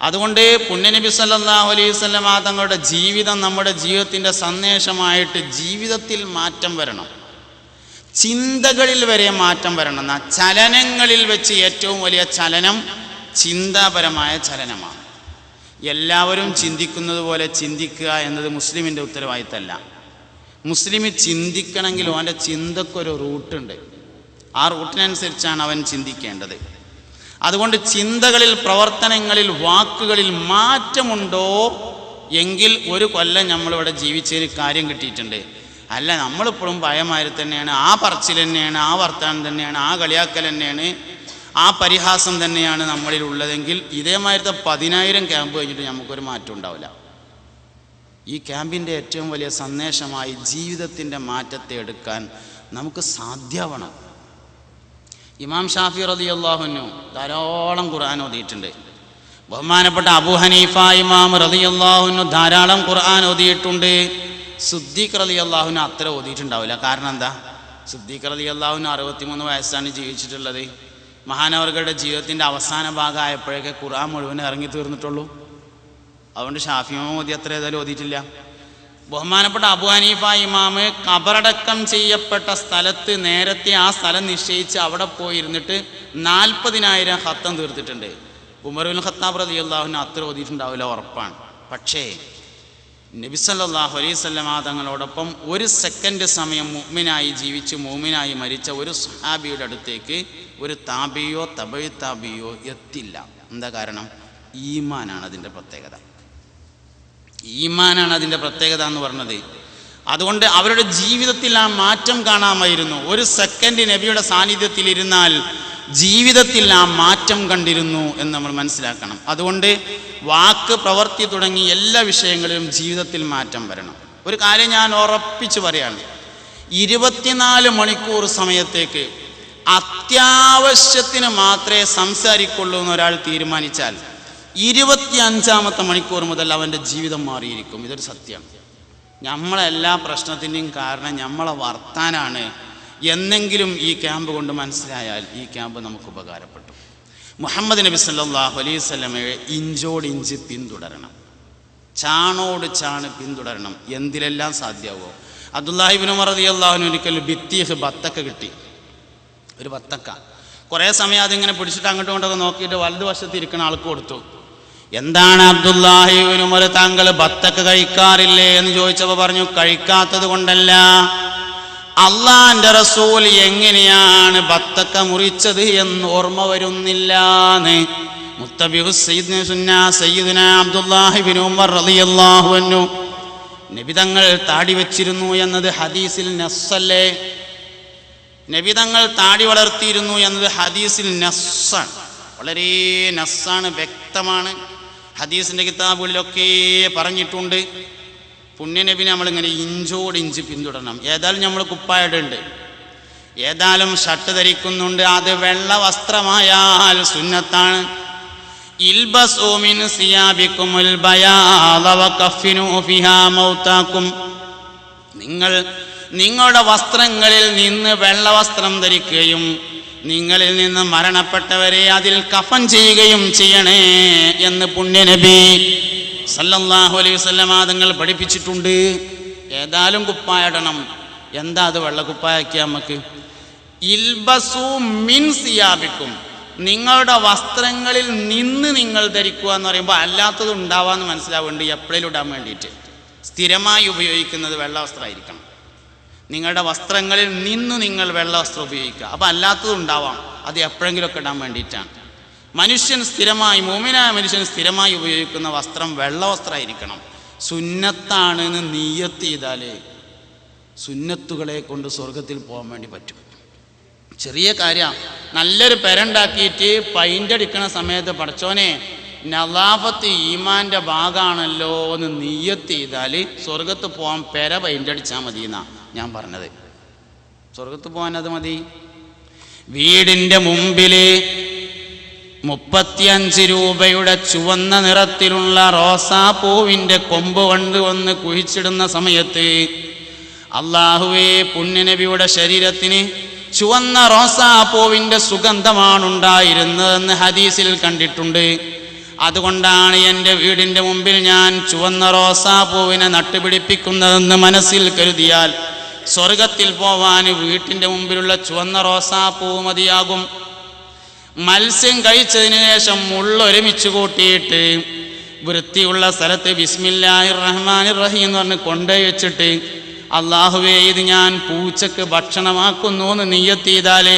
അതുകൊണ്ട് പുണ്യനബി സല്ലല്ലാഹു അലൈഹി വസല്ലം തങ്ങളുടെ ജീവിതം നമ്മുടെ ജീവിതത്തിൻ്റെ സന്ദേശമായിട്ട് ജീവിതത്തിൽ മാറ്റം വരണം. ചിന്തകളിൽ വരെ മാറ്റം വരണം. ചലനങ്ങളിൽ വെച്ച് ഏറ്റവും വലിയ ചലനം ചിന്താപരമായ ചലനമാണ്. എല്ലാവരും ചിന്തിക്കുന്നത് പോലെ ചിന്തിക്കുക എന്നത് മുസ്ലിമിൻ്റെ ഉത്തരവാദിത്തമല്ല. മുസ്ലിം ചിന്തിക്കണമെങ്കിൽ അവൻ്റെ ചിന്തക്കൊരു റൂട്ടുണ്ട്. ആ റൂട്ടിനനുസരിച്ചാണ് അവൻ ചിന്തിക്കേണ്ടത്. അതുകൊണ്ട് ചിന്തകളിൽ, പ്രവർത്തനങ്ങളിൽ, വാക്കുകളിൽ മാറ്റമുണ്ടോ എങ്കിൽ ഒരു കൊല്ലം നമ്മളിവിടെ ജീവിച്ചതിന് കാര്യം കിട്ടിയിട്ടുണ്ട്. അല്ല, നമ്മളിപ്പോഴും ഭയമാതിരി തന്നെയാണ്, ആ പറച്ചിൽ തന്നെയാണ്, ആ വർത്താനം തന്നെയാണ്, ആ കളിയാക്കൽ തന്നെയാണ്, ആ പരിഹാസം തന്നെയാണ് നമ്മളിൽ ഉള്ളതെങ്കിൽ ഇതേമാതിരത്തെ 10,000 ക്യാമ്പ് കഴിഞ്ഞിട്ട് നമുക്കൊരു മാറ്റം ഉണ്ടാവില്ല. ഈ ക്യാമ്പിൻ്റെ ഏറ്റവും വലിയ സന്ദേശമായി ജീവിതത്തിൻ്റെ മാറ്റത്തെ എടുക്കാൻ നമുക്ക് സാധ്യമാവണം. ഇമാം ഷാഫി റളിയല്ലാഹു അൻഹു ധാരാളം ഖുർആൻ ഓതിയിട്ടുണ്ട്. ബഹുമാനപ്പെട്ട അബൂ ഹനീഫ ഇമാം റളിയല്ലാഹു അൻഹു ധാരാളം ഖുർആൻ ഓതിയിട്ടുണ്ട്. സിദ്ദീഖ് റളിയല്ലാഹു അൻഹു അത്ര ഓതിയിട്ടുണ്ടാവില്ല. കാരണം എന്താ? സിദ്ദീഖ് റളിയല്ലാഹു അൻഹു 63 വയസ്സാണ് ജീവിച്ചിട്ടുള്ളത്. മഹാനവറുകളുടെ ജീവിതത്തിൻ്റെ അവസാന ഭാഗമായപ്പോഴേക്ക് ഖുർആൻ മുഴുവൻ ഇറങ്ങി തീർന്നിട്ടുള്ളൂ. അതുകൊണ്ട് ഷാഫി ഇമാം ഓതി അത്ര ഏതായാലും ഓതിയിട്ടില്ല. ബഹുമാനപ്പെട്ട അബൂ ഹനീഫ ഇമാം ഖബറടക്കം ചെയ്യപ്പെട്ട സ്ഥലത്ത് നേരത്തെ ആ സ്ഥലം നിശ്ചയിച്ച് അവിടെ പോയിരുന്നിട്ട് 40,000 ഖത്തം തീർത്തിട്ടുണ്ട്. ഉമർ ഇബ്നുൽ ഖത്താബ് റളിയല്ലാഹു അൻഹു അത്ര ഓതിയിട്ടുണ്ടാവില്ല, ഉറപ്പാണ്. പക്ഷേ നബി സല്ലല്ലാഹു അലൈഹി വസല്ലം തങ്ങളോടൊപ്പം ഒരു സെക്കൻഡ് സമയം മുഅ്മിനായി ജീവിച്ച് മുഅ്മിനായി മരിച്ച ഒരു സ്വഹാബിയുടെ അടുത്തേക്ക് ഒരു താബിയോ തബഇ താബിയോ എത്തില്ല. എന്താ കാരണം? ഈമാനാണ് അതിൻ്റെ പ്രത്യേകത. ഈമാനാണ് അതിൻ്റെ പ്രത്യേകത എന്ന് പറഞ്ഞത്. അതുകൊണ്ട് അവരുടെ ജീവിതത്തിൽ ആ മാറ്റം കാണാമായിരുന്നു. ഒരു സെക്കൻഡ് നബിയുടെ സാന്നിധ്യത്തിലിരുന്നാൽ ജീവിതത്തിൽ ആ മാറ്റം കണ്ടിരുന്നു എന്ന് നമ്മൾ മനസ്സിലാക്കണം. അതുകൊണ്ട് വാക്ക്, പ്രവൃത്തി തുടങ്ങി എല്ലാ വിഷയങ്ങളിലും ജീവിതത്തിൽ മാറ്റം വരണം. ഒരു കാര്യം ഞാൻ ഉറപ്പിച്ചു പറയാണ്, 24 മണിക്കൂർ സമയത്തേക്ക് അത്യാവശ്യത്തിന് മാത്രമേ സംസാരിക്കുള്ളൂ എന്ന് ഒരാൾ തീരുമാനിച്ചാൽ 25-ാമത്തെ മണിക്കൂർ മുതൽ അവൻ്റെ ജീവിതം മാറിയിരിക്കും. ഇതൊരു സത്യമാണ്. നമ്മളെല്ലാ പ്രശ്നത്തിൻ്റെയും കാരണം നമ്മളെ വർത്താനാണ് എന്നെങ്കിലും ഈ ക്യാമ്പ് കൊണ്ട് മനസ്സിലായാൽ ഈ ക്യാമ്പ് നമുക്ക് ഉപകാരപ്പെട്ടു. മുഹമ്മദ് നബി സല്ലല്ലാഹു അലൈഹി വസല്ലമയെ ഇഞ്ചോടിഞ്ച് പിന്തുടരണം, ചാണോട് ചാണ് പിന്തുടരണം. എന്തിലെല്ലാം സാധ്യമാവോ. അബ്ദുല്ലാഹി ഇബ്നു ഉമർ റളിയല്ലാഹു അൻഹു ഒരിക്കൽ ബിത്തീഹ് ബത്തക്ക കിട്ടി. ഒരു ബത്തക്ക കുറേ സമയം അതിങ്ങനെ പിടിച്ചിട്ട് അങ്ങോട്ടും ഇങ്ങോട്ടൊക്കെ നോക്കിയിട്ട് വലതുവശത്ത് ഇരിക്കുന്ന ആൾക്ക് കൊടുത്തു. എന്താണ് അബ്ദുല്ലാഹി ഇബ്നു ഉമർ, താങ്കൾ ബത്തക്ക കഴിക്കാറില്ലേ എന്ന് ചോദിച്ചപ്പോൾ പറഞ്ഞു, കഴിക്കാത്തത് കൊണ്ടല്ല, അള്ളാന്റെ റസൂൽ എങ്ങനെയാണ് ബത്തക്ക മുറിച്ചത് എന്ന് ഓർമ്മ വരുന്നില്ലാന്ന്. മുത്തബിഉ സയ്യിദുനാ അബ്ദുല്ലാഹി ഇബ്നു ഉമർ റളിയല്ലാഹു അൻഹു നബി തങ്ങൾ താടി വെച്ചിരുന്നു എന്നത് ഹദീസിൽ നസ്സല്ലേ. നബി തങ്ങൾ താടി വളർത്തിയിരുന്നു എന്നത് ഹദീസിൽ നസ്സാണ്, വളരെ നസ്സാണ്, വ്യക്തമാണ്. ഹദീസിൻ്റെ കിതാബുകളിലൊക്കെ പറഞ്ഞിട്ടുണ്ട്. പുണ്യനബിനെ നമ്മളിങ്ങനെ ഇഞ്ചോടിഞ്ച് പിന്തുടരണം. ഏതായാലും നമ്മൾ കുപ്പായിടുണ്ട്, ഏതായാലും ഷർട്ട് ധരിക്കുന്നുണ്ട്, അത് വെള്ള വസ്ത്രമായാൽ സുന്നത്താണ്. ഇൽബസൂ മിൻ സിയാബിക്കുമുൽ ബയാദ വകഫിനൂ ഫിഹാ മൗതാക്കും. നിങ്ങളുടെ വസ്ത്രങ്ങളിൽ നിന്ന് വെള്ള വസ്ത്രം ധരിക്കുകയും നിങ്ങളിൽ നിന്ന് മരണപ്പെട്ടവരെ അതിൽ കഫൻ ചെയ്യുകയും ചെയ്യണേ എന്ന് പുണ്യനബി സല്ലല്ലാഹു അലൈഹി വസല്ലം തങ്ങൾ പഠിപ്പിച്ചിട്ടുണ്ട്. ഏതായാലും കുപ്പായിടണം. എന്താ അത് വെള്ളക്കുപ്പായാക്കിയ നമുക്ക്? ഇൽബസൂ മിൻ സിയാബിക്കും, നിങ്ങളുടെ വസ്ത്രങ്ങളിൽ നിന്ന് നിങ്ങൾ ധരിക്കുക എന്ന് പറയുമ്പോൾ അല്ലാത്തത് ഉണ്ടാവാന്ന് മനസ്സിലാവേണ്ടി എപ്പോഴും ഇടാൻ വേണ്ടിയിട്ട് സ്ഥിരമായി ഉപയോഗിക്കുന്നത് വെള്ള വസ്ത്രമായിരിക്കണം. നിങ്ങളുടെ വസ്ത്രങ്ങളിൽ നിന്ന് നിങ്ങൾ വെള്ള വസ്ത്രം ഉപയോഗിക്കുക. അപ്പം അല്ലാത്തത് ഉണ്ടാവാം, അത് എപ്പോഴെങ്കിലുമൊക്കെ ഇടാൻ വേണ്ടിയിട്ടാണ്. മനുഷ്യൻ സ്ഥിരമായി, മുഅ്മിനായ മനുഷ്യൻ സ്ഥിരമായി ഉപയോഗിക്കുന്ന വസ്ത്രം വെള്ള വസ്ത്രമായിരിക്കണം. സുന്നത്താണെന്ന് നിയ്യത്ത് ചെയ്താൽ സുന്നത്തുകളെ കൊണ്ട് സ്വർഗത്തിൽ പോകാൻ വേണ്ടി പറ്റും. ചെറിയ കാര്യമാണ്. നല്ലൊരു പെരണ്ടാക്കിയിട്ട് പെയിൻ്റ് അടിക്കണ സമയത്ത് പടച്ചോനെ നളാഫത്ത് ഈമാൻ്റെ ഭാഗമാണല്ലോ എന്ന് നിയ്യത്ത് ചെയ്താൽ സ്വർഗത്ത് പോകാൻ പെര പെയിൻ്റ് അടിച്ചാൽ മതി എന്നാണ് ഞാൻ പറഞ്ഞത്. സ്വർഗത്ത് പോകാൻ അത് മതി. വീടിൻ്റെ മുമ്പിൽ 35 രൂപയുടെ ചുവന്ന നിറത്തിലുള്ള റോസാപ്പൂവിൻ്റെ കൊമ്പ് കൊണ്ടുവന്ന് കുഴിച്ചിടുന്ന സമയത്ത് അല്ലാഹുവേ, പുണ്യനബിയുടെ ശരീരത്തിന് ചുവന്ന റോസാപ്പൂവിൻ്റെ സുഗന്ധമാണുണ്ടായിരുന്നതെന്ന് ഹദീസിൽ കണ്ടിട്ടുണ്ട്. അതുകൊണ്ടാണ് എൻ്റെ വീടിൻ്റെ മുമ്പിൽ ഞാൻ ചുവന്ന റോസാപ്പൂവിനെ നട്ടുപിടിപ്പിക്കുന്നതെന്ന് മനസ്സിൽ കരുതിയാൽ സ്വർഗത്തിൽ പോവാൻ വീട്ടിൻ്റെ മുമ്പിലുള്ള ചുവന്ന റോസാപ്പൂ മതിയാകും. മത്സ്യം കഴിച്ചതിന് ശേഷം മുള്ളൊരുമിച്ച് കൂട്ടിയിട്ട് വൃത്തിയുള്ള സ്ഥലത്ത് ബിസ്മില്ലാഹിർ റഹ്മാനിർ റഹീം എന്ന് പറഞ്ഞ് കൊണ്ടുപോയി വെച്ചിട്ട് അല്ലാഹുവേ, ഇത് ഞാൻ പൂച്ചക്ക് ഭക്ഷണമാക്കുന്നു എന്ന് നിയ്യത്ത് ചെയ്താല്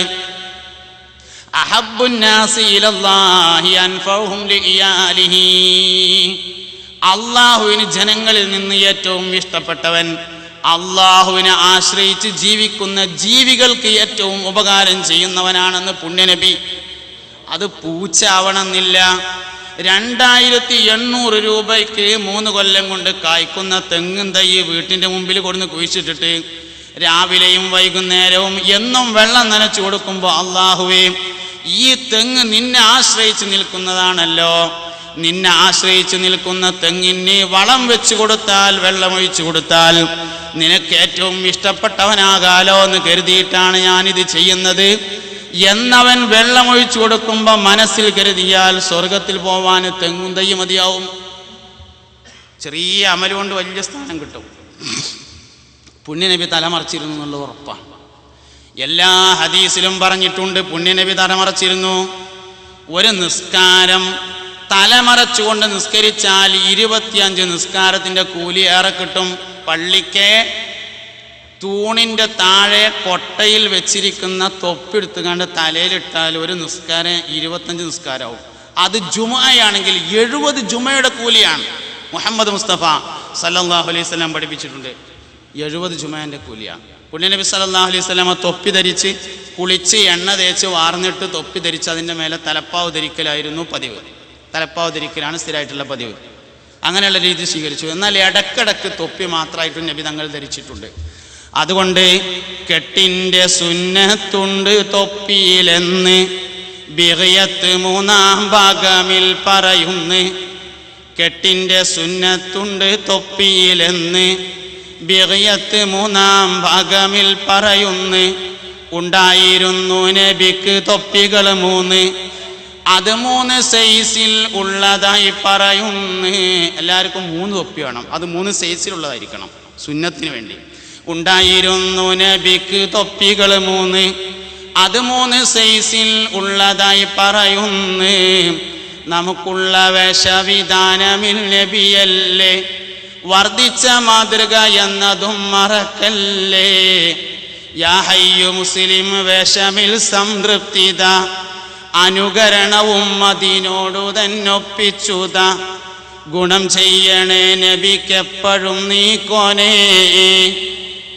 അഹബ്ബുന്നാസി ഇലല്ലാഹി അൻഫഉഹും ലിഇയാലിഹി, അല്ലാഹുവിന് ജനങ്ങളിൽ നിന്ന് ഏറ്റവും ഇഷ്ടപ്പെട്ടവൻ അല്ലാഹുവിനെ ആശ്രയിച്ച് ജീവിക്കുന്ന ജീവികൾക്ക് ഏറ്റവും ഉപകാരം ചെയ്യുന്നവനാണെന്ന് പുണ്യനബി. അത് പൂച്ച ആവണമെന്നില്ല. 2800 രൂപയ്ക്ക് 3 കൊല്ലം കൊണ്ട് കായ്ക്കുന്ന തെങ്ങും തൈ വീട്ടിൻ്റെ മുമ്പിൽ കൊടുന്ന് കുഴിച്ചിട്ടിട്ട് രാവിലെയും വൈകുന്നേരവും എന്നും വെള്ളം നനച്ചു കൊടുക്കുമ്പോൾ അല്ലാഹുവേ, ഈ തെങ്ങ് നിന്നെ ആശ്രയിച്ച് നിൽക്കുന്നതാണല്ലോ, നിന്നെ ആശ്രയിച്ച് നിൽക്കുന്ന തെങ്ങിന് വളം വെച്ച് കൊടുത്താൽ, വെള്ളമൊഴിച്ചു കൊടുത്താൽ നിനക്ക് ഏറ്റവും ഇഷ്ടപ്പെട്ടവനാകാലോ എന്ന് കരുതിയിട്ടാണ് ഞാനിത് ചെയ്യുന്നത് എന്നവൻ വെള്ളമൊഴിച്ചു കൊടുക്കുമ്പോൾ മനസ്സിൽ കരുതിയാൽ സ്വർഗത്തിൽ പോവാൻ തെങ്ങും തൈ മതിയാവും. ചെറിയ അമല് കൊണ്ട് വലിയ സ്ഥാനം കിട്ടും. പുണ്യനബി തലമറച്ചിരുന്നു എന്നുള്ള ഉറപ്പാണ്. എല്ലാ ഹദീസിലും പറഞ്ഞിട്ടുണ്ട് പുണ്യനബി തലമറച്ചിരുന്നു. ഒരു നിസ്കാരം തലമറച്ചുകൊണ്ട് നിസ്കരിച്ചാൽ 25 നിസ്കാരത്തിൻ്റെ കൂലി ഏറെ കിട്ടും. പള്ളിക്ക് തൂണിൻ്റെ താഴെ കൊട്ടയിൽ വെച്ചിരിക്കുന്ന തൊപ്പെടുത്തുകൊണ്ട് തലയിലിട്ടാൽ ഒരു നിസ്കാരം 25 നിസ്കാരമാവും. അത് ജുമയാണെങ്കിൽ 70 ജുമയുടെ കൂലിയാണ്. മുഹമ്മദ് മുസ്തഫ സല്ലല്ലാഹു അലൈഹി വസല്ലം പഠിപ്പിച്ചിട്ടുണ്ട്. 70 ജുമേൻ്റെ കൂലിയാണ്. പുണ്യനബി സല്ലല്ലാഹു അലൈഹി വസല്ലം തൊപ്പി ധരിച്ച് കുളിച്ച് എണ്ണ തേച്ച് വാർന്നിട്ട് തൊപ്പി ധരിച്ച് അതിൻ്റെ മേലെ തലപ്പാവ് ധരിക്കലായിരുന്നു പതിവ്. തലപ്പാവ് ധരിക്കലാണ് സ്ഥിരമായിട്ടുള്ള പതിവ്. അങ്ങനെയുള്ള രീതി സ്വീകരിച്ചു. എന്നാൽ ഇടക്കിടക്ക് തൊപ്പി മാത്രമായിട്ടും നബി തങ്ങൾ ധരിച്ചിട്ടുണ്ട്. അതുകൊണ്ട് കെട്ടിൻ്റെ സുന്നത്തുണ്ട് തൊപ്പിയിലെന്ന് ബിഗയത്ത് 3-ാം ഭാഗമിൽ പറയുന്നു. കെട്ടിൻ്റെ സുന്നത്തുണ്ട് തൊപ്പിയിലെന്ന് ബിഗയത്ത് 3-ാം ഭാഗമിൽ പറയുന്നു. ഉണ്ടായിരുന്നു നബിക്ക് തൊപ്പികൾ 3, അത് 3 സൈസിൽ ഉള്ളതായി പറയുന്നു. എല്ലാവർക്കും 3 തൊപ്പി വേണം, അത് 3 സൈസിലുള്ളതായിരിക്കണം സുന്നത്തിന് വേണ്ടി. ഉണ്ടായിരുന്നു നബിക്ക് തൊപ്പികൾ 3, അത് 3 സൈസിൽ ഉള്ളതായി പറയുന്നു. നമുക്കുള്ള വേഷവിധാനമിൽ നബിയല്ലേ, വർദ്ധിച്ച മാതൃക എന്നതും മറക്കല്ലേ. യാ ഹയ്യു മുസ്ലിം വേഷമിൽ സംതൃപ്തിത, അനുകരണവും അതിനോടു തന്നൊപ്പിച്ചുത. ഗുണം ചെയ്യണേ നബിക്കെപ്പോഴും നീ കോനേ,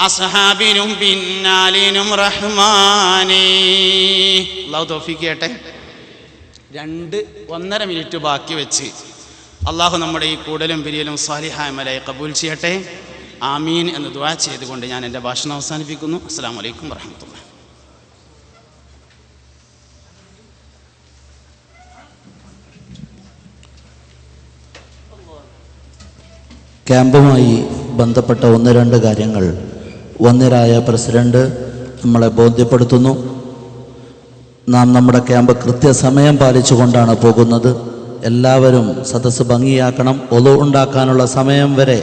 അസ്ഹാബിനും പിന്നാലിനും റഹ്മാനേ. അള്ളാഹു തൗഫീഖ് ചെയ്യട്ടെ. 1.5 മിനിറ്റ് ബാക്കി വെച്ച് അള്ളാഹു നമ്മുടെ ഈ കൂടലും പിരിയലും സാലിഹായ അമലായി കബൂൽ ചെയ്യട്ടെ. ആമീൻ എന്ന് ദുആ ചെയ്തുകൊണ്ട് ഞാൻ എൻ്റെ ഭാഷണം അവസാനിപ്പിക്കുന്നു. അസ്സലാമു അലൈക്കും വറഹ്മത്തുള്ളാഹി. ക്യാമ്പുമായി ബന്ധപ്പെട്ട 1-2 കാര്യങ്ങൾ വന്ദ്യരായ പ്രസിഡന്റ് നമ്മളെ ബോധ്യപ്പെടുത്തുന്നു. നാം നമ്മുടെ ക്യാമ്പ് കൃത്യസമയം പാലിച്ചുകൊണ്ടാണ് പോകുന്നത്. എല്ലാവരും സദസ്സ് ഭംഗിയാക്കണം. ഒളു ഉണ്ടാക്കാനുള്ള സമയം വരെ